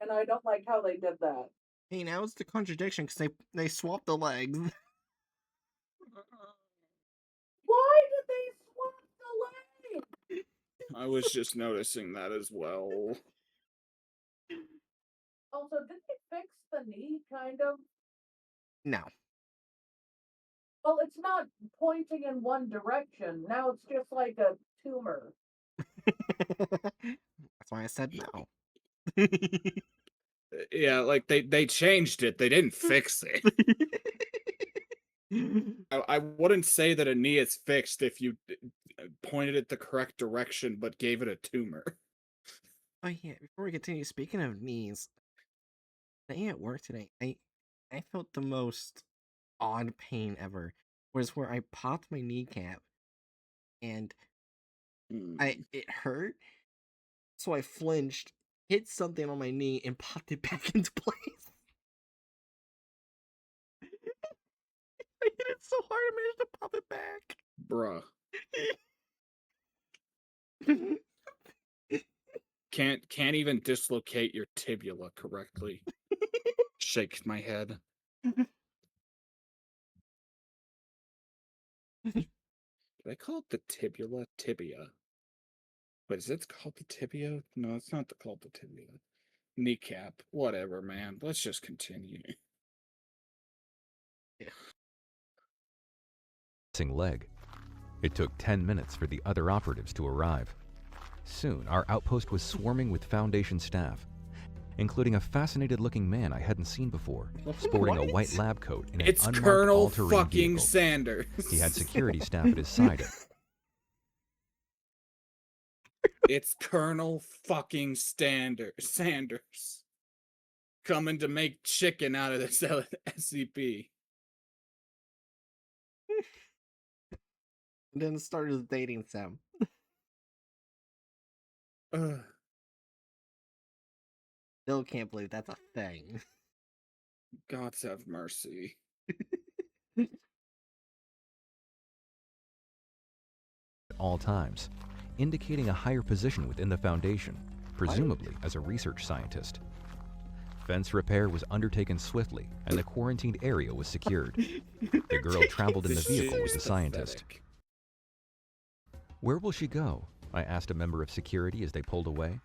and I don't like how they did that. hey, now it's the contradiction because they swapped the legs. Why did they swap the leg? I was just noticing that as well. Also, did they fix the knee, kind of? No. Well, it's not pointing in one direction. Now it's just like a tumor. That's why I said no. Yeah, like, they changed it. They didn't fix it. I wouldn't say that a knee is fixed if you pointed it the correct direction but gave it a tumor. Oh yeah, before we continue, speaking of knees, staying at work today, I felt the most odd pain ever. Was where I popped my kneecap and it hurt, so I flinched, hit something on my knee, and popped it back into place. I hit it so hard I managed to pop it back. Bruh. Can't even dislocate your tibia correctly. Shakes my head. Did I call it the tibia? Tibia. But is it called the tibia? No, it's not called the tibia. Kneecap. Whatever, man. Let's just continue. missing leg. It took 10 minutes for the other operatives to arrive. Soon, our outpost was swarming with Foundation staff, including a fascinated-looking man I hadn't seen before, sporting a white lab coat in an It's unmarked Colonel all-terrain fucking vehicle. Sanders. He had security staff at his side. It's Colonel fucking Sanders. Coming to make chicken out of this SCP. And then started dating Sam. Still can't believe that's a thing. Gods have mercy. At all times, indicating a higher position within the Foundation, presumably as a research scientist. Fence repair was undertaken swiftly, and the quarantined area was secured. The girl traveled in the This vehicle shit with the is scientist. pathetic. Where will she go? I asked a member of security as they pulled away.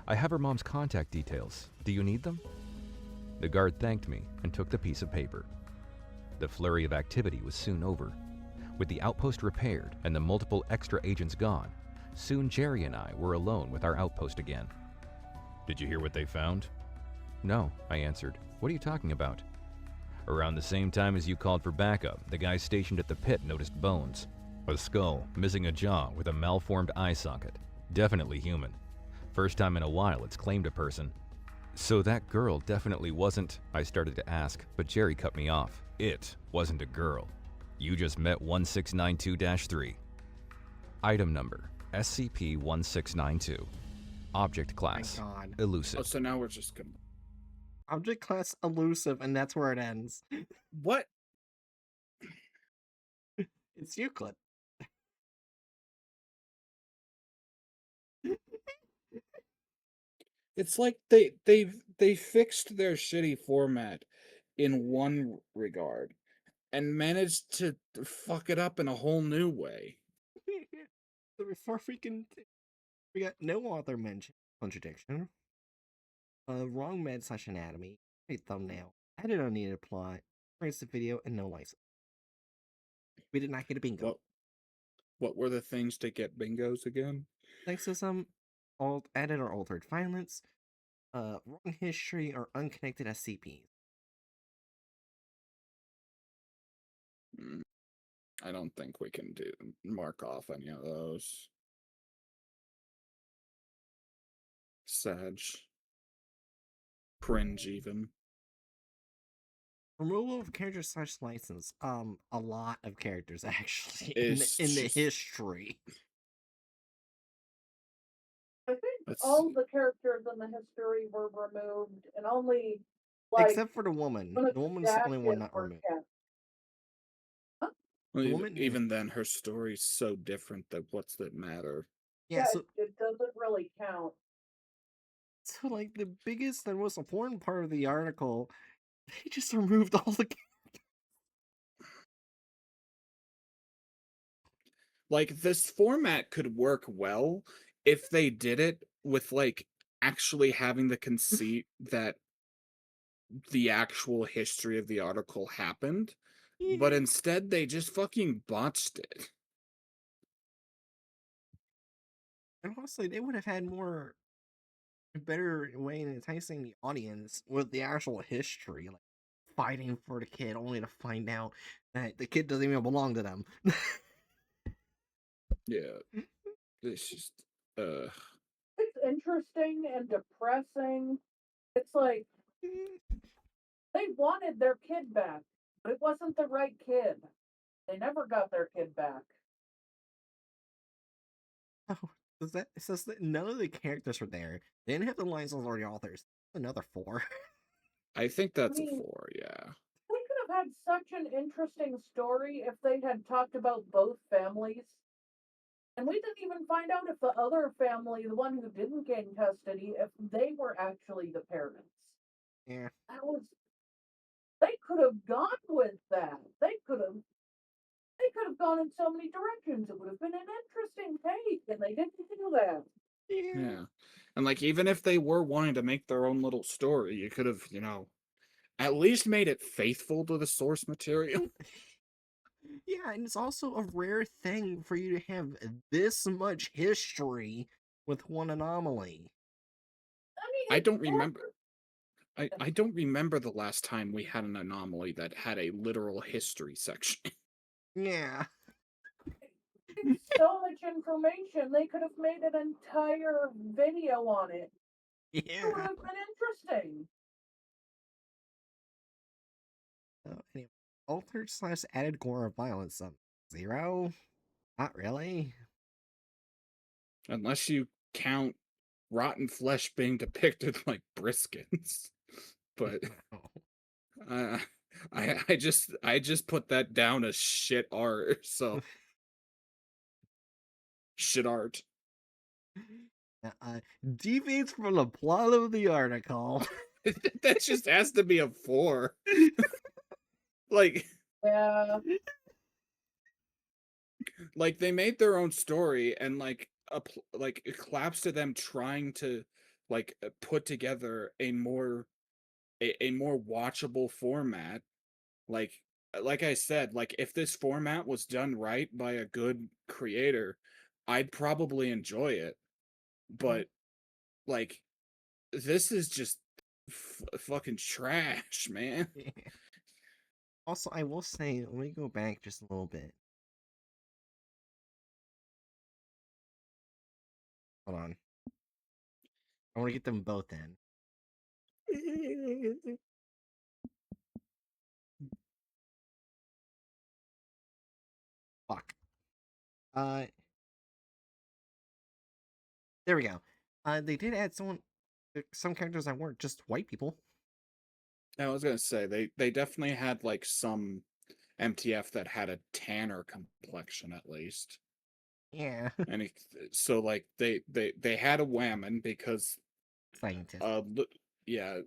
I have her mom's contact details. Do you need them? The guard thanked me and took the piece of paper. The flurry of activity was soon over. With the outpost repaired and the multiple extra agents gone, soon Jerry and I were alone with our outpost again. Did you hear what they found? No, I answered. What are you talking about? Around the same time as you called for backup, the guy stationed at the pit noticed bones. A skull, missing a jaw with a malformed eye socket. Definitely human. First time in a while it's claimed a person. So that girl definitely wasn't, I started to ask, but Jerry cut me off. It wasn't a girl. You just met 1692-3. Item number, SCP-1692. Object class, My God. Oh, elusive. so now we're just gonna... Object class elusive, and that's where it ends. What? It's Euclid. It's like they fixed their shitty format in one regard and managed to fuck it up in a whole new way. So before we got no author mention contradiction, wrong med/anatomy, great thumbnail, added unneeded plot, rights to video, and no license. We did not get a bingo. What were the things to get bingos again? Sexism, added or altered violence, wrong history, or unconnected SCPs. I don't think we can mark off any of those. Sag. Cringe even. Removal of character/license. A lot of characters actually It's in the just- history. I think Let's all see. the characters in the history were removed, and only like Except for the woman. one of The woman's the only one dashes not were removed. kept. Well, woman- even then, her story's so different that what's that matter? Yeah, so it doesn't really count. like the biggest and most important part of the article, they just removed all the Like, this format could work well if they did it with, like, actually having the conceit that the actual history of the article happened, but instead they just fucking botched it. And honestly, they would have had a better way in enticing the audience with the actual history, like fighting for the kid, only to find out that the kid doesn't even belong to them. Yeah. It's just, It's interesting and depressing. It's like they wanted their kid back, but it wasn't the right kid. They never got their kid back. Oh, it says that none of the characters were there. They didn't have the license or the authors. Another 4. I think that's I mean- a 4, yeah. They could have had such an interesting story if they had talked about both families. And we didn't even find out if the other family, the one who didn't gain custody, if they were actually the parents. Yeah. They could have gone with that. They could have gone in so many directions. It would have been an interesting take, and they didn't do that. Yeah. And, like, even if they were wanting to make their own little story, you could have, at least made it faithful to the source material. Yeah, and it's also a rare thing for you to have this much history with one anomaly. I mean, I it's don't more- remember. I don't remember the last time we had an anomaly that had a literal history section. Yeah. It's so much information. They could have made an entire video on it. It would Yeah. have been interesting. So, anyway, altered/added gore or violence. 0? Not really. Unless you count rotten flesh being depicted like briskets. But No. I just put that down as shit art, so shit art. Deviates from the plot of the article. That just has to be a 4. Like, Yeah. Like they made their own story, and like it claps to them trying to put together a more watchable format. Like like I said, like if this format was done right by a good creator, I'd probably enjoy it. Mhm. But like this is just fucking trash, man. Also, I will say, let me go back just a little bit. Hold on. I want to get them both in. Fuck. Uh, there we go. They did add some characters that weren't just white people. I was gonna say they definitely had like some MTF that had a tanner complexion at least. Yeah. And so like they had a whammon because Scientist. yeah,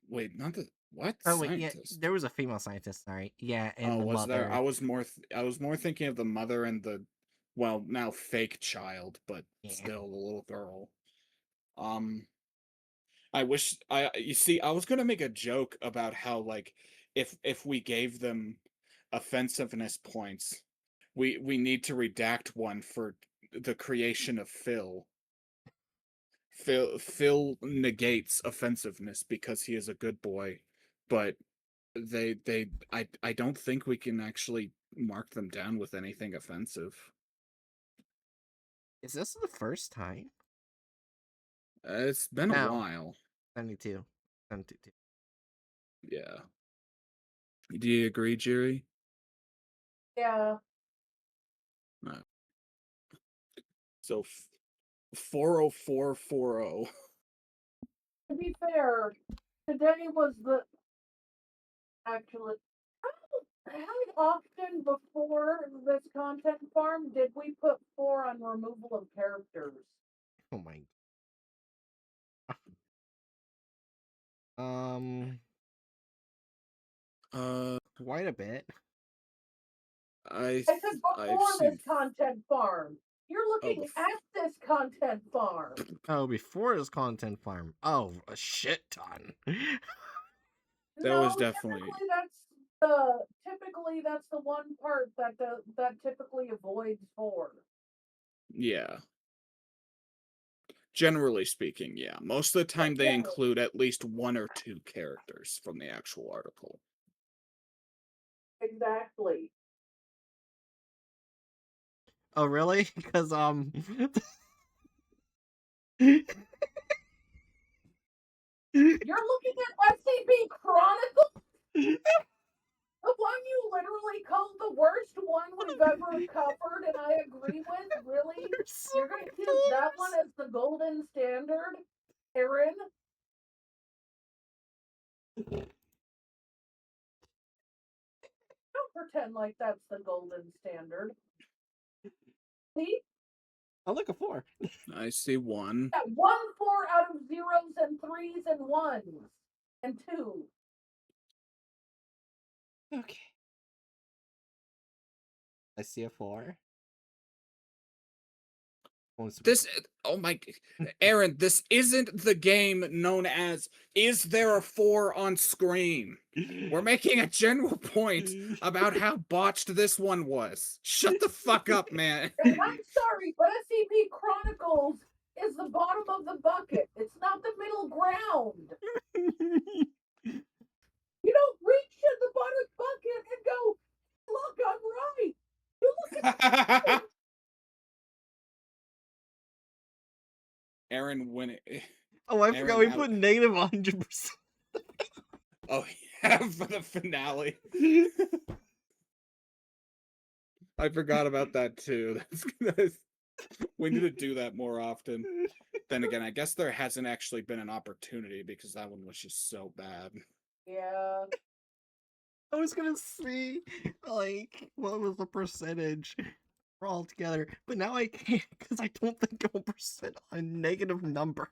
wait, not the what Oh wait, yeah, scientist? there was a female scientist. Sorry, yeah, Oh, and the was there? mother. I was more thinking of the mother and the well, now fake child, but Yeah, still the little girl. Um I wish I you see I was going to make a joke about how like if we gave them offensiveness points, we need to redact one for the creation of Phil. Phil negates offensiveness because he is a good boy, but I don't think we can actually mark them down with anything offensive. is this the first time? It's been a No, while. 72. 72. Yeah. Do you agree, Jerry? Yeah. No. So 40440. To be fair, today was the actually how often before this content farm did we put 4 on removal of characters? Oh my. Um, Uh quite a bit. I said I've before seen this content farm. You're oh looking at this content farm. Oh, before his content farm. Oh, a shit ton. there was No, definitely typically that's the one part that typically avoids 4. yeah. Generally speaking, yeah. Most of the time they Generally. include at least one or two characters from the actual article. Exactly. Oh, really? Because you're You're looking at SCP Chronicle, the one you literally called the worst one we've ever covered, and I agree with. Really, so you're gonna many use that one colors. as the golden standard, Aaron? Don't pretend like that's the golden standard. See? I like a 4. I see one. Yeah, 1 4 out of 0s and 3s and 1s and 2. Okay. I see a 4. This oh my Aaron, this isn't the game known as Is There a 4 on Screen? We're making a general point about how botched this one was. Shut the fuck up, man. And I'm sorry, but SCP Chronicles is the bottom of the bucket. It's not the middle ground. You don't reach in the bottom bucket and go, look, I'm right. You look at Aaron when it, Oh, I forgot Aaron we out. put negative 100%. Oh yeah, for the finale. I forgot about that too. That's we need to do that more often. Then again, I guess there hasn't actually been an opportunity because that one was just so bad. Yeah. I was gonna see, like, what was the percentage for all together, but now I can't because I don't think it'll percent a negative number.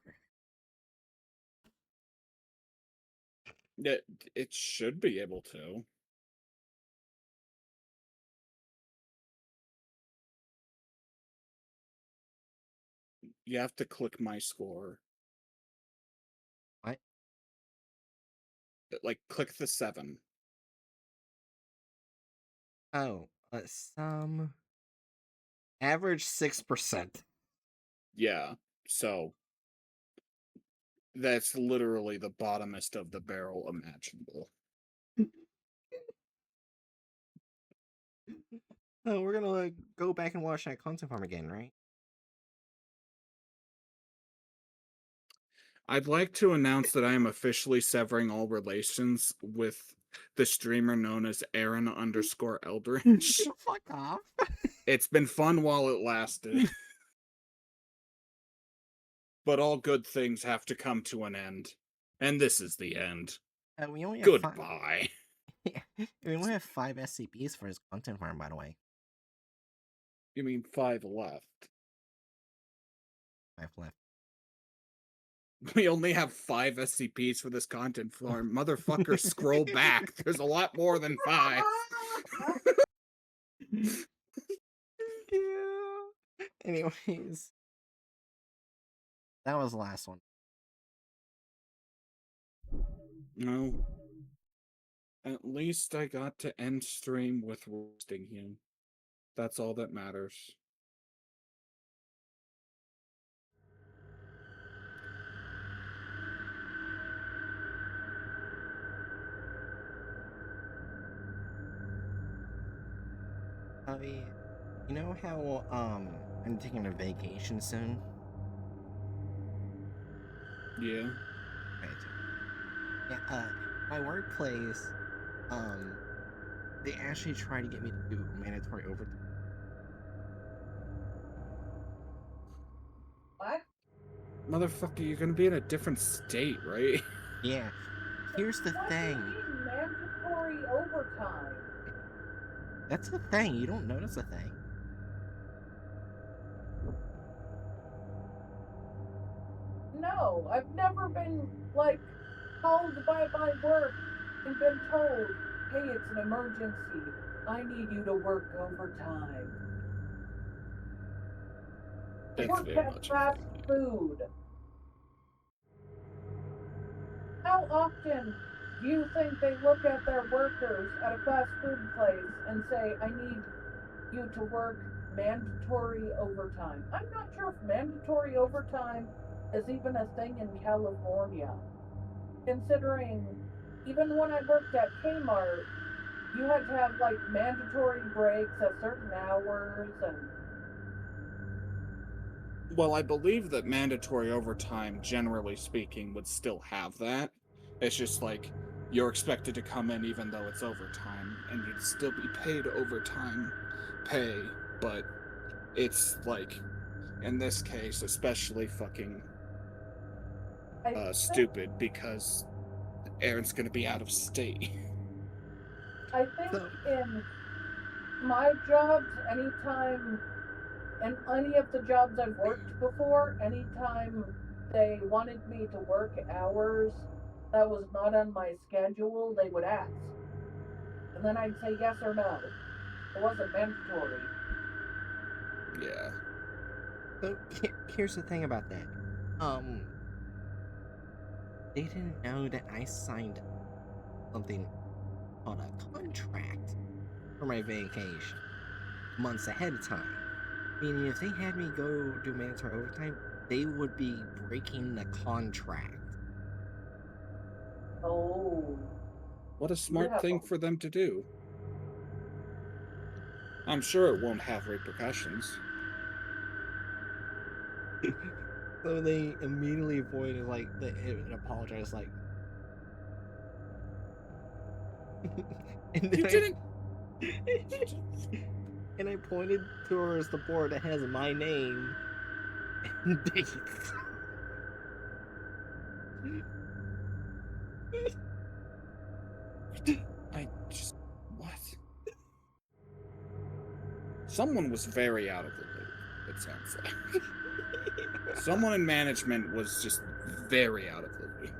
It should be able to. You have to click my score. What? Like, click the 7. Oh, some average 6%. Yeah, so that's literally the bottomest of the barrel imaginable. Oh, we're gonna go back and watch that content farm again, right? I'd like to announce that I am officially severing all relations with the streamer known as Aaron_Eldridge. Fuck off. It's been fun while it lasted. But all good things have to come to an end. And this is the end. We only have Goodbye. we only have 5 SCPs for his content farm, by the way. You mean 5 left? 5 left. We only have 5 SCPs for this content farm. Motherfucker, scroll back. There's a lot more than 5. Yeah. Anyways, that was the last one. No. At least I got to end stream with roasting you. That's all that matters. You know how I'm taking a vacation soon? Yeah. Right. Yeah, my workplace, they actually try to get me to do mandatory overtime. What? Motherfucker, you're gonna be in a different state, right? Yeah. Here's the What do you thing. mean mandatory overtime? That's the thing. You don't notice a thing. No, I've never been, like, called by my work and been told, hey, it's an emergency. I need you to work overtime. I That's work very at much a fast thing. food. How often do you think they look at their workers at a fast food place and say, I need you to work mandatory overtime? I'm not sure if mandatory overtime is even a thing in California, considering even when I worked at Kmart, you had to have like mandatory breaks at certain hours and Well, I believe that mandatory overtime, generally speaking, would still have that. It's just like you're expected to come in even though it's overtime, and you'd still be paid overtime pay, but it's like, in this case, especially fucking I think stupid because Aaron's gonna be out of state. I think So, in my jobs, anytime and any of the jobs I've worked before, anytime they wanted me to work hours that was not on my schedule, they would ask. And then I'd say yes or no. It wasn't mandatory. Yeah. so here's the thing about that. They didn't know that I signed something called a contract for my vacation months ahead of time. Meaning, if they had me go do mandatory overtime, they would be breaking the contract. Oh, What a you smart have thing for them to do. I'm sure it won't have repercussions. So they immediately avoided, like, and apologized, like. and then You didn't. and I pointed towards the board that has my name and dates. I just. What? Someone was very out of the loop, it sounds like. Someone in management was just very out of the loop.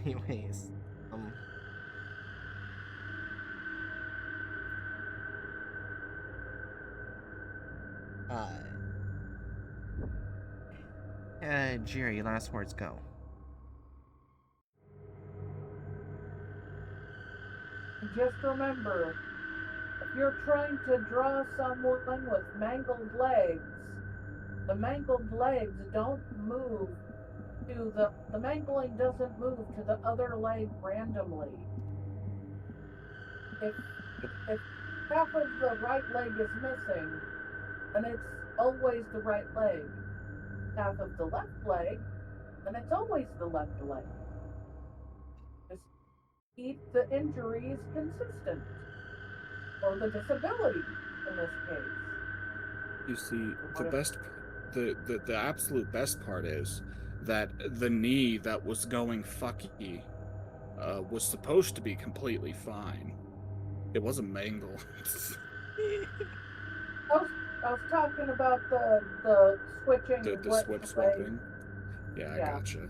Anyways, Jerry, last words go. Just remember, if you're trying to draw someone with mangled legs, the mangled legs don't move to the mangling doesn't move to the other leg randomly. If half of the right leg is missing, then it's always the right leg. Half of the left leg, then it's always the left leg. Just keep the injuries consistent. Or the disability in this case. You see, the absolute best part is that the knee that was going fucky was supposed to be completely fine. It wasn't mangled. I was talking about the switching the leg. swapping. Yeah, I Yeah. gotcha.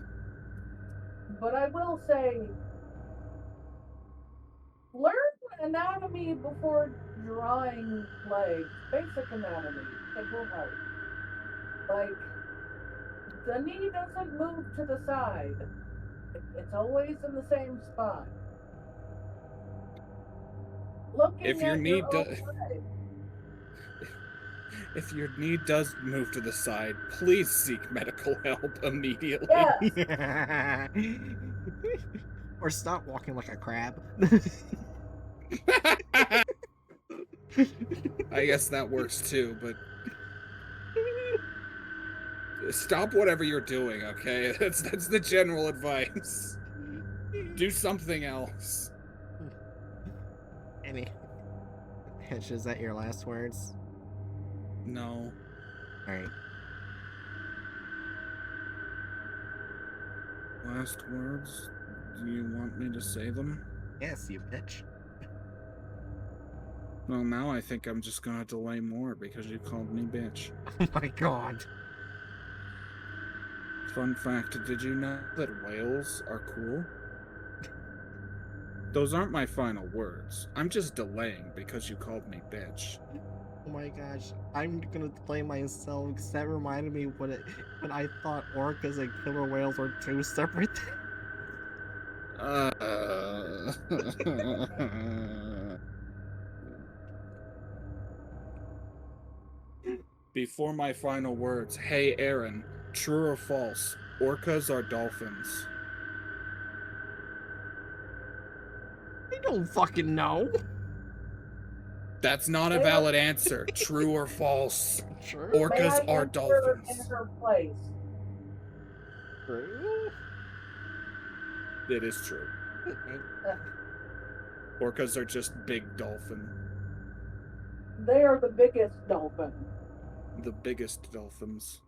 But I will say, learn anatomy before drawing legs. Basic anatomy. It will help. Like, the knee doesn't move to the side. It's always in the same spot. Looking If your at knee your own does, leg. if your knee does move to the side, please seek medical help immediately. Yes. Or stop walking like a crab. I guess that works too, but stop whatever you're doing, okay? That's the general advice. Do something else. Any Hitch, is that your last words? No. Alright. Last words? Do you want me to say them? Yes, you bitch. Well, now I think I'm just gonna delay more because you called me bitch. Oh my god. Fun fact, did you know that whales are cool? Those aren't my final words. I'm just delaying because you called me bitch. Oh my gosh. I'm gonna play myself because that reminded me when I thought orcas and killer whales were two separate things. Before my final words, hey Aaron, true or false? Orcas are dolphins. I don't fucking know. That's not a valid answer. True or false? True. Orcas May I are answer dolphins. in her place? True. It is true. Orcas are just big dolphin. They are the biggest dolphin. The biggest dolphins.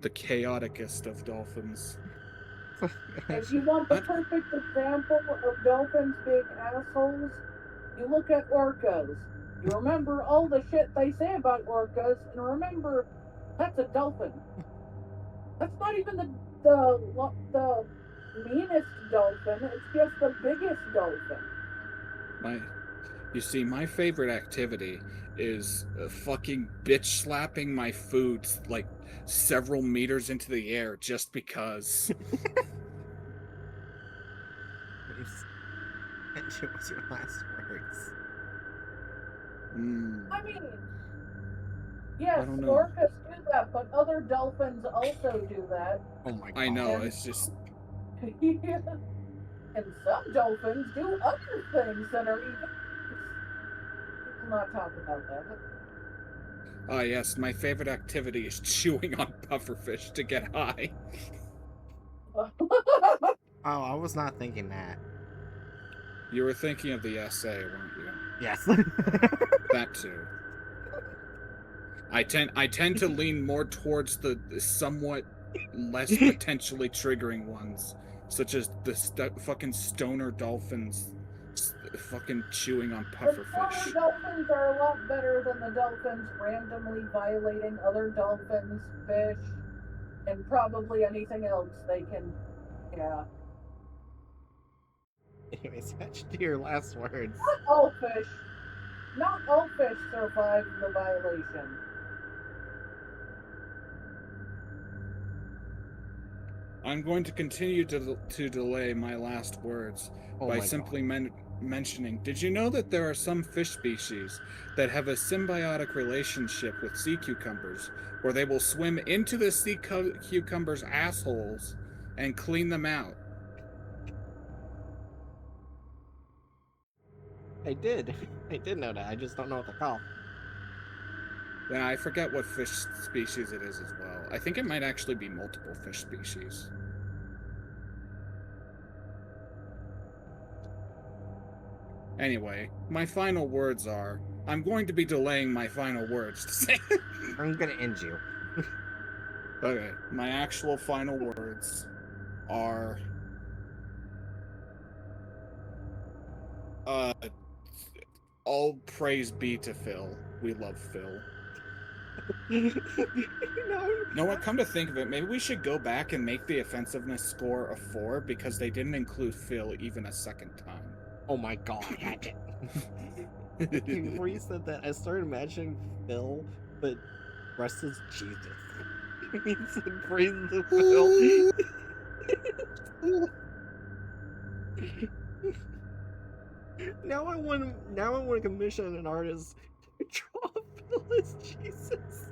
The chaoticest of dolphins. If you want the perfect example of dolphins being assholes, you look at orcas. You remember all the shit they say about orcas, and remember, that's a dolphin. That's not even the meanest dolphin. It's just the biggest dolphin. You see, my favorite activity is fucking bitch slapping my food like several meters into the air just because. What was your last words? I mean, yes, I don't know. orcas do that, but other dolphins also do that. Oh my god. I know, it's just. And some dolphins do other things that are even. We'll not talk about that. Ah, yes, my favorite activity is chewing on pufferfish to get high. Oh, I was not thinking that. You were thinking of the essay, weren't you? Yes. That too. I tend to lean more towards the somewhat less potentially triggering ones, such as the fucking stoner dolphins fucking chewing on The pufferfish. stoner dolphins are a lot better than the dolphins randomly violating other dolphins, fish, and probably anything else they can. Yeah. Anyways, Hatch, do your last words. Not all fish survive the violation. I'm going to continue to delay my last words Oh by my simply god. mentioning, did you know that there are some fish species that have a symbiotic relationship with sea cucumbers, where they will swim into the sea cucumbers' assholes and clean them out? I did. I did know that. I just don't know what they're called. Yeah, I forget what fish species it is as well. I think it might actually be multiple fish species. Anyway, my final words are, I'm going to be delaying my final words to say. I'm gonna end you. Okay, my actual final words are, uh, all praise be to Phil. We love Phil. No. You know what? Come to think of it, maybe we should go back and make the offensiveness score a 4 because they didn't include Phil even a second time. Oh my god, Hatchet. Before you said that, I started imagining Phil, but rest is Jesus. He said, praise the Phil. Now I want to commission an artist to draw Phil as Jesus.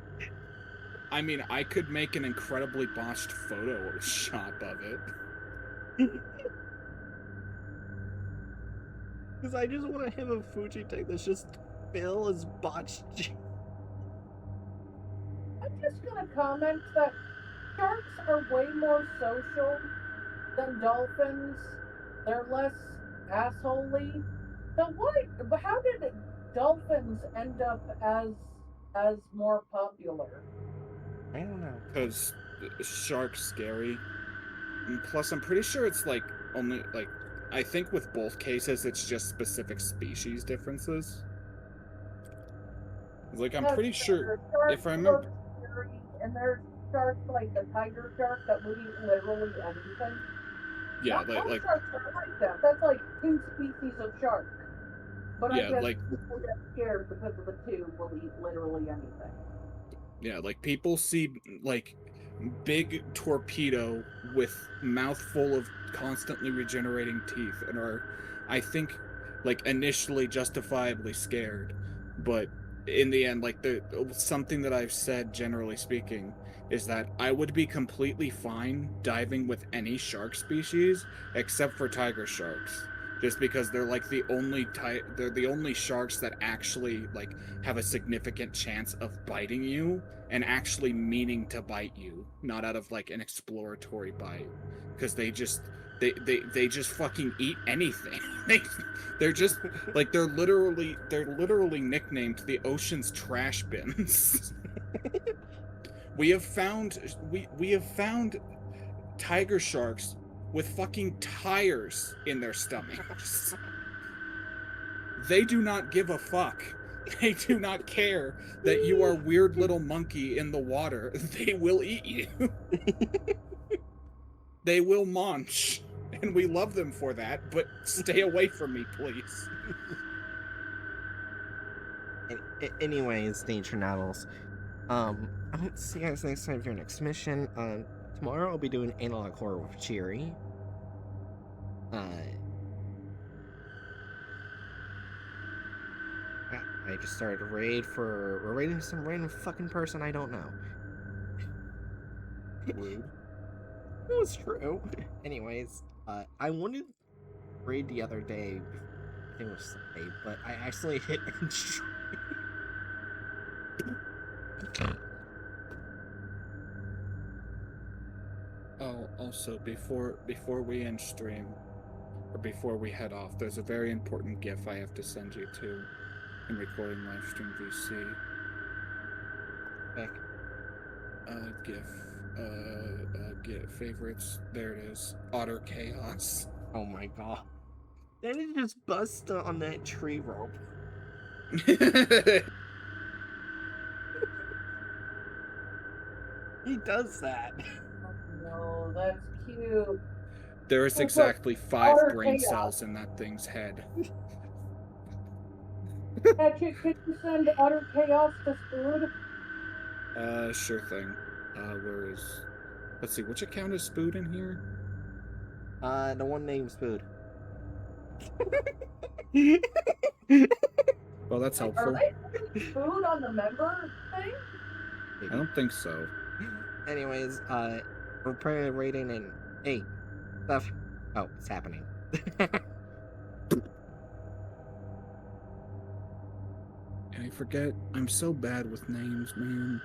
I mean, I could make an incredibly botched Photoshop of it. Because I just want to have a Fuji tag that's just Phil as botched Jesus. I'm just gonna comment that sharks are way more social than dolphins. They're less assholey. So what? How did dolphins end up as more popular? I don't know. Because shark's scary. And plus, I'm pretty sure it's like only like I think with both cases it's just specific species differences. Like I'm pretty sure if I remember. Scary, and there's sharks like the tiger shark that will eat literally anything. Yeah, Not all like sharks are like that. That's like 2 species of shark. But yeah, I guess like people get scared because of the 2 will eat literally anything. yeah, like people see like big torpedo with mouth full of constantly regenerating teeth and are, I think, like initially justifiably scared, but in the end, like the something that I've said generally speaking is that I would be completely fine diving with any shark species except for tiger sharks, just because they're like they're the only sharks that actually like have a significant chance of biting you and actually meaning to bite you, not out of like an exploratory bite, because they just fucking eat anything. They're just like they're literally nicknamed the ocean's trash bins. we have found tiger sharks with fucking tires in their stomachs. They do not give a fuck. They do not care that you are a weird little monkey in the water. They will eat you. They will munch. And we love them for that, but stay away from me, please. Anyways, Nature Novels. I hope to see you guys next time for your next mission. Tomorrow I'll be doing Analog Horror with Cheery. I just started a raid we're raiding some random fucking person I don't know. Rude. It was true. Anyways, I wanted to raid the other day, I think it was Sunday, but I actually hit end stream. Oh, also, before we end stream, or before we head off, there's a very important GIF I have to send you to in recording livestream VC. Back. GIF favorites. There it is. Otter Chaos. Oh my god. Then it just bust on that tree rope. He does that. Oh, no, that's cute. There is exactly 5 brain cells in that thing's head. Hatchet, could you send Utter Chaos to food? Sure thing. Where is... Let's see, which account is Spood in here? The one named Spood. Well, that's Are helpful. they putting food on the member thing? I don't think so. Anyways, we're probably rating in 8. Stuff. Oh, it's happening. And I forget, I'm so bad with names, man.